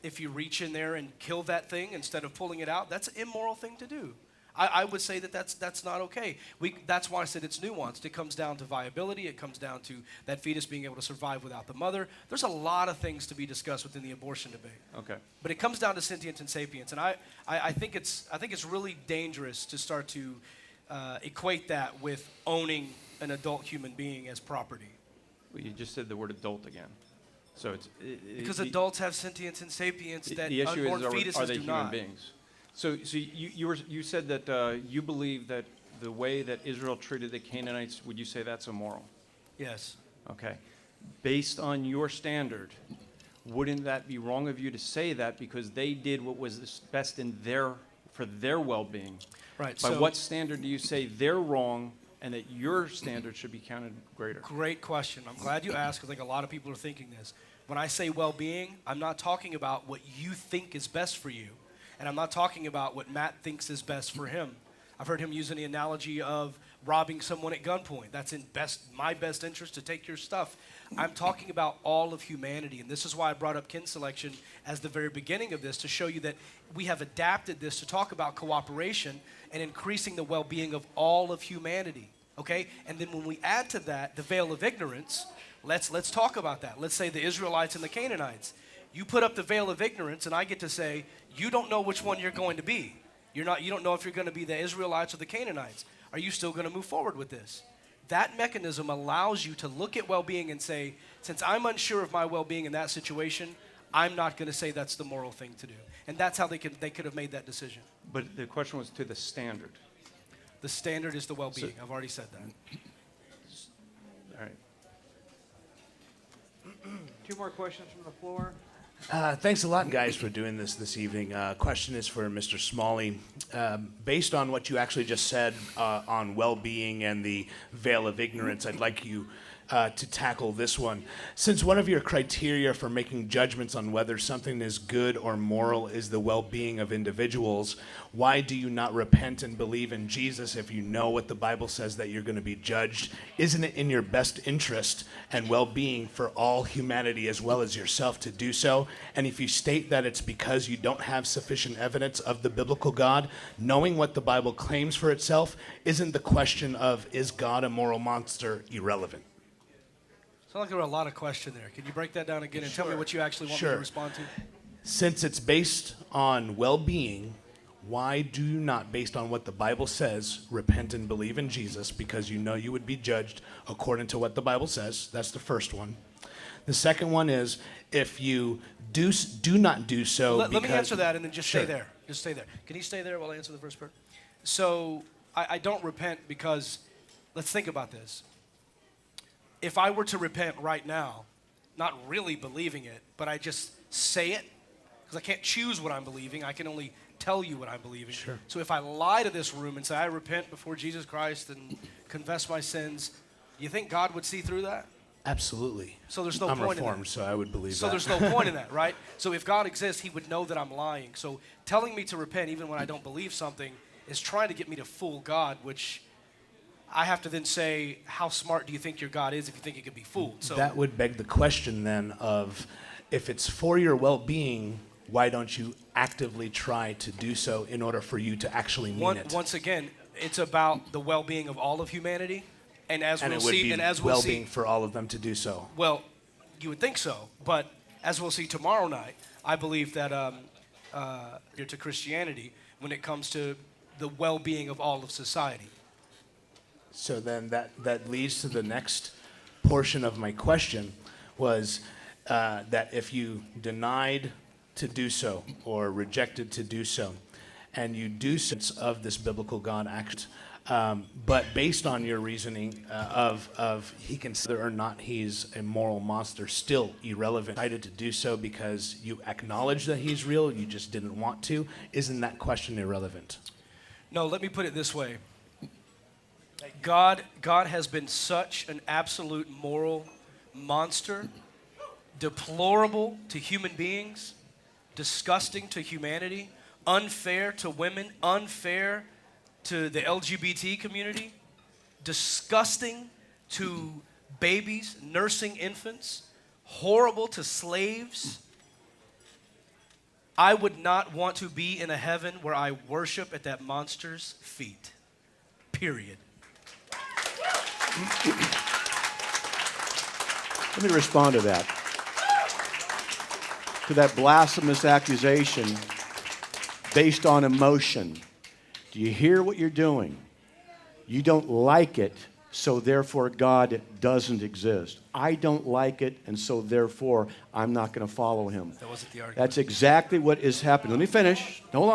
if you reach in there and kill that thing instead of pulling it out, that's an immoral thing to do. I would say that that's not okay. That's why I said it's nuanced. It comes down to viability. It comes down to that fetus being able to survive without the mother. There's a lot of things to be discussed within the abortion debate.
Okay.
But it comes down to sentience and sapience, and I think it's really dangerous to start to equate that with owning an adult human being as property.
Well, you just said the word adult again. So it's
because adults have sentience and sapience that
the issue
unborn
is
fetuses
are they
do
human
not.
beings? So you said that you believe that the way that Israel treated the Canaanites, would you say that's immoral?
Yes.
Okay. Based on your standard, wouldn't that be wrong of you to say that because they did what was best for their well-being?
Right.
By
so
what standard do you say they're wrong and that your standard should be counted greater?
Great question. I'm glad you asked. I think a lot of people are thinking this. When I say well-being, I'm not talking about what you think is best for you. And I'm not talking about what Matt thinks is best for him. I've heard him using the analogy of robbing someone at gunpoint. That's in my best interest to take your stuff. I'm talking about all of humanity. And this is why I brought up kin selection as the very beginning of this, to show you that we have adapted this to talk about cooperation and increasing the well-being of all of humanity. Okay? And then when we add to that the veil of ignorance, let's talk about that. Let's say the Israelites and the Canaanites. You put up the veil of ignorance, and I get to say, you don't know which one you're going to be. You don't know if you're going to be the Israelites or the Canaanites. Are you still going to move forward with this? That mechanism allows you to look at well-being and say, since I'm unsure of my well-being in that situation, I'm not going to say that's the moral thing to do. And that's how they could have made that decision.
But the question was to the standard.
The standard is the well-being. I've already said that.
All right.
Two more questions from the floor.
Thanks a lot, guys, for doing this evening. Question is for Mr. Smalley. Based on what you actually just said on well-being and the veil of ignorance, I'd like you to tackle this one. Since one of your criteria for making judgments on whether something is good or moral is the well-being of individuals, why do you not repent and believe in Jesus if you know what the Bible says that you're going to be judged? Isn't it in your best interest and well-being for all humanity as well as yourself to do so? And if you state that it's because you don't have sufficient evidence of the biblical God, knowing what the Bible claims for itself, isn't the question of is God a moral monster irrelevant?
Sounds like there were a lot of questions there. Can you break that down again and tell me what you actually want me to respond to?
Since it's based on well-being, Why do you not, based on what the Bible says, repent and believe in Jesus? Because you know you would be judged according to what the Bible says. That's the first one. The second one is, if you do not do so,
Let me answer that and then just
Sure.
stay there. Just stay there. Can you stay there while I answer the first part? So I don't repent because, let's think about this. If I were to repent right now, not really believing it, but I just say it, because I can't choose what I'm believing, I can only tell you what I'm believing.
Sure.
So if I lie to this room and say I repent before Jesus Christ and confess my sins, you think God would see through that?
Absolutely.
So there's no
I'm
point
reformed,
in that.
so I would believe
So
that.
there's no point in that, right? So if God exists, he would know that I'm lying. So telling me to repent even when I don't believe something is trying to get me to fool God, which I have to then say, how smart do you think your God is if you think he could be fooled? So
That would beg the question then of, if it's for your well-being, why don't you actively try to do so in order for you to actually mean it?
once again, it's about the well-being of all of humanity. And as
And
we'll
it would
see,
be
and as we'll
well-being
see,
for all of them to do so.
well, you would think so, but as we'll see tomorrow night, I believe that to Christianity when it comes to the well-being of all of society.
So then that leads to the next portion of my question, was that if you denied to do so or rejected to do so, and you do sense of this biblical God act, but based on your reasoning of he can, whether or not he's a moral monster, still irrelevant. Decided to do so because you acknowledge that he's real, you just didn't want to. Isn't that question irrelevant?
No, let me put it this way. God has been such an absolute moral monster, deplorable to human beings, disgusting to humanity, unfair to women, unfair to the LGBT community, disgusting to babies, nursing infants, horrible to slaves. I would not want to be in a heaven where I worship at that monster's feet. Period.
Let me respond to that blasphemous accusation based on emotion. Do you hear what you're doing? You don't like it, so therefore God doesn't exist. I don't like it, and so therefore I'm not going to follow him.
That wasn't the argument.
That's exactly what is happening. Let me finish. Hold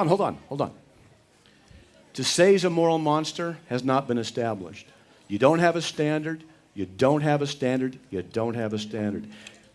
on. To say he's a moral monster has not been established. You don't have a standard. You don't have a standard. You don't have a standard.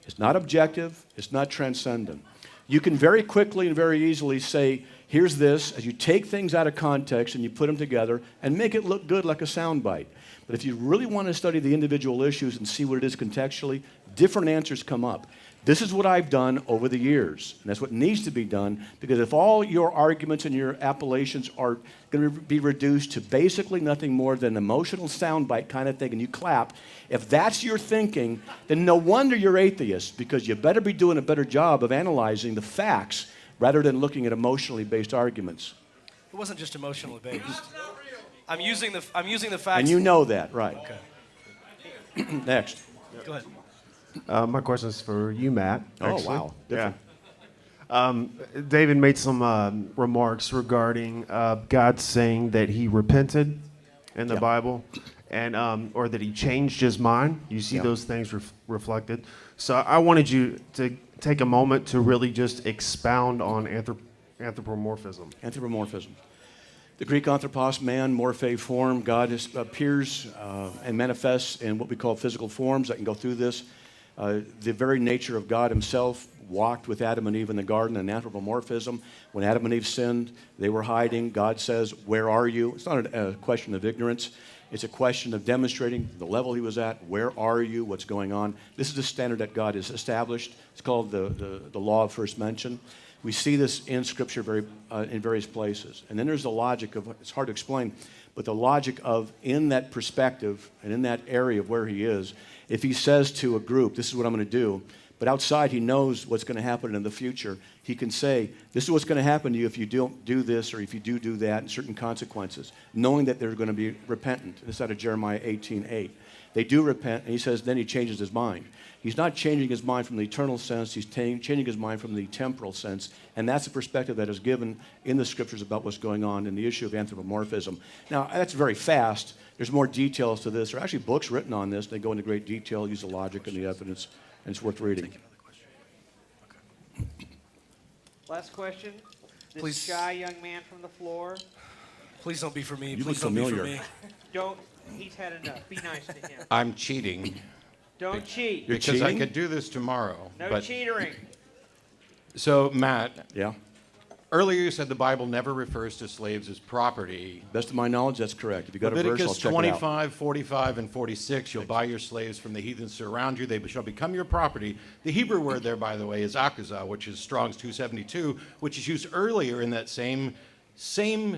It's not objective. It's not transcendent. You can very quickly and very easily say, here's this, as you take things out of context and you put them together and make it look good like a soundbite. But if you really want to study the individual issues and see what it is contextually, different answers come up. This is what I've done over the years, and that's what needs to be done, because if all your arguments and your appellations are going to be reduced to basically nothing more than emotional soundbite kind of thing, and you clap, if that's your thinking, then no wonder you're atheist, because you better be doing a better job of analyzing the facts rather than looking at emotionally based arguments.
It wasn't just emotionally based. I'm using the facts.
And you know that, right?
Okay.
Next.
Go ahead.
My question is for you, Matt.
Oh,
actually.
wow. Different.
Yeah. David made some remarks regarding God saying that he repented in the Bible, and or that he changed his mind. You see those things reflected. So I wanted you to take a moment to really just expound on anthropomorphism.
Anthropomorphism. The Greek anthropos, man, morphe, form. God appears and manifests in what we call physical forms. I can go through this. The very nature of God himself walked with Adam and Eve in the garden, in anthropomorphism. When Adam and Eve sinned, they were hiding. God says, where are you? It's not a question of ignorance. It's a question of demonstrating the level he was at. Where are you? What's going on? This is the standard that God has established. It's called the law of first mention. We see this in Scripture in various places. And then there's the logic of, it's hard to explain, but the logic of, in that perspective and in that area of where he is, if he says to a group, this is what I'm going to do, But outside, he knows what's going to happen in the future. He can say, this is what's going to happen to you if you don't do this or if you do that, and certain consequences, knowing that they're going to be repentant. This is out of Jeremiah 18:8. They do repent, and he says, then he changes his mind. He's not changing his mind from the eternal sense. He's changing his mind from the temporal sense. And that's the perspective that is given in the scriptures about what's going on in the issue of anthropomorphism. Now, that's very fast. There's more details to this. There are actually books written on this. They go into great detail, use the logic and the evidence, and it's worth reading.
Last question. This
Please.
shy young man from the floor.
Please don't be for me.
You
Please
look
don't be
familiar.
for me.
Don't. He's had enough. Be nice to him.
I'm cheating.
Don't cheat.
You're
Because I
cheating?
could do this tomorrow.
No
but
cheatering.
So, Matt,
Yeah.
earlier you said the Bible never refers to slaves as property.
Best of my knowledge, that's correct. If you got a verse, I'll
Leviticus
check it out.
25, 45, and 46, you'll buy your slaves from the heathens surround you. They shall become your property. The Hebrew word there, by the way, is akuzah, which is Strong's 272, which is used earlier in that same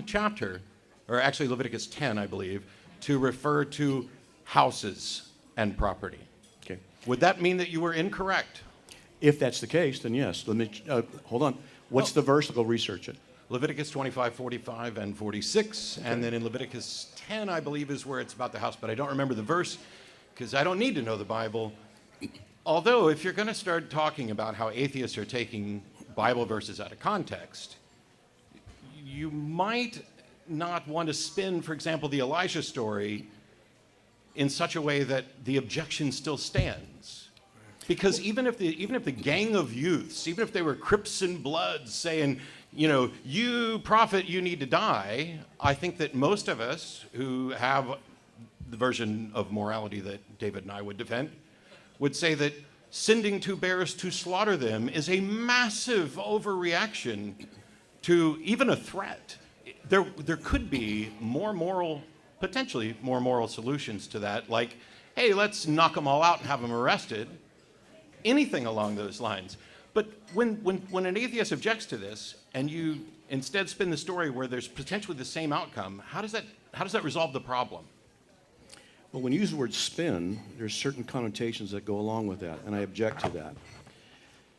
chapter, or actually Leviticus 10, I believe, to refer to houses and property.
Okay.
Would that mean that you were incorrect?
If that's the case, then yes. Let me, hold on. What's the verse? I'll go research it.
Leviticus 25, 45, and 46. Okay. And then in Leviticus 10, I believe, is where it's about the house. But I don't remember the verse because I don't need to know the Bible. Although, if you're going to start talking about how atheists are taking Bible verses out of context, you might not want to spin, for example, the Elijah story in such a way that the objection still stands. Because even if the gang of youths, even if they were Crips and Bloods saying, you know, you prophet, you need to die, I think that most of us who have the version of morality that David and I would defend would say that sending two bears to slaughter them is a massive overreaction to even a threat. There could be potentially more moral solutions to that, like, hey, let's knock them all out and have them arrested. Anything along those lines. But when an atheist objects to this, and you instead spin the story where there's potentially the same outcome, how does that resolve the problem?
Well, when you use the word spin, there's certain connotations that go along with that, and I object to that.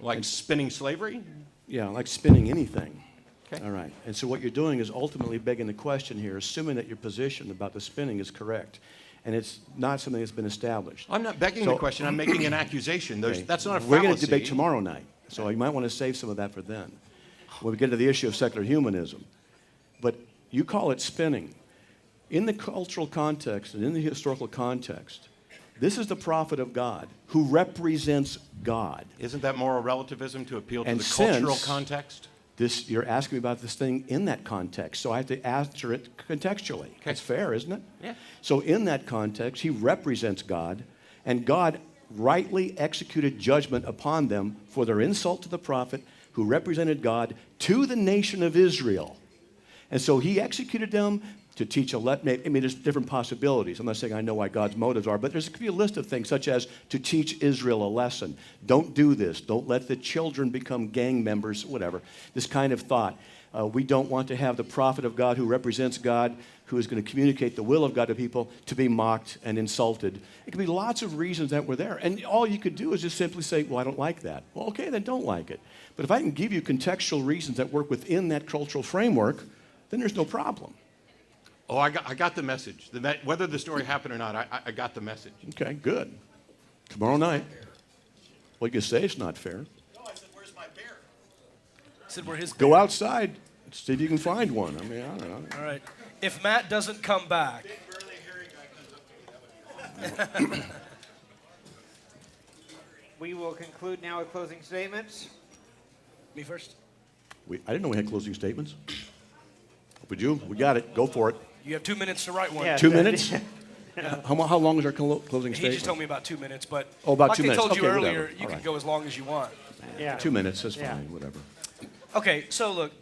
Like spinning slavery?
Yeah, like spinning anything.
Okay.
All right. And so what you're doing is ultimately begging the question here, assuming that your position about the spinning is correct. And it's not something that's been established.
I'm not begging the question, I'm making an accusation.
Okay.
That's not a fallacy.
We're going to debate tomorrow night, so you might want to save some of that for then, when we get to the issue of secular humanism. But you call it spinning. In the cultural context and in the historical context, this is the prophet of God who represents God.
Isn't that moral relativism to appeal to
And
the cultural
since
context?
You're asking me about this thing in that context, so I have to answer it contextually. Okay. That's fair, isn't it?
Yeah.
So in that context, he represents God, and God rightly executed judgment upon them for their insult to the prophet who represented God to the nation of Israel. And so he executed them to teach a lesson. I mean, there's different possibilities. I'm not saying I know why God's motives are, but there could be a list of things such as to teach Israel a lesson. Don't do this. Don't let the children become gang members, whatever. This kind of thought. We don't want to have the prophet of God who represents God, who is going to communicate the will of God to people, to be mocked and insulted. It could be lots of reasons that were there. And all you could do is just simply say, well, I don't like that. Well, okay, then don't like it. But if I can give you contextual reasons that work within that cultural framework, then there's no problem.
Oh, I got the message. Whether the story happened or not, I got the message.
Okay, good. Tomorrow night. Well, you can say it's not fair.
No, I said, where's my bear?
Said we're his.
Go outside. See if you can find one. I mean, I don't know.
All right. If Matt doesn't come back.
We will conclude now with closing statements.
Me first.
I didn't know we had closing statements. Would you? We got it. Go for it.
You have 2 minutes to write one.
Yeah,
2 minutes? How long is our closing
He
statement?
just told me about 2 minutes, but
Oh, about
like
2
I
minutes.
told you
Okay,
earlier,
whatever.
you
All
can
right.
go as long as you want.
Yeah.
2 minutes, that's
Yeah.
fine, whatever.
Okay, so look,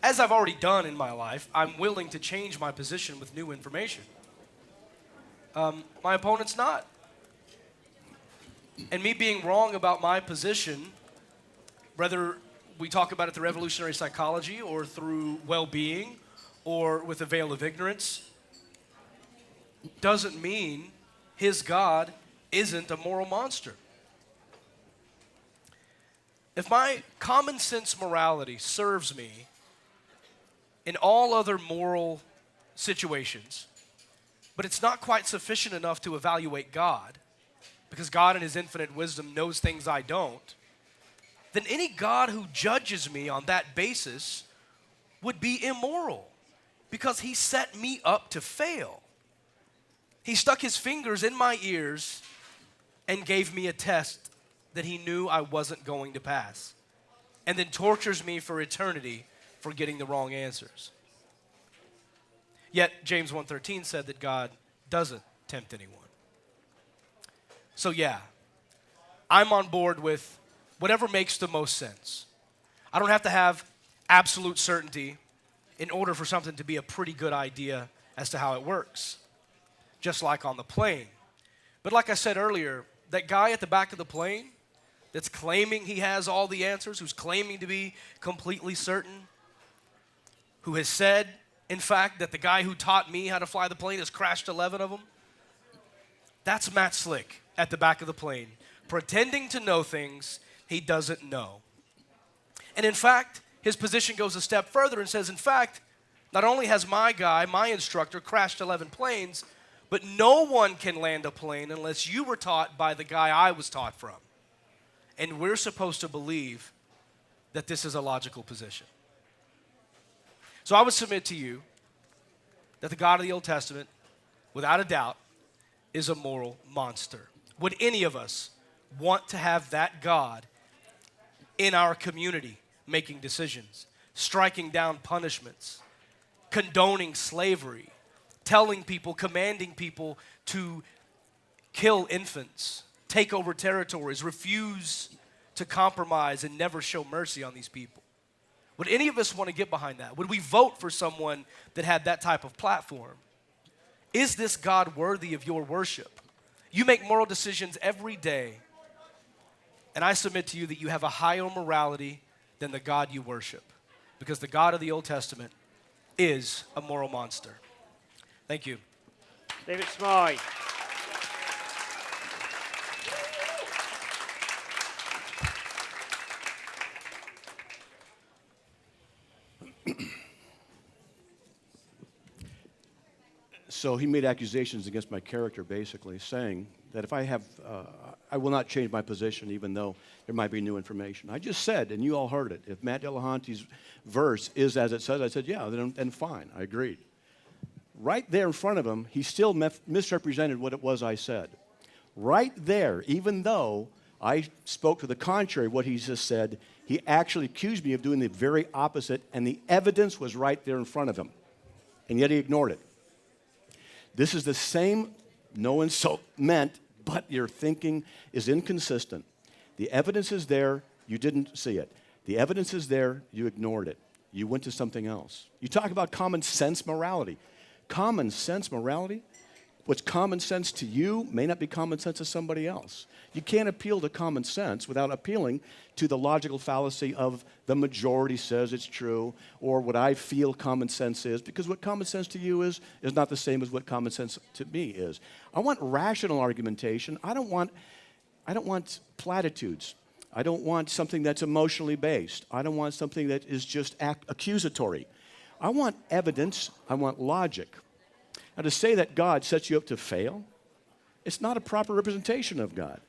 as I've already done in my life, I'm willing to change my position with new information. My opponent's not. And me being wrong about my position, whether we talk about it through evolutionary psychology or through well-being or with a veil of ignorance, doesn't mean his God isn't a moral monster. If my common sense morality serves me in all other moral situations, but it's not quite sufficient enough to evaluate God, because God in his infinite wisdom knows things I don't, then any God who judges me on that basis would be immoral, because he set me up to fail. He stuck his fingers in my ears and gave me a test that he knew I wasn't going to pass, and then tortures me for eternity for getting the wrong answers. Yet James 1:13 said that God doesn't tempt anyone. So yeah, I'm on board with whatever makes the most sense. I don't have to have absolute certainty in order for something to be a pretty good idea as to how it works, just like on the plane. But like I said earlier, that guy at the back of the plane that's claiming he has all the answers, who's claiming to be completely certain, who has said, in fact, that the guy who taught me how to fly the plane has crashed 11 of them, that's Matt Slick at the back of the plane, pretending to know things he doesn't know. And in fact, his position goes a step further and says, in fact, not only has my guy, my instructor, crashed 11 planes, but no one can land a plane unless you were taught by the guy I was taught from. And we're supposed to believe that this is a logical position. So I would submit to you that the God of the Old Testament, without a doubt, is a moral monster. Would any of us want to have that God in our community making decisions, striking down punishments, condoning slavery, telling people, commanding people to kill infants, take over territories, refuse to compromise, and never show mercy on these people? Would any of us want to get behind that? Would we vote for someone that had that type of platform? Is this God worthy of your worship? You make moral decisions every day, and I submit to you that you have a higher morality than the God you worship, because the God of the Old Testament is a moral monster. Thank you.
David Smalley.
So he made accusations against my character, basically, saying that if I have, I will not change my position even though there might be new information. I just said, and you all heard it, if Matt Delahanty's verse is as it says, I said, yeah, then fine, I agreed. Right there in front of him, he still misrepresented what it was I said. Right there, even though I spoke to the contrary of what he just said, he actually accused me of doing the very opposite, and the evidence was right there in front of him. And yet he ignored it. This is the same, no insult meant, but your thinking is inconsistent. The evidence is there, you didn't see it. The evidence is there, you ignored it. You went to something else. You talk about common sense morality. Common sense morality? What's common sense to you may not be common sense to somebody else. You can't appeal to common sense without appealing to the logical fallacy of the majority says it's true, or what I feel common sense is, because what common sense to you is not the same as what common sense to me is. I want rational argumentation. I don't want platitudes. I don't want something that's emotionally based. I don't want something that is just accusatory. I want evidence. I want logic. Now, to say that God sets you up to fail, it's not a proper representation of God.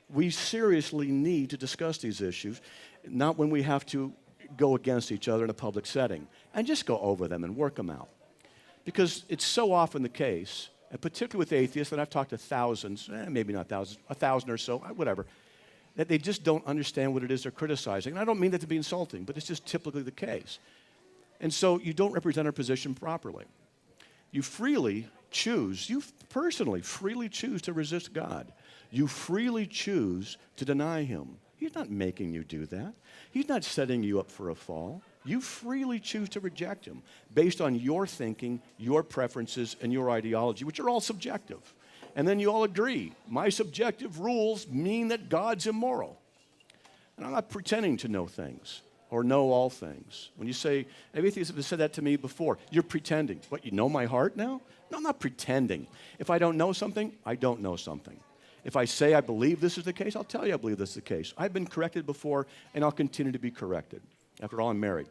We seriously need to discuss these issues, not when we have to go against each other in a public setting, and just go over them and work them out. Because it's so often the case, and particularly with atheists, and I've talked to thousands, maybe not thousands, 1,000 or so, whatever, that they just don't understand what it is they're criticizing. And I don't mean that to be insulting, but it's just typically the case. And so you don't represent our position properly. You freely choose, you personally freely choose to resist God. You freely choose to deny him. He's not making you do that. He's not setting you up for a fall. You freely choose to reject him based on your thinking, your preferences, and your ideology, which are all subjective. And then you all agree, my subjective rules mean that God's immoral. And I'm not pretending to know things or know all things. When you say, atheists have said that to me before, you're pretending. What, you know my heart now? No, I'm not pretending. If I don't know something, I don't know something. If I say I believe this is the case, I'll tell you I believe this is the case. I've been corrected before, and I'll continue to be corrected. After all, I'm married.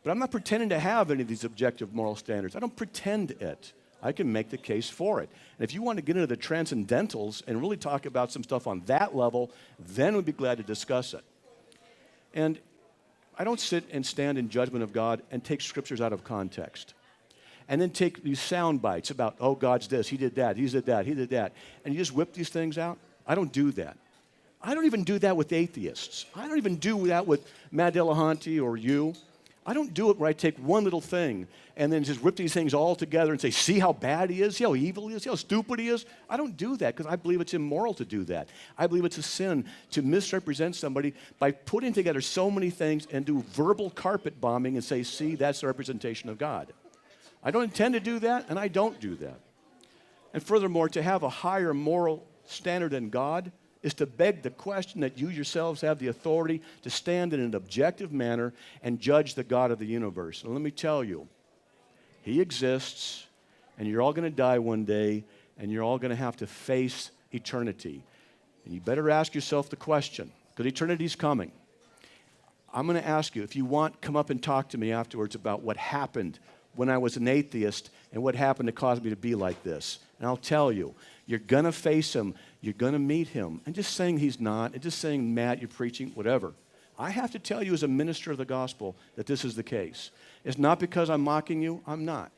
But I'm not pretending to have any of these objective moral standards. I don't pretend it. I can make the case for it. And if you want to get into the transcendentals and really talk about some stuff on that level, then we'd be glad to discuss it. And I don't sit and stand in judgment of God and take scriptures out of context. And then take these sound bites about, oh, God's this, he did that, he did that, he did that. And you just whip these things out. I don't do that. I don't even do that with atheists. I don't even do that with Matt Dillahunty or you. I don't do it where I take one little thing and then just rip these things all together and say, see how bad he is, see how evil he is, see how stupid he is. I don't do that because I believe it's immoral to do that. I believe it's a sin to misrepresent somebody by putting together so many things and do verbal carpet bombing and say, see, that's the representation of God. I don't intend to do that, and I don't do that. And furthermore, to have a higher moral standard than God is to beg the question that you yourselves have the authority to stand in an objective manner and judge the God of the universe. And let me tell you, he exists, and you're all going to die one day, and you're all going to have to face eternity. And you better ask yourself the question, because eternity's coming. I'm going to ask you, if you want, come up and talk to me afterwards about what happened when I was an atheist and what happened to cause me to be like this. And I'll tell you, you're going to face him. You're going to meet him. And just saying he's not, and just saying, Matt, you're preaching, whatever. I have to tell you as a minister of the gospel that this is the case. It's not because I'm mocking you. I'm not.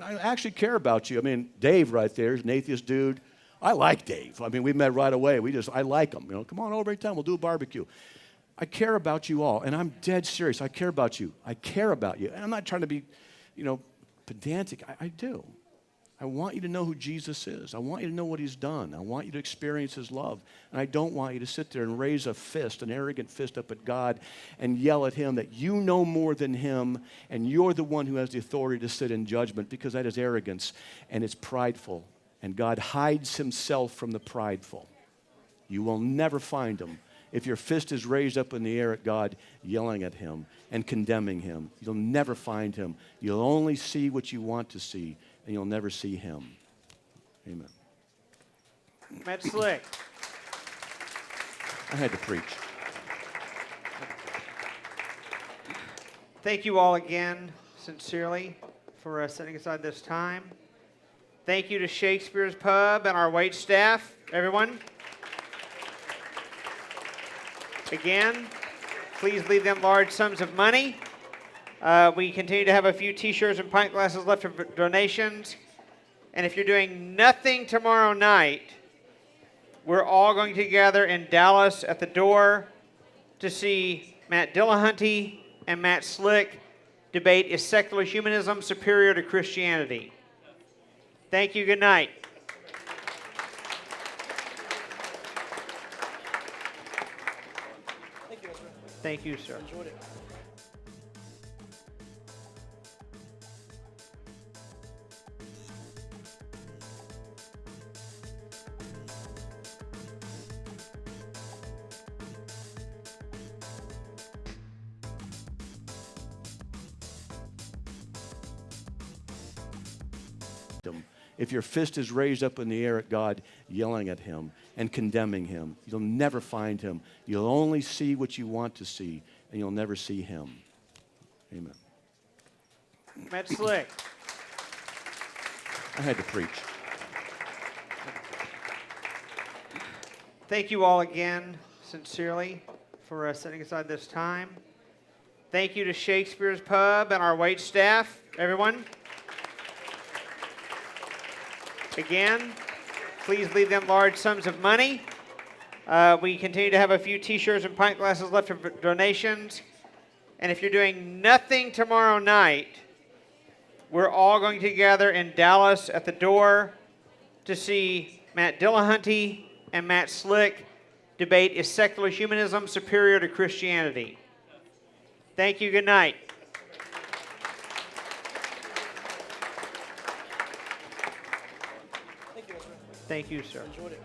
I actually care about you. I mean, Dave right there is an atheist dude. I like Dave. I mean, we met right away. I like him. You know, come on over anytime. We'll do a barbecue. I care about you all, and I'm dead serious. I care about you. I care about you. And I'm not trying to be, pedantic. I do. I want you to know who Jesus is. I want you to know what he's done. I want you to experience his love. And I don't want you to sit there and raise a fist, an arrogant fist up at God and yell at him that you know more than him and you're the one who has the authority to sit in judgment, because that is arrogance and it's prideful. And God hides himself from the prideful. You will never find him if your fist is raised up in the air at God, yelling at him and condemning him. You'll never find him. You'll only see what you want to see, and you'll never see him. Amen.
Matt Slick.
I had to preach.
Thank you all again, sincerely, for setting aside this time. Thank you to Shakespeare's Pub and our wait staff, everyone. Again, please leave them large sums of money. We continue to have a few T-shirts and pint glasses left for donations. And if you're doing nothing tomorrow night, we're all going to gather in Dallas at the door to see Matt Dillahunty and Matt Slick debate, is secular humanism superior to Christianity? Thank you. Good night. Thank you, sir. Enjoyed it.
If your fist is raised up in the air at God, yelling at him and condemning him, you'll never find him. You'll only see what you want to see, and you'll never see him. Amen.
Matt Slick.
I had to preach.
Thank you all again, sincerely, for setting aside this time. Thank you to Shakespeare's Pub and our wait staff, everyone. Again, please leave them large sums of money. We continue to have a few T-shirts and pint glasses left for donations. And if you're doing nothing tomorrow night, we're all going to gather in Dallas at the door to see Matt Dillahunty and Matt Slick debate, is secular humanism superior to Christianity? Thank you. Good night. Thank you, sir. Enjoyed it.